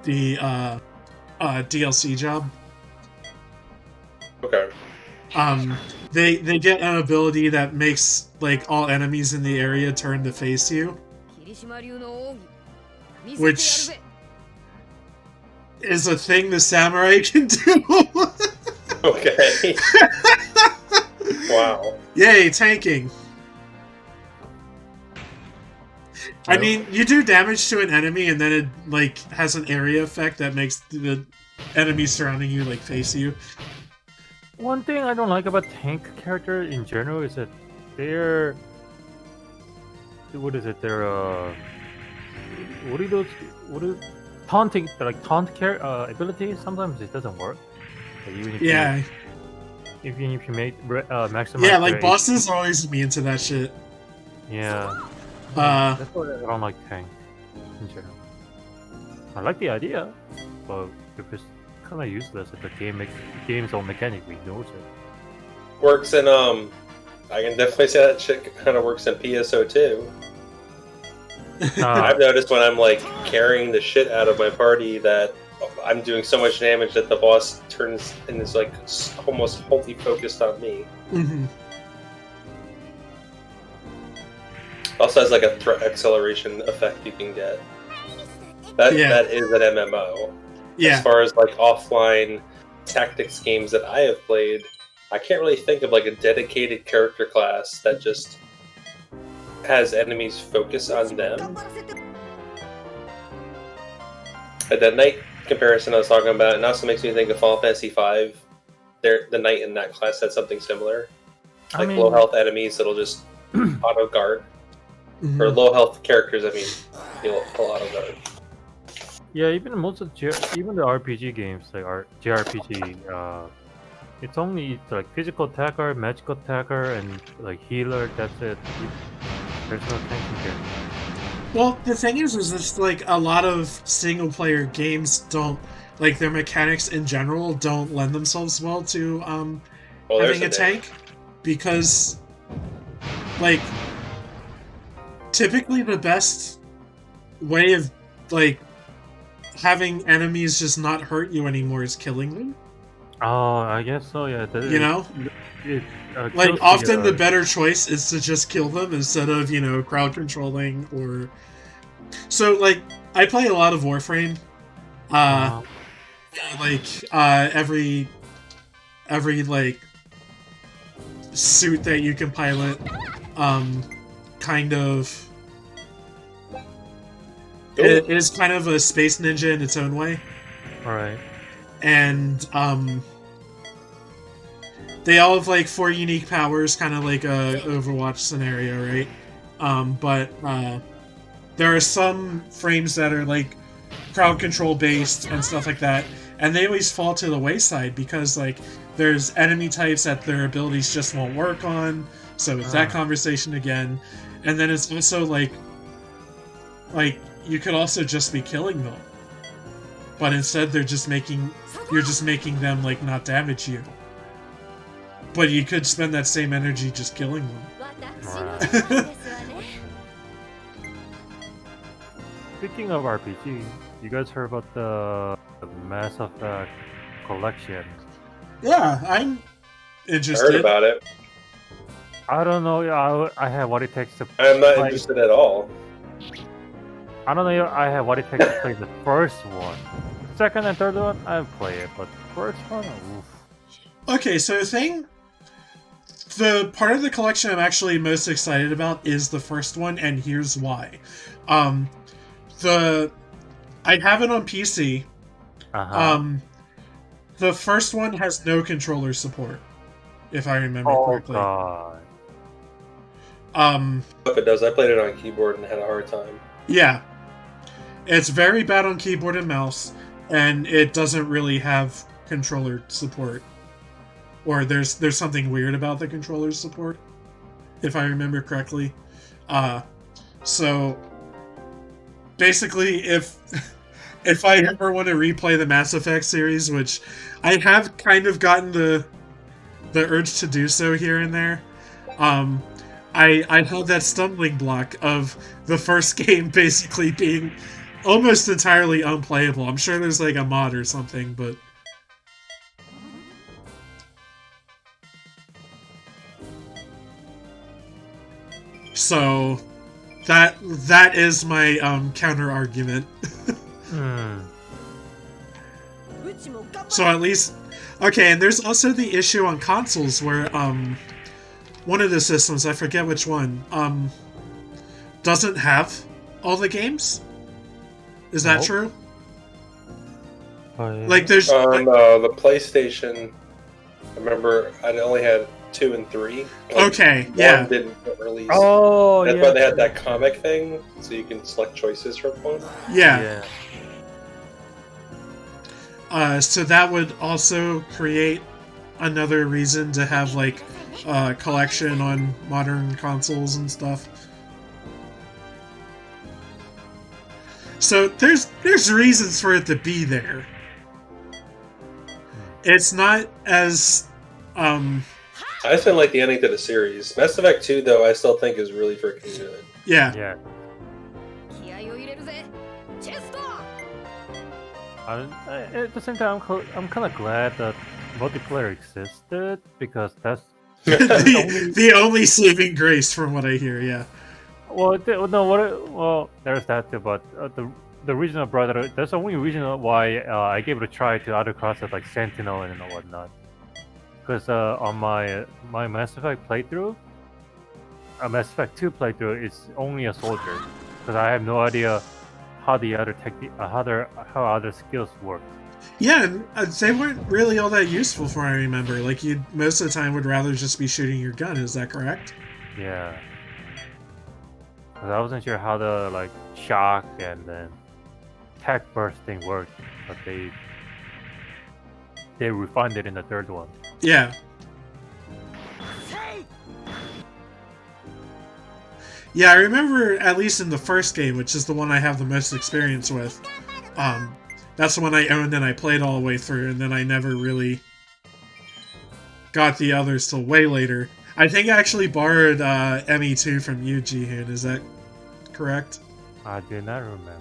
The DLC job. Okay. They get an ability that makes like all enemies in the area turn to face you, which is a thing the samurai can do. Okay. Wow. Yay, tanking. I mean, you do damage to an enemy and then it like has an area effect that makes the enemies surrounding you like face you. One thing I don't like about tank character in general is that they're what is it? They're what are those? What are taunting? They're like taunt abilities. Sometimes it doesn't work. Like even if Yeah, even if you make maximize. yeah, like their bosses always be into that shit. Yeah. Uh, That's why I don't like tank in general. I like the idea, but if it's kind of useless if the game's own mechanic ignores it. Works in I can definitely say that shit kind of works in PSO too. I've noticed when I'm like carrying the shit out of my party that I'm doing so much damage that the boss turns and is like almost wholly focused on me. mhm. Also has like a threat acceleration effect you can get. That is an MMO. Yeah. As far as like offline tactics games that I have played, I can't really think of like a dedicated character class that just has enemies focus on them. But that knight comparison I was talking about, it also makes me think of Final Fantasy V. The knight in that class had something similar. Like low health enemies that'll just auto guard. Mhm. Or low health characters, I mean, you'll auto guard. Yeah, even most of even the RPG games like JRPG, it's only like physical attacker, magical attacker, and like healer. That's it. There's no tanking here. Well, the thing is just like a lot of single player games don't like their mechanics in general don't lend themselves well to having a tank because like typically the best way of like having enemies just not hurt you anymore is killing them. Oh, I guess so. Yeah, You know, like kills often the better choice is to just kill them instead of crowd controlling or. So like I play a lot of Warframe. Every like suit that you can pilot, kind of. It is kind of a space ninja in its own way. Alright. And they all have like 4 unique powers, kind of like a Overwatch scenario, right? But there are some frames that are like crowd control based and stuff like that, and they always fall to the wayside because like there's enemy types that their abilities just won't work on, so it's that conversation again. And then it's also like you could also just be killing them, but instead you're just making them like not damage you, but you could spend that same energy just killing them. Speaking of RPG, you guys heard about the Mass Effect collection? Yeah, I'm interested. I heard about it. I don't know. I have what it takes to. I'm not interested at all. I don't know. I have what it takes to play the first one. The second and third one, I'll play it, but the first one, oof. Okay, so the part of the collection I'm actually most excited about is the first one, and here's why. I have it on PC. The first one has no controller support, if I remember correctly. God. If it does, I played it on keyboard and had a hard time. Yeah. It's very bad on keyboard and mouse, and it doesn't really have controller support. Or there's something weird about the controller support, if I remember correctly. So basically, if I ever want to replay the Mass Effect series, which I have kind of gotten the urge to do so here and there, I had that stumbling block of the first game basically being almost entirely unplayable. I'm sure there's like a mod or something, but so that is my counter argument. So at least okay, and there's also the issue on consoles where one of the systems, I forget which one, doesn't have all the games. Is that true? Oh, yeah. Like there's On the PlayStation, I remember I only had 2 and 3. okay, One yeah. didn't get released. Oh, That's yeah. why they had that comic thing, so you can select choices from one. Yeah. So that would also create another reason to have like a collection on modern consoles and stuff. So there's reasons for it to be there. It's not as I just didn't like the ending to the series. Mass Effect 2, though, I still think is really freaking good. yeah. Yeah. At the same time, I'm kind of glad that multiplayer existed because that's the only saving grace from what I hear, yeah. well, there's that too. But the reason I brought it up, that's the only reason why I gave it a try to other classes like Sentinel and whatnot. Because on my Mass Effect playthrough, Mass Effect 2 playthrough, it's only a soldier because I have no idea how the other how other skills work. Yeah, and they weren't really all that useful from what I remember. Like, you most of the time would rather just be shooting your gun, is that correct? Yeah. Because I wasn't sure how the like shock and then tech bursting worked, but they refined it in the third one. Yeah. Yeah, I remember, at least in the first game, which is the one I have the most experience with, that's the one I owned and I played all the way through, and then I never really got the others till way later. I think I actually borrowed ME2 from you, Jihun, is that correct? I do not remember.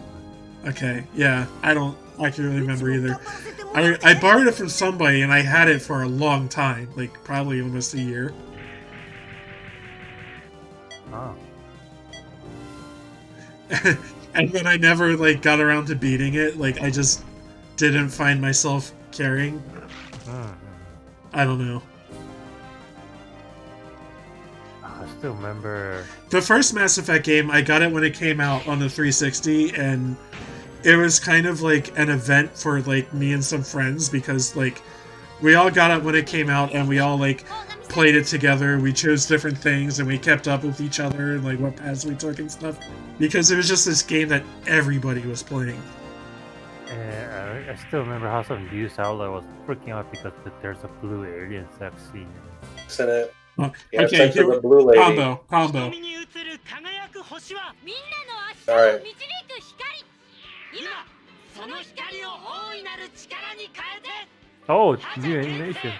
Okay, yeah, I don't accurately remember either. I borrowed it from somebody, and I had it for a long time, like, probably almost a year. Oh. And then I never, like, got around to beating it. Like, I just didn't find myself caring. I don't know. I still remember The first Mass Effect game, I got it when it came out on the 360, and it was kind of like an event for, like, me and some friends, because, like, we all got it when it came out, and we all, like, played it together. We chose different things, and we kept up with each other, and, like, what paths we took and stuff. Because it was just this game that everybody was playing. I still remember how some news outlet was freaking out because there's a blue alien sex scene. Isn't it? Oh, Yeah, okay, sex with the blue lady. combo. Alright. Oh, it's new animation.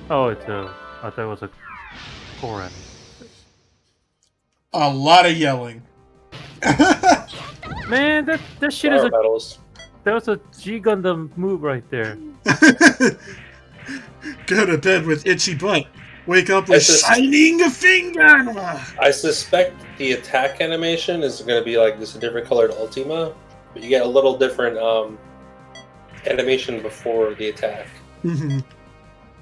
Oh, it's I thought it was a Korean. A lot of yelling. Man, that shit is Flower petals. that was a G Gundam move right there. Go to bed with itchy butt. Wake up with shining finger. I suspect the attack animation is going to be like this different colored Ultima, but you get a little different animation before the attack. Mhm.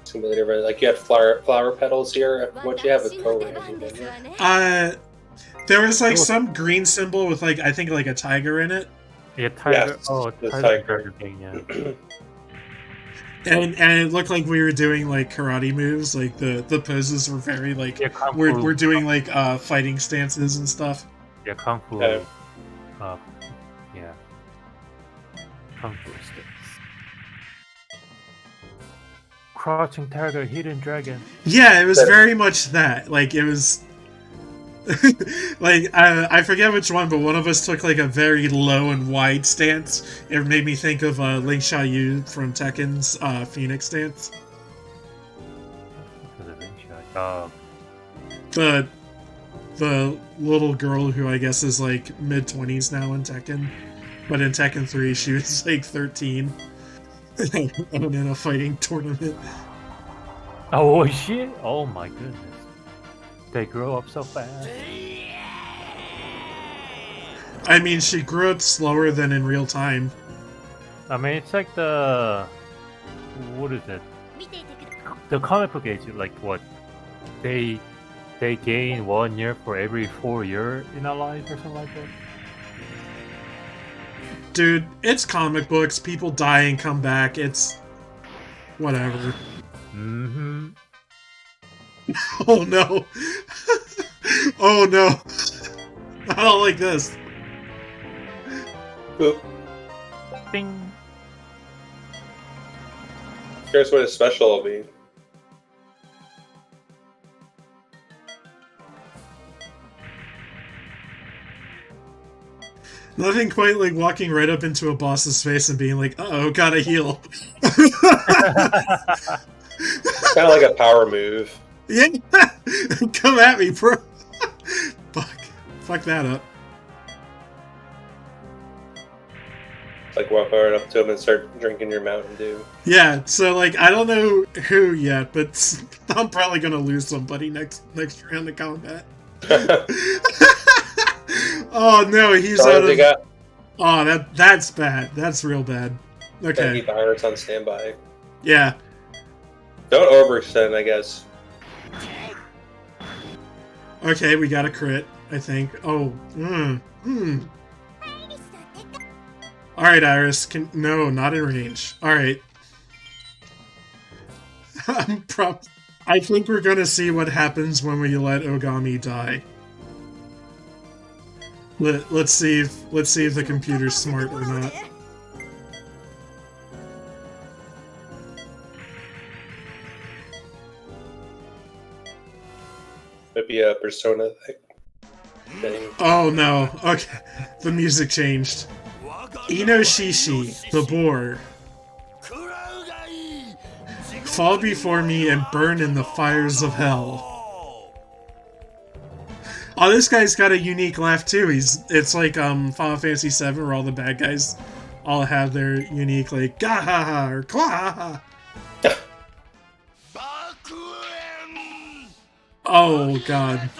It's completely different. Like you had flower petals here. What you have with Korean? There was like some green symbol with like I think like a tiger in it. Yeah, tiger. Yes, Oh, the tiger thing. Yeah. And it looked like we were doing like karate moves. Like the poses were very like Yeah, kung we're fu. doing like fighting stances and stuff. Yeah, kung fu. Okay. Yeah. Kung fu sticks. Crouching tiger, hidden dragon. Yeah, it was very much that. Like it was. Like I forget which one, but one of us took like a very low and wide stance. It made me think of Ling Xiaoyu from Tekken's Phoenix stance. The little girl who I guess is like mid-20s now in Tekken, but in Tekken 3 she was like 13, and in a fighting tournament. Oh shit! Oh my goodness. They grow up so fast. I mean, she grew up slower than in real time. I mean, it's like what is it? The comic book age, like what? They gain 1 year for every 4 years in our life or something like that. dude, it's comic books. People die and come back. It's whatever. Mm-hmm. Oh no. Oh no. I don't like this. Boop. Ding. Curious what his special will be. Nothing quite like walking right up into a boss's face and being like, uh-oh, gotta heal. Kind of like a power move. Yeah. Come at me, bro. Fuck that up. Like walk right up to him and start drinking your Mountain Dew. Yeah, so like I don't know who yet, but I'm probably gonna lose somebody next round of combat. Oh no, he's out of. Oh, that's bad. That's real bad. Okay. Keep Iris on standby. Yeah. Don't overextend, I guess. Okay, we got a crit, I think. Oh, Alright, Iris. No, not in range. Alright. I think we're gonna see what happens when we let Ogami die. Let's see if the computer's smart or not. Maybe a Persona thing. Oh no. Okay. The music changed. Inoshishi, the boar. Fall before me and burn in the fires of hell. Oh, this guy's got a unique laugh too. It's like Final Fantasy VII where all the bad guys all have their unique like gahaha or klahaha. Oh god.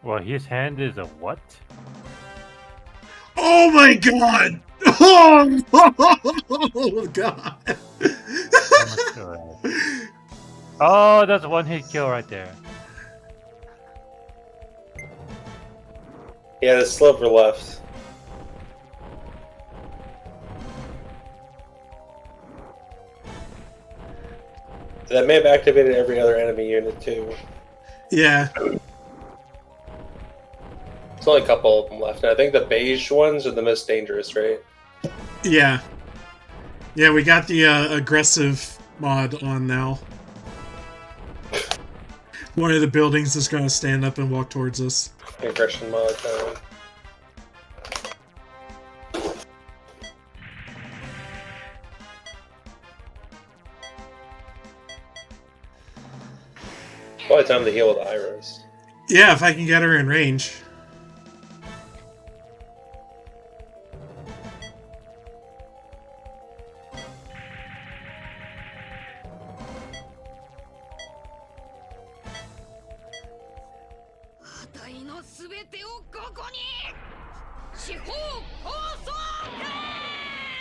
Well, his hand is a what? Oh my god! Oh god! Oh, that's one hit kill right there. He had a sliver left. That may have activated every other enemy unit too. Yeah. There's only a couple of them left. And I think the beige ones are the most dangerous, right? Yeah. Yeah, we got the aggressive mod on now. One of the buildings is going to stand up and walk towards us. Aggression mod. Probably time to heal with Iris. Yeah, if I can get her in range.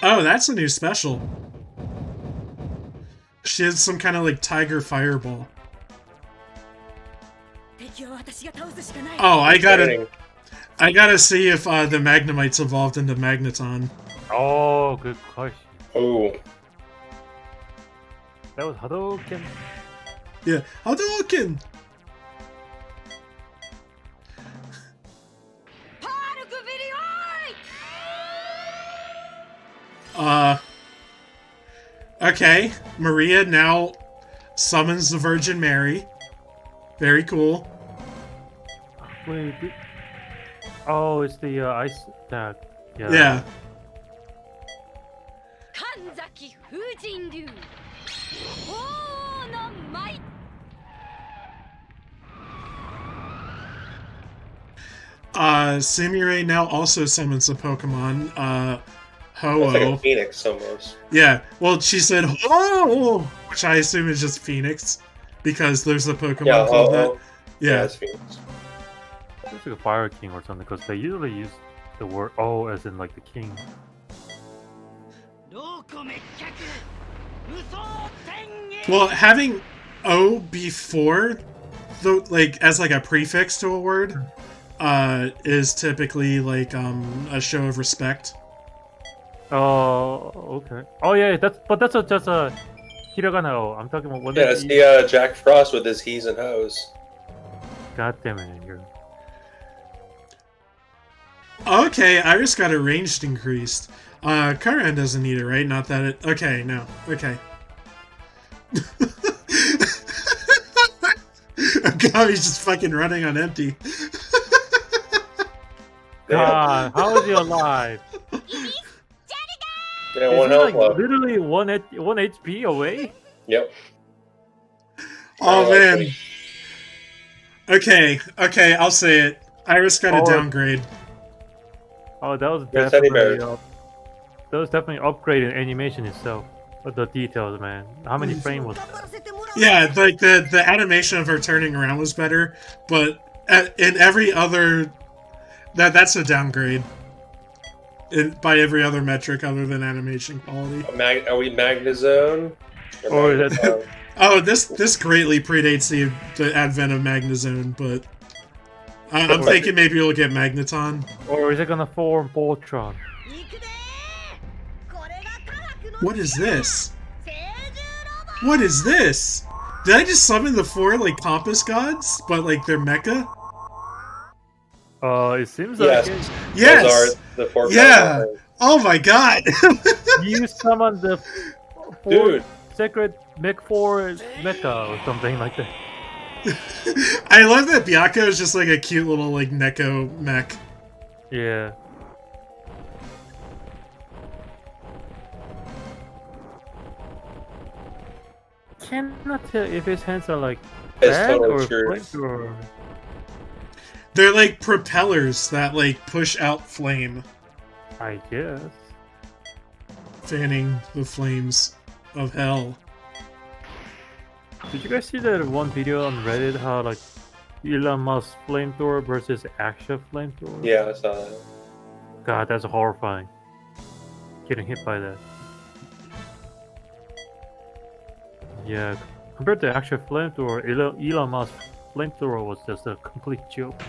Oh, that's a new special. She has some kind of like tiger fireball. Oh, I gotta see if the Magnemite's evolved into Magneton. Oh, good question. Oh. That was Hadouken. Yeah, Hadouken! Okay, Maria now summons the Virgin Mary. Very cool. Wait, oh, it's the ice attack. Yeah. Yeah. Sumire now also summons a Pokemon, Ho-Oh. It's like a Phoenix almost. Yeah, well, she said Ho-Oh, which I assume is just Phoenix, because there's a Pokemon called that. Yeah, it's Phoenix. It's like a Fire King or something, because they usually use the word "oh" as in like the king. Well, having O before, as like a prefix to a word, is typically like a show of respect. Oh, okay. Oh yeah, that's just a hiragana O. I'm talking about Yeah, it's the Jack Frost with his he's and hoes. God damn it, you're... Okay, Iris got her ranged increased. Karan doesn't need it, right? Not that it... Okay, no. Okay. God, he's just fucking running on empty. God, how is he alive? Yeah, is one he health like left. literally one HP away? Yep. Oh, man. Okay, I'll say it. Iris got a downgrade. Oh, that was Good teddy definitely bear. that was definitely upgrade in animation itself. But the details, man. How many frames was that? Yeah, like the animation of her turning around was better, but in every other that's a downgrade. By every other metric other than animation quality. Are we Magnazone? Or is that... Oh, this greatly predates the advent of Magnazone, but I'm thinking maybe we'll get Magneton. Or is it gonna form Voltron? What is this? What is this? Did I just summon the 4 like pompous gods, but like they're mecha? It seems like it. Yes. Those are the 4 yeah. Oh my god. You summoned the 4 sacred mech 4 mecha or something like that. I love that Byakko is just like a cute little like Neko mech. Yeah. Cannot tell if his hands are like bag or flamethrower. They're like propellers that like push out flame. I guess. Fanning the flames of hell. Did you guys see that one video on Reddit how like Elon Musk flamethrower versus Aksha flamethrower? Yeah, I saw that. God, that's horrifying. Getting hit by that. Yeah, compared to Aksha flamethrower, Elon Musk flamethrower was just a complete joke.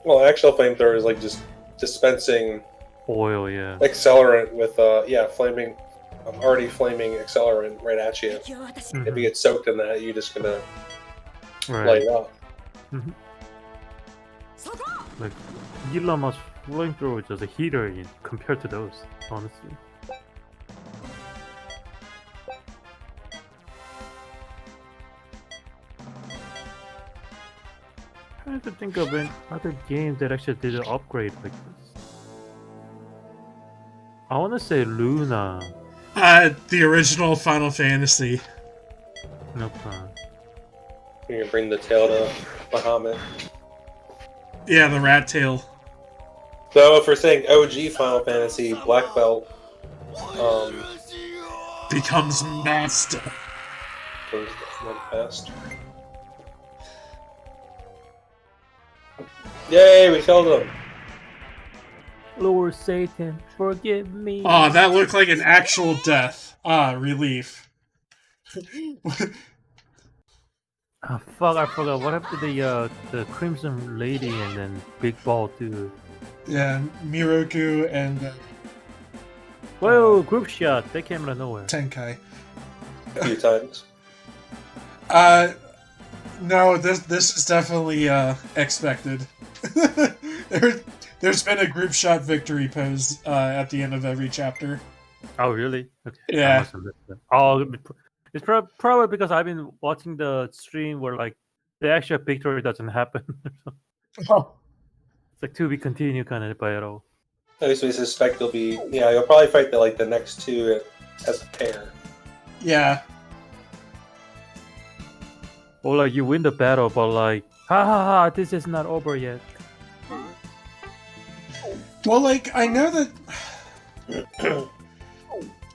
Well, actual flamethrower is like just dispensing oil, yeah. Accelerant with flaming, already flaming accelerant right at you. Mm-hmm. If you get soaked in that, you're just gonna right. light up. Mm-hmm. Like Elon Musk flamethrower is just a heater compared to those, honestly. I have to think of other games that actually did an upgrade like this. I want to say Luna. The original Final Fantasy. No plan. You can bring the tail to Bahamut. Yeah, the rat tail. So if we're saying OG Final Fantasy, Black Belt becomes master. Yay, we killed him! Lord Satan, forgive me. Oh, that looked like an actual death. Ah, relief. Oh, fuck, I forgot. What happened to the Crimson Lady and then Big Ball too? Yeah, Miroku and... Whoa, group shot. They came out of nowhere. Tenkai. A few times. No, this is definitely expected. There's been a group shot victory pose at the end of every chapter. Oh, really? Okay. Yeah. Oh, it's probably because I've been watching the stream where like the actual victory doesn't happen. Oh. It's like to be continued kind of battle. At least we suspect they'll be. Yeah, you'll probably fight the next two as a pair. Yeah. Or like you win the battle, but like, ha ha ha, this is not over yet. Well, like I know that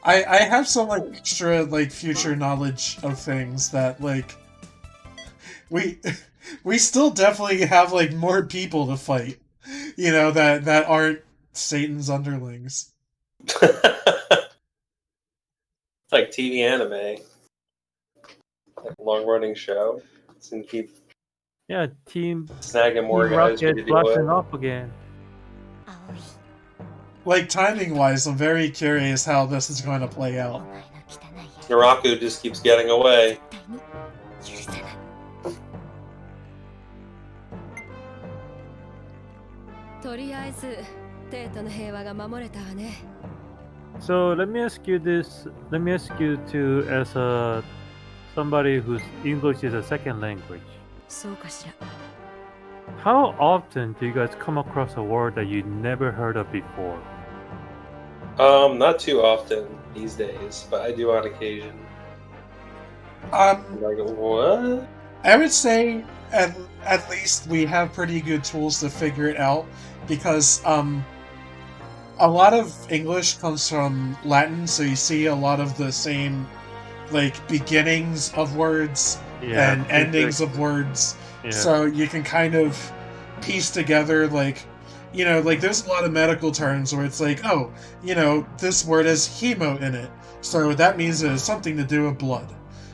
I have some like extra like future knowledge of things that like we still definitely have like more people to fight, you know, that aren't Satan's underlings. Like TV anime. Like long-running show. It's gonna keep Team snagging more guys for you Rocket to deal with. flashing off again. Like, timing-wise, I'm very curious how this is going to play out. Naraku just keeps getting away. So let me ask you this. Let me ask you to, as somebody whose English is a second language. How often do you guys come across a word that you never heard of before? Not too often these days, but I do on occasion. Like, what? I would say at least we have pretty good tools to figure it out, because a lot of English comes from Latin, so you see a lot of the same like beginnings of words and endings of words. Yeah. So you can kind of piece together, like, you know, like there's a lot of medical terms where it's like, oh, you know, this word has hemo in it, so that means it has something to do with blood,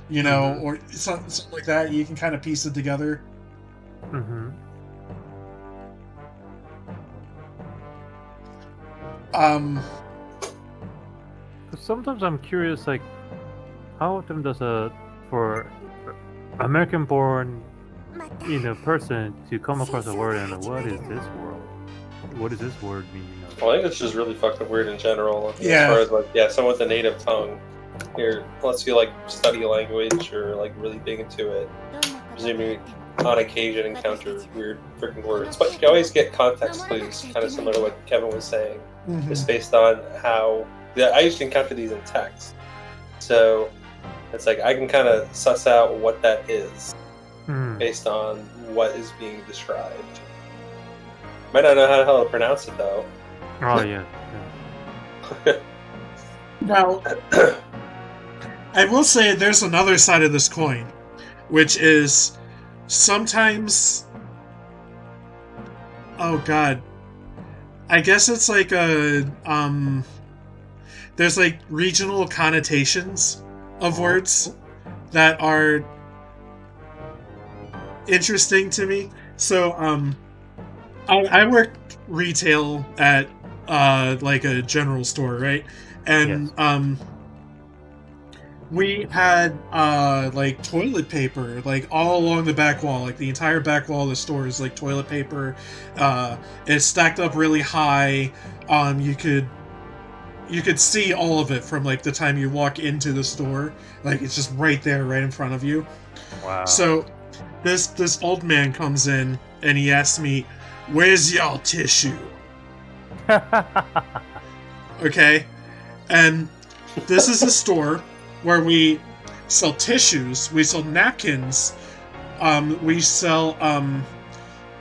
you know, or something like that. You can kind of piece it together. Sometimes I'm curious, like, how often does for American-born, you know, person to come across a word and what is this word? What does this word mean? Well, I think it's just really fucking weird in general. Yeah. As far as like, someone with a native tongue here, unless you like study a language or like really dig into it, presumably on occasion encounter weird freaking words. But you can always get context clues, kind of similar to what Kevin was saying. It's based on how I used to encounter these in text, so it's like I can kind of suss out what that is based on what is being described. Might not know how the hell to pronounce it though. Oh yeah. Now, I will say there's another side of this coin, which is sometimes. Oh God. I guess it's like a there's like regional connotations of words that are interesting to me. So I work retail at like a general store, right? And we had like toilet paper like all along the back wall, like the entire back wall of the store is like toilet paper. It's stacked up really high. You could see all of it from like the time you walk into the store. Like it's just right there, right in front of you. Wow. So this old man comes in and he asks me, "Where's y'all tissue?" Okay, and this is a store where we sell tissues, we sell napkins, we sell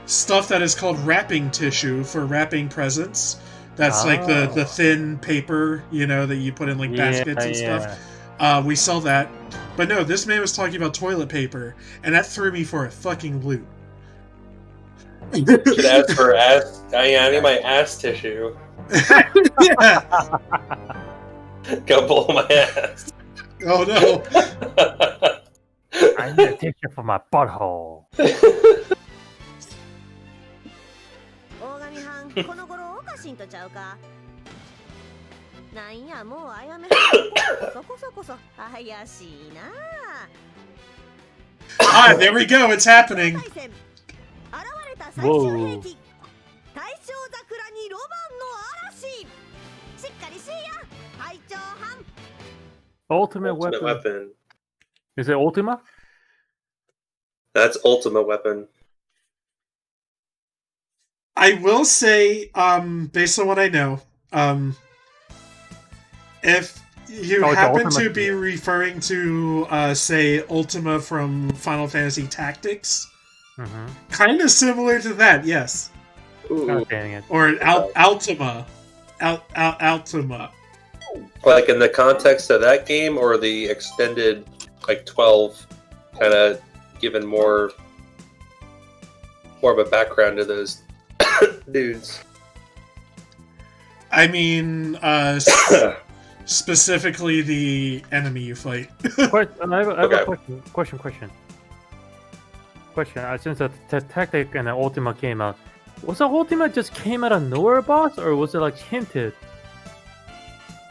stuff that is called wrapping tissue for wrapping presents. That's like the thin paper, you know, that you put in like baskets and stuff. We sell that. But no, this man was talking about toilet paper, and that threw me for a fucking loop. Should ask for ass. I need my ass tissue. Yeah. Go blow my ass. Oh no. I need a tissue for my butthole. 大神藩この頃おかしいんとちゃうか。なんやもうあやめそこそこそ怪しいな。Ah, there we go. It's happening. 現れた最終兵器。大正桜にロマンの嵐。しっかりしいや。隊長藩。 Ultimate weapon. Is it Ultima? That's Ultimate Weapon. I will say, based on what I know, if you happen to be referring to, say, Ultima from Final Fantasy Tactics, kind of similar to that, yes. God dang it. Or Ultima. Ultima. Like in the context of that game, or the extended, like 12, kind of given more of a background to those dudes. I mean, Specifically, the enemy you fight. I have a question. Since the Tactic and the Ultima came out, was the Ultima just came out of nowhere, boss, or was it like hinted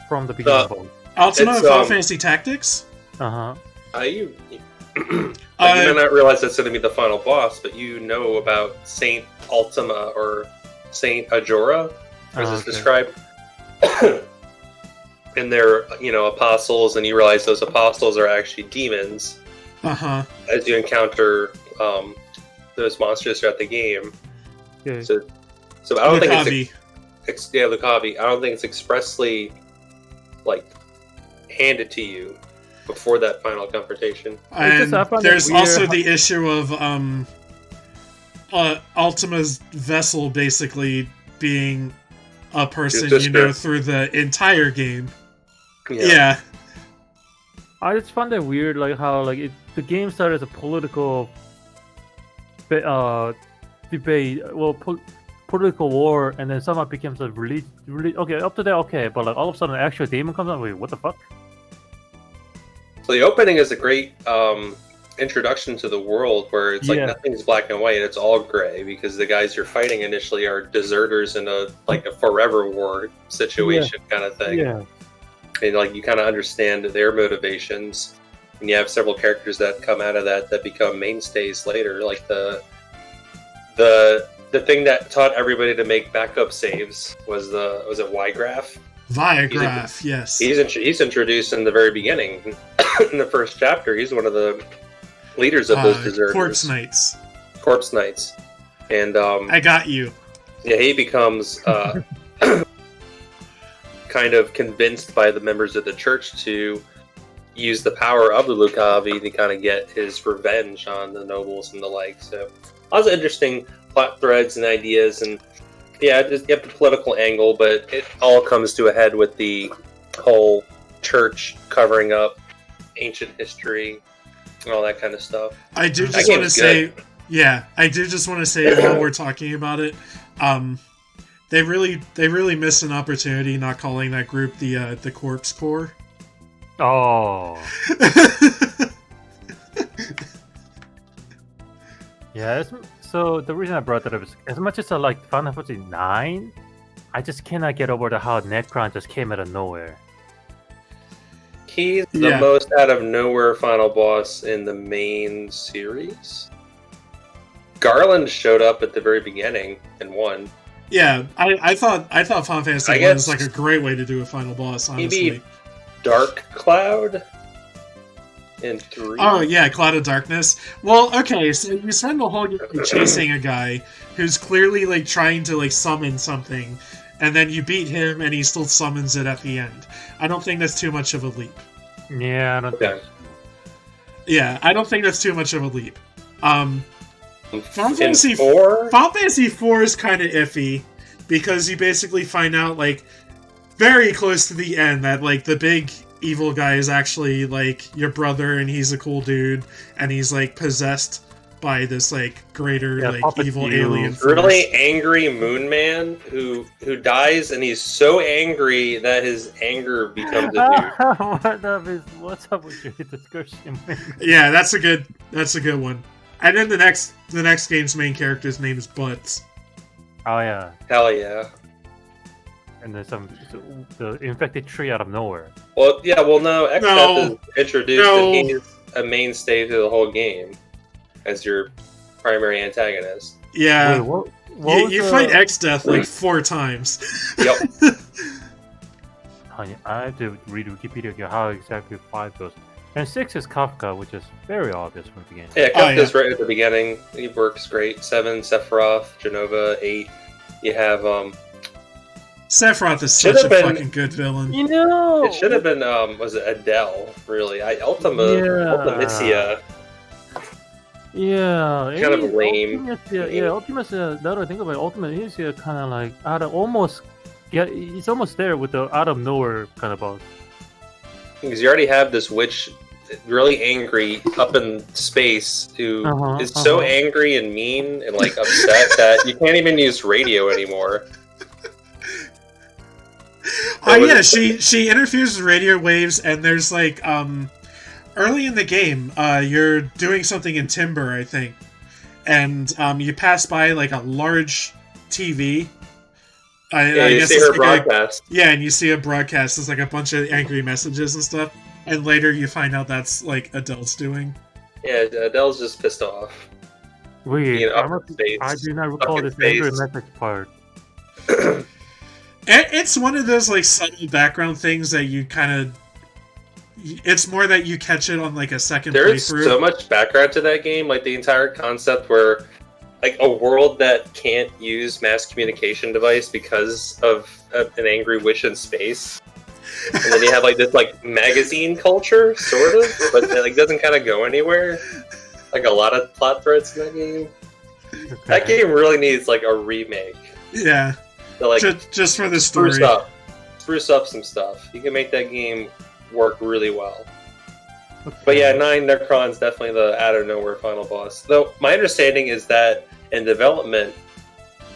from the beginning? Ultima and Final Fantasy Tactics? You may not realize that's going to be the final boss, but you know about Saint Ultima or Saint Ajora, as it's described. And they're, apostles, and you realize those apostles are actually demons. As you encounter those monsters throughout the game. Yeah. So I don't think it's Lucavi. I don't think it's expressly handed to you before that final confrontation. And there's also the issue of Ultima's vessel basically being a person through the entire game. Yeah. I just found it weird, how the game started as a political debate, political war, and then somehow it becomes a okay, up to that, okay, but all of a sudden an actual demon comes out. Wait, what the fuck? So the opening is a great introduction to the world, where it's nothing's black and white; it's all gray, because the guys you're fighting initially are deserters in a forever war situation kind of thing. Yeah. And you kind of understand their motivations, and you have several characters that come out of that become mainstays later. Like the thing that taught everybody to make backup saves was it Ygraph? Viagraph, yes. He's introduced in the very beginning, in the first chapter. He's one of the leaders of those deserters. Corpse Knights. And I got you. Yeah, he becomes kind of convinced by the members of the church to use the power of the Lucavi to kind of get his revenge on the nobles and the like. So lots of interesting plot threads and ideas, and just you have the political angle, but it all comes to a head with the whole church covering up ancient history and all that kind of stuff. I do just want to say while we're talking about it, they really missed an opportunity not calling that group the Corpse Corps. Oh. Yeah, so the reason I brought that up is, as much as I like Final Fantasy 9, I just cannot get over how Necron just came out of nowhere. He's the most out of nowhere final boss in the main series. Garland showed up at the very beginning and won. Yeah, I thought Final Fantasy 1 was a great way to do a final boss, honestly. Maybe Dark Cloud in 3. Oh yeah, Cloud of Darkness. Well, okay, so you spend the whole game chasing a guy who's clearly trying to summon something, and then you beat him and he still summons it at the end. I don't think that's too much of a leap. Yeah, I don't think. Yeah, I don't think that's too much of a leap. Final Fantasy 4 is kind of iffy, because you basically find out very close to the end that the big evil guy is actually your brother, and he's a cool dude, and he's possessed by this greater evil alien force. Really angry Moon Man who dies, and he's so angry that his anger becomes a dude. What's up with your discussion? Yeah, that's a good one. And then the next game's main character's name is Butts. Oh yeah. Hell yeah. And there's the infected tree out of nowhere. Well, yeah, no, X-Death is introduced, and he's a mainstay through the whole game as your primary antagonist. Yeah. Wait, you fight X-Death 4 times. Yep. I have to read Wikipedia to how exactly 5 goes. And 6 is Kafka, which is very obvious from the beginning. Yeah, Kafka's right at the beginning. He works great. 7, Sephiroth, Genova, 8. You have Sephiroth is such a fucking good villain. It should have been was it Adele, really. Ultimisia. Yeah. Kind of lame. Ultimisia, now that I think about it, Ultimisia kind of out of almost it's almost there with the out of nowhere kind of boss. Because you already have this witch, really angry, up in space, who is so angry and mean and upset that you can't even use radio anymore. yeah, she interferes with radio waves, and there's like early in the game, you're doing something in Timber, I think, and you pass by like a large TV. You see her broadcast. Yeah, and you see a broadcast. There's like a bunch of angry messages and stuff, and later you find out that's like Adele's doing. Yeah, Adele's just pissed off. Wait, I do not recall this angry message part. It's one of those like subtle background things that you kind of. It's more that you catch it on like a second There's playthrough. so much background to that game, like the entire concept where. Like a world that can't use mass communication device because of an angry wish in space, and then you have like this like magazine culture, sort of, but it like doesn't kind of go anywhere. Like a lot of plot threads in that game. Okay. That game really needs like a remake. Yeah, to, like just for the story. Spruce up some stuff. You can make that game work really well. Okay. But yeah, 9 Necron's definitely the out of nowhere final boss. Though my understanding is that in development,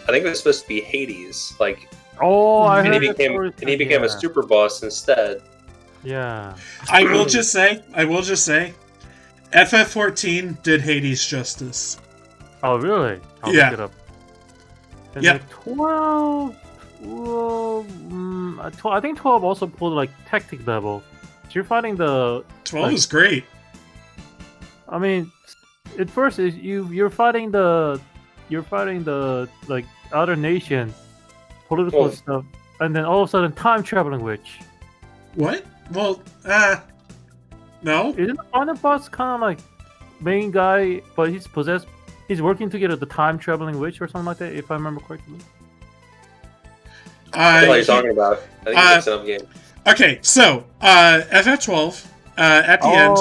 I think it was supposed to be Hades. Like, and he became a super boss instead. Yeah. I will just say, FF14 did Hades justice. Oh really? I'll look it up. And yeah. 12. Well, I think 12 also pulled like tactic level. You're fighting the 12 is great. I mean, at first you're fighting the like other nation political stuff, and then all of a sudden time traveling witch. What? Well, no. Isn't the final boss kind of like main guy, but he's possessed? He's working to get the time traveling witch or something like that, if I remember correctly. I know what you're talking about. I think it's some game. Okay, so, FF12, at the end,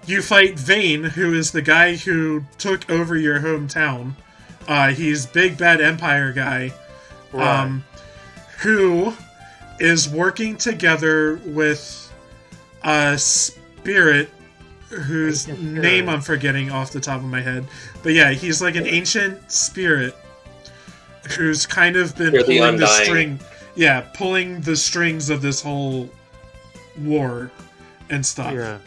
you fight Vayne, who is the guy who took over your hometown. He's big bad Empire guy, right. Who is working together with Spirit, whose name I'm forgetting off the top of my head. But yeah, he's like an ancient spirit who's kind of been pulling the string. Yeah, pulling the strings of this whole war and stuff. Yeah.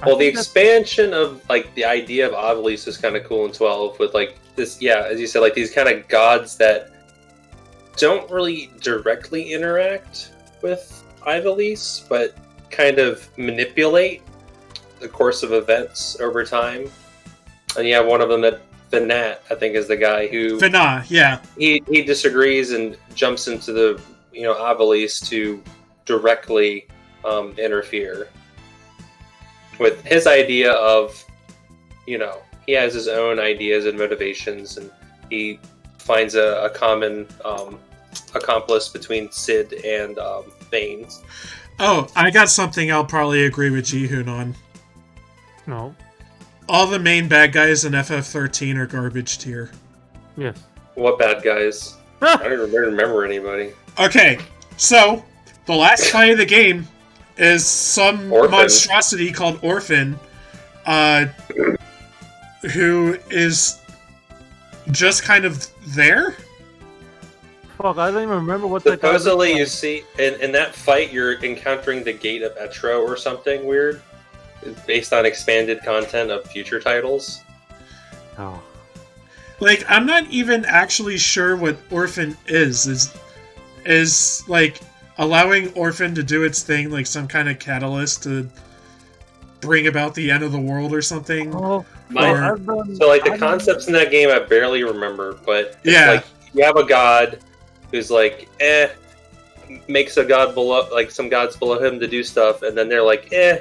Well, the expansion of like the idea of Ivalice is kind of cool in 12 with like this, yeah, as you said, like these kind of gods that don't really directly interact with Ivalice, but kind of manipulate the course of events over time. And you have one of them that Venat, I think, is the guy who yeah. He disagrees and jumps into the Ivalice to directly interfere with his idea of he has his own ideas and motivations, and he finds a common accomplice between Sid and Vayne. Oh, I got something I'll probably agree with Jihun on. No. All the main bad guys in FF13 are garbage tier. Yes. What bad guys? I don't even remember anybody. Okay, so the last fight of the game is some monstrosity called Orphan, who is just kind of there. Fuck, I don't even remember what that guy was. Supposedly, you see, in that fight, you're encountering the Gate of Etro or something weird. Based on expanded content of future titles. Oh. Like, I'm not even actually sure what Orphan is. Is like allowing Orphan to do its thing, like some kind of catalyst to bring about the end of the world or something. Oh, so like the concepts in that game I barely remember, but it's like you have a god who's like, makes a god below, like some gods below him to do stuff, and then they're like, and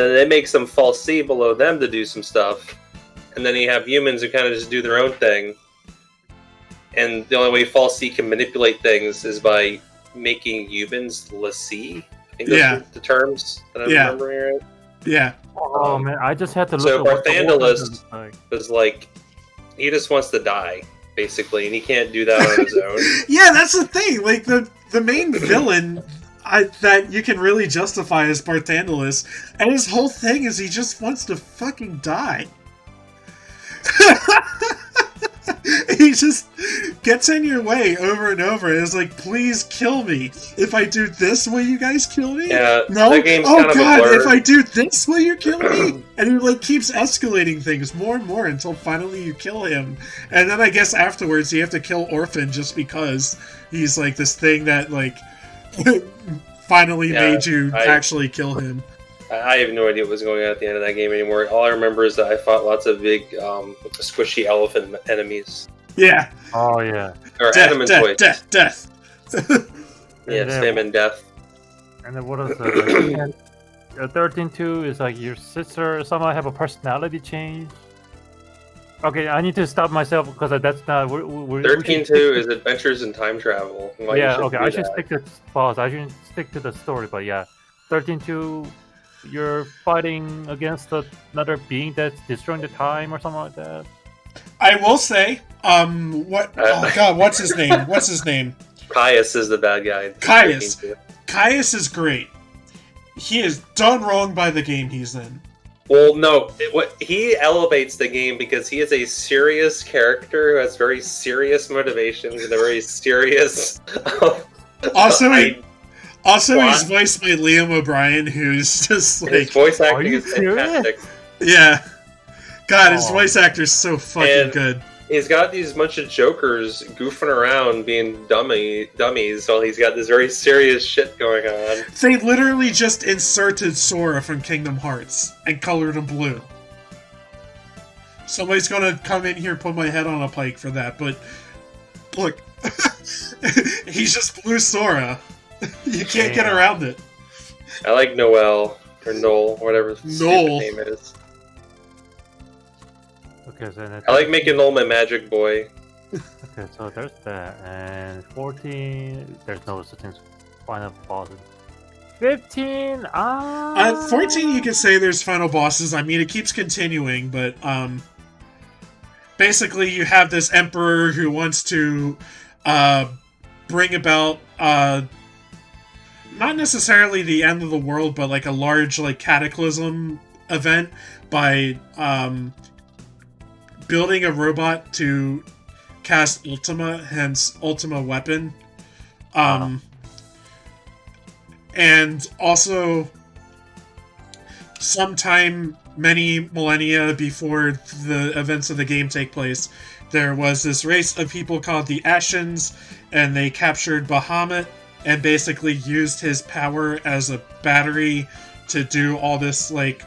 they make some false C below them to do some stuff. And then you have humans who kind of just do their own thing. And the only way false C can manipulate things is by making humans l'C. I think those are the terms that I'm remembering right. Yeah. Oh man, I just had to look at what Barthandalus was like, he just wants to die, basically, and he can't do that on his own. Yeah, that's the thing. Like, the main villain... that you can really justify as Barthandalus, and his whole thing is he just wants to fucking die. He just gets in your way over and over. And it's like, please kill me. If I do this, will you guys kill me? Yeah, no. that game's Oh kind of a god, blur. if I do this, will you kill me? And he like keeps escalating things more and more until finally you kill him. And then I guess afterwards you have to kill Orphan just because he's like this thing that like finally made you actually kill him. I have no idea what was going on at the end of that game anymore. All I remember is that I fought lots of big, squishy elephant enemies. Yeah. Oh yeah. Or adamant toys. Death. Yeah, Sam and Death. And then what is it? 13-2 is like your sister somehow have a personality change. Okay, I need to stop myself because that's not. 13-2 is Adventures in Time Travel. Yeah, okay, I should stick to pause. I shouldn't stick to the story, but yeah, 13-2. You're fighting against another being that's destroying the time or something like that. I will say, what? Oh god, what's his name? What's his name? Caius is the bad guy. Caius. Caius is great. He is done wrong by the game he's in. Well, no, he elevates the game because he is a serious character who has very serious motivations and a very serious. Also, he's voiced by Liam O'Brien, who's just like... His voice acting is fantastic. Yeah. God, his voice actor's so fucking good. He's got these bunch of jokers goofing around being dummies while he's got this very serious shit going on. They literally just inserted Sora from Kingdom Hearts and colored him blue. Somebody's gonna come in here and put my head on a pike for that, but... Look. He's just blue Sora. You can't get around it. I like Noel, or Noel, whatever his name is. Okay, so I like making Noel my magic boy. Okay, so there's that. And 14, there's no such thing as final bosses. 15, 14 you could say there's final bosses. I mean, it keeps continuing, but, basically you have this emperor who wants to, bring about, not necessarily the end of the world, but like a large like cataclysm event by building a robot to cast Ultima, hence Ultima Weapon. And also sometime many millennia before the events of the game take place, there was this race of people called the Ashens, and they captured Bahamut and basically used his power as a battery to do all this, like,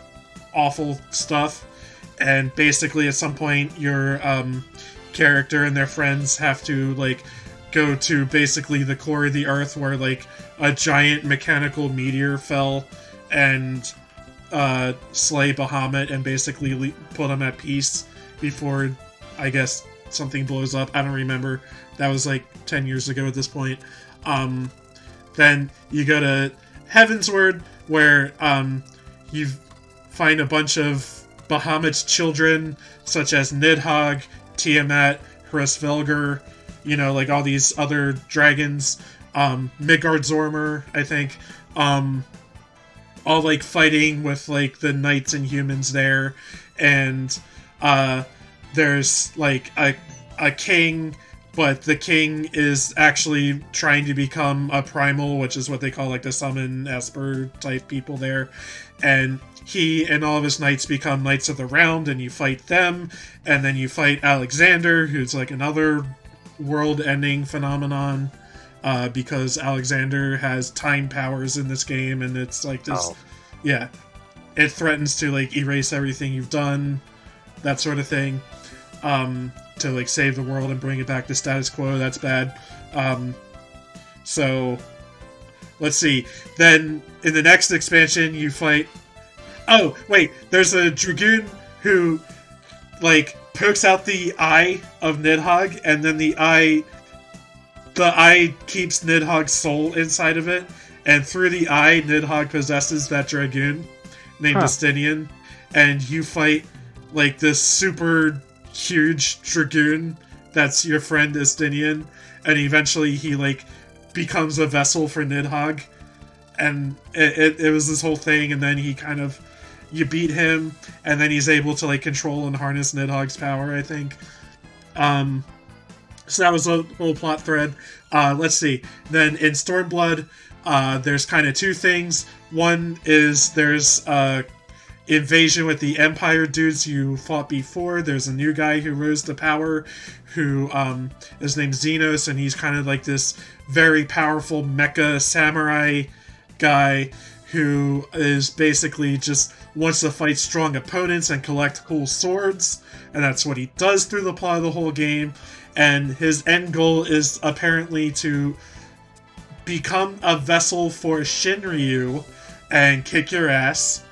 awful stuff. And basically, at some point, your character and their friends have to, like, go to basically the core of the Earth where, like, a giant mechanical meteor fell and slay Bahamut and basically put him at peace before, I guess, something blows up. I don't remember. That was, like, 10 years ago at this point. Then you go to Heavensward, where you find a bunch of Bahamut's children, such as Nidhogg, Tiamat, Hrosvelgar, you know, like all these other dragons, Midgard-Zormr, I think, all like fighting with like the knights and humans there, and there's like a king. But the king is actually trying to become a primal, which is what they call like the summon Esper type people there. And he and all of his knights become Knights of the Round, and you fight them. And then you fight Alexander, who's like another world-ending phenomenon, because Alexander has time powers in this game, and it's like this... Yeah. It threatens to like erase everything you've done, that sort of thing. To like save the world and bring it back to status quo. That's bad. So let's see. Then in the next expansion you fight... Oh, wait, there's a Dragoon who like pokes out the eye of Nidhogg, and then the eye keeps Nidhogg's soul inside of it, and through the eye Nidhogg possesses that Dragoon named Justinian, and you fight like this super huge Dragoon that's your friend Justinian, and eventually he like becomes a vessel for Nidhogg, and it was this whole thing, and then he kind of, you beat him, and then he's able to like control and harness Nidhogg's power, I think. So that was a little plot thread. Let's see. Then in Stormblood, there's kind of two things. One is there's invasion with the Empire dudes you fought before. There's a new guy who rose to power, who is named Xenos, and he's kind of like this very powerful mecha samurai guy who is basically just wants to fight strong opponents and collect cool swords, and that's what he does through the plot of the whole game. And his end goal is apparently to become a vessel for Shinryu and kick your ass,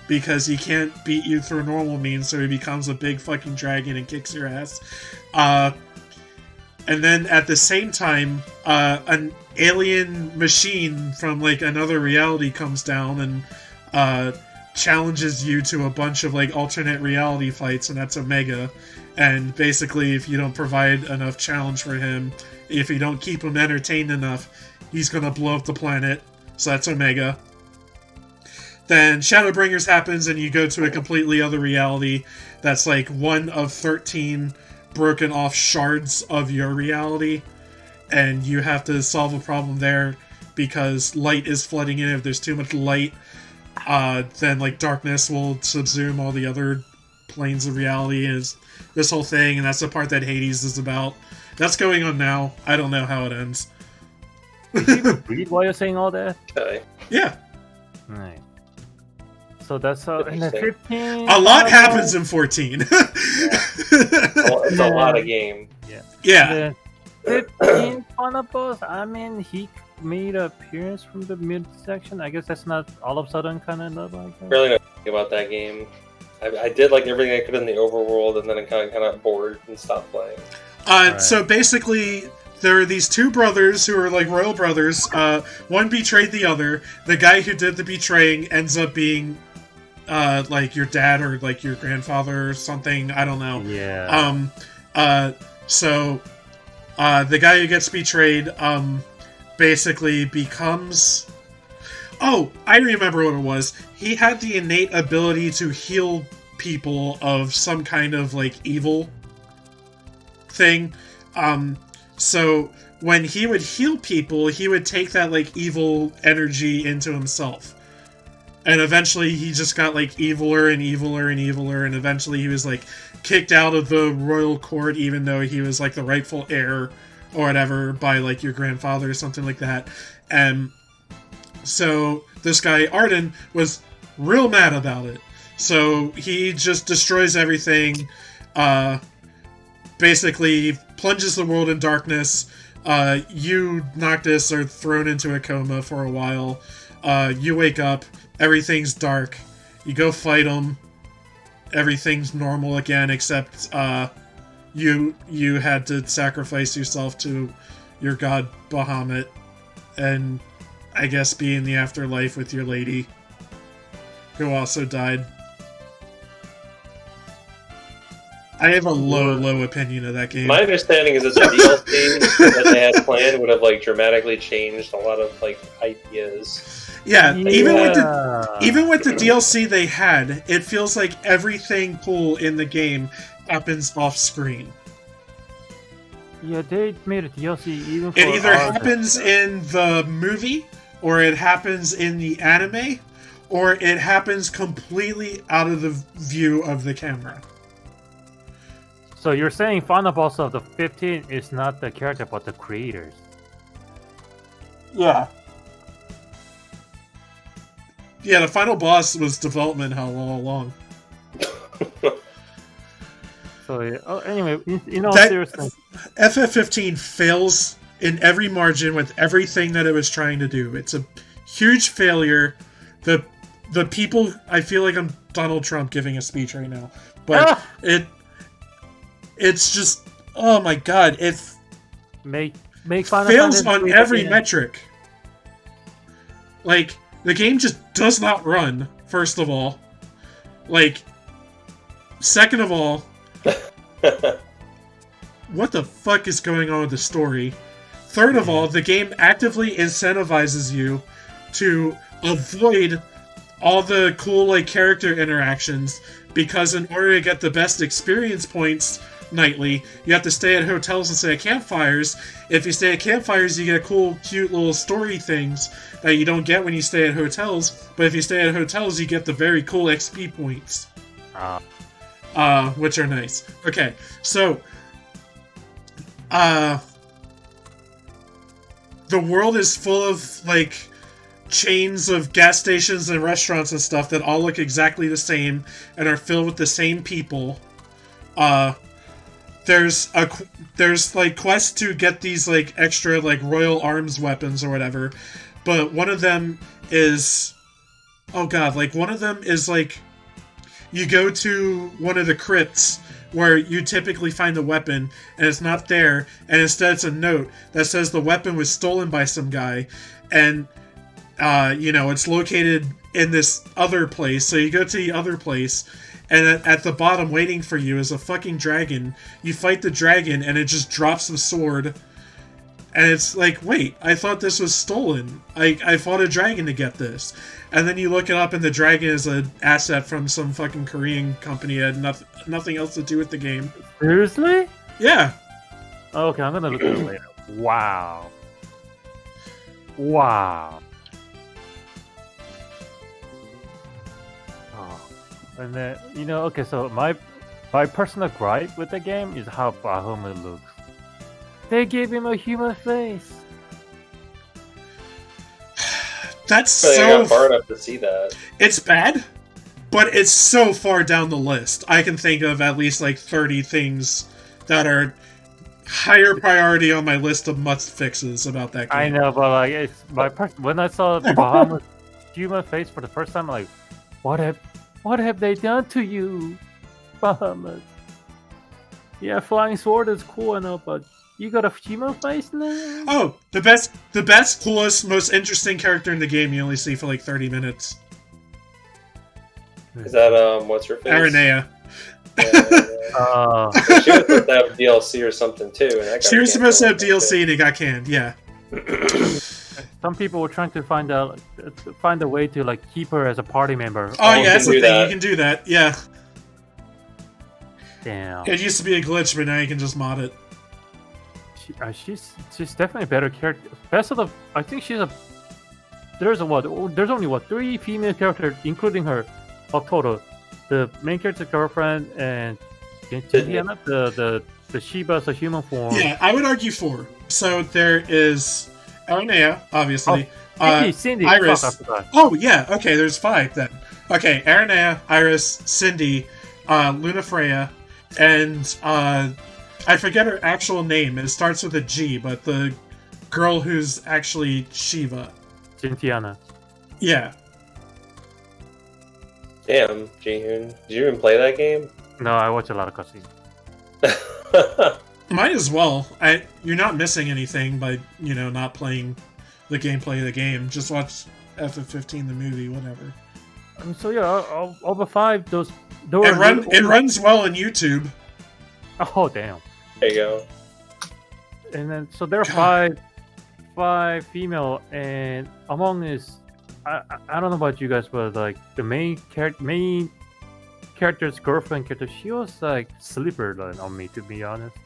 because he can't beat you through normal means, so he becomes a big fucking dragon and kicks your ass. And then at the same time, an alien machine from like another reality comes down and challenges you to a bunch of like alternate reality fights, and that's Omega. And basically, if you don't provide enough challenge for him, if you don't keep him entertained enough, he's gonna blow up the planet. So that's Omega. Then Shadowbringers happens, and you go to a completely other reality that's like one of 13 broken off shards of your reality, and you have to solve a problem there because light is flooding in. If there's too much light, then like darkness will subsume all the other planes of reality. Is this whole thing, and that's the part that Hades is about. That's going on now. I don't know how it ends. Did you read while you're saying all that? Okay. Yeah. Right. So that's in the 15. A lot happens in 14. Well, it's a lot of game. Yeah. The 15 final boss, I mean, he made an appearance from the midsection. I guess that's not all of a sudden kind of love like that. Really not about that game. I did like everything I could in the overworld, and then I kind of got bored and stopped playing. Right. So basically, there are these two brothers who are like royal brothers. One betrayed the other. The guy who did the betraying ends up being like your dad or like your grandfather or something. I don't know. Yeah. So the guy who gets betrayed basically becomes... Oh, I remember what it was. He had the innate ability to heal people of some kind of like evil thing. So when he would heal people, he would take that like evil energy into himself. And eventually he just got like eviler and eviler and eviler, and eventually he was like kicked out of the royal court, even though he was like the rightful heir or whatever by like your grandfather or something like that. And so this guy Arden was real mad about it. So he just destroys everything, basically plunges the world in darkness. You, Noctis, are thrown into a coma for a while. You wake up, everything's dark. You go fight him. Everything's normal again, except you had to sacrifice yourself to your god Bahamut, and I guess be in the afterlife with your lady, who also died. I have a low opinion of that game. My understanding is that the DLC that they had planned would have like dramatically changed a lot of like ideas. Yeah, even with the DLC they had, it feels like everything cool in the game happens off screen. Yeah, they made a DLC even for It either happens in the movie, or it happens in the anime, or it happens completely out of the view of the camera. So you're saying final boss of the 15 is not the character but the creators? Yeah. Yeah, the final boss was development hell all along. So yeah. Oh, anyway, in all seriousness, FF15 fails in every margin with everything that it was trying to do. It's a huge failure. The people, I feel like I'm Donald Trump giving a speech right now, but it's just, oh my god, it make Final fails Fantasy on every metric. Like, the game just does not run, first of all. Like, second of all, what the fuck is going on with the story? Third of all, the game actively incentivizes you to avoid all the cool like character interactions, because in order to get the best experience points nightly. You have to stay at hotels instead of campfires. If you stay at campfires, you get cool, cute little story things that you don't get when you stay at hotels. But if you stay at hotels, you get the very cool XP points. Which are nice. Okay, so... the world is full of, like, chains of gas stations and restaurants and stuff that all look exactly the same and are filled with the same people. There's like quests to get these like extra like royal arms weapons or whatever, but one of them is, oh god, like one of them is like you go to one of the crypts where you typically find the weapon, and it's not there, and instead it's a note that says the weapon was stolen by some guy, and you know, it's located in this other place. So you go to the other place, and at the bottom waiting for you is a fucking dragon. You fight the dragon, and it just drops the sword. And it's like, wait, I thought this was stolen. I fought a dragon to get this. And then you look it up, and the dragon is an asset from some fucking Korean company. It had nothing else to do with the game. Seriously? Yeah. Okay, I'm gonna look at it later. Wow. Wow. And then, you know, okay, so my personal gripe with the game is how Bahamut looks. They gave him a human face. That's I so... got far enough to see that. It's bad, but it's so far down the list. I can think of at least like 30 things that are higher priority on my list of must fixes about that game. I know, but like, it's when I saw Bahamut's human face for the first time, I'm like, what have they done to you, Bahamut? Yeah, flying sword is cool enough, but you got a human face now? Oh, the best, coolest, most interesting character in the game you only see for like 30 minutes. Is that, what's her face? Aranea. She was supposed to have DLC or something too. And that she was supposed to have DLC and it got canned, yeah. Some people were trying to find a way to like keep her as a party member. Oh yeah, that's the thing. You can do that. Yeah. Damn. It used to be a glitch, but now you can just mod it. She's definitely a better character. Best of the, I think she's a. There's only 3 female characters, including her, of total. The main character's girlfriend and the Shiba's a human form. Yeah, I would argue 4. So there is Aranea, obviously. Cindy, Iris. Oh yeah, okay. There's 5 then. Okay, Aranea, Iris, Cindy, Luna Freya, and I forget her actual name. It starts with a G, but the girl who's actually Shiva. Jintiana. Yeah. Damn, Jihun. Did you even play that game? No, I watch a lot of cutscenes. Might as well. You're not missing anything by, you know, not playing the gameplay of the game. Just watch FF15 the movie, whatever. So yeah, all the 5, those it runs well on YouTube. Oh damn. There you go. And then so there are 5 female, and among this, I don't know about you guys, but like the main character's girlfriend character, she was like sleeper on me, to be honest.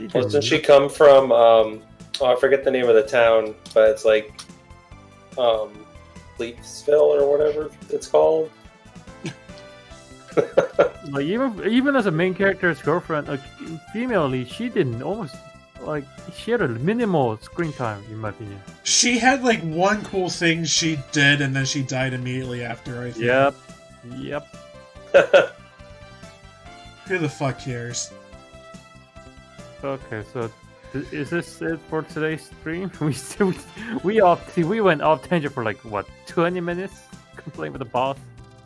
Doesn't she come from I forget the name of the town, but it's like Leafsville or whatever it's called. Like even as a main character's girlfriend, like female, she didn't almost like she had a minimal screen time in my opinion. She had like one cool thing she did, and then she died immediately after. I think. Yep. Who the fuck cares? Okay, so is this it for today's stream? We went off tangent for like what 20 minutes, playing with the boss.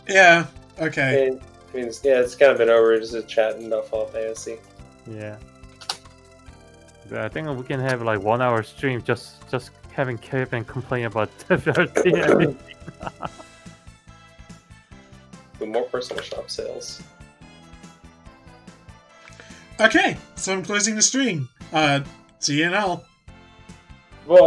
Yeah. Okay. I mean, yeah, it's kind of been over. Just chatting about Final Fantasy. Yeah. But I think we can have like 1 hour stream just having Kevin complain about everything. With more personal shop sales. Okay, so I'm closing the stream. See you in all. Well.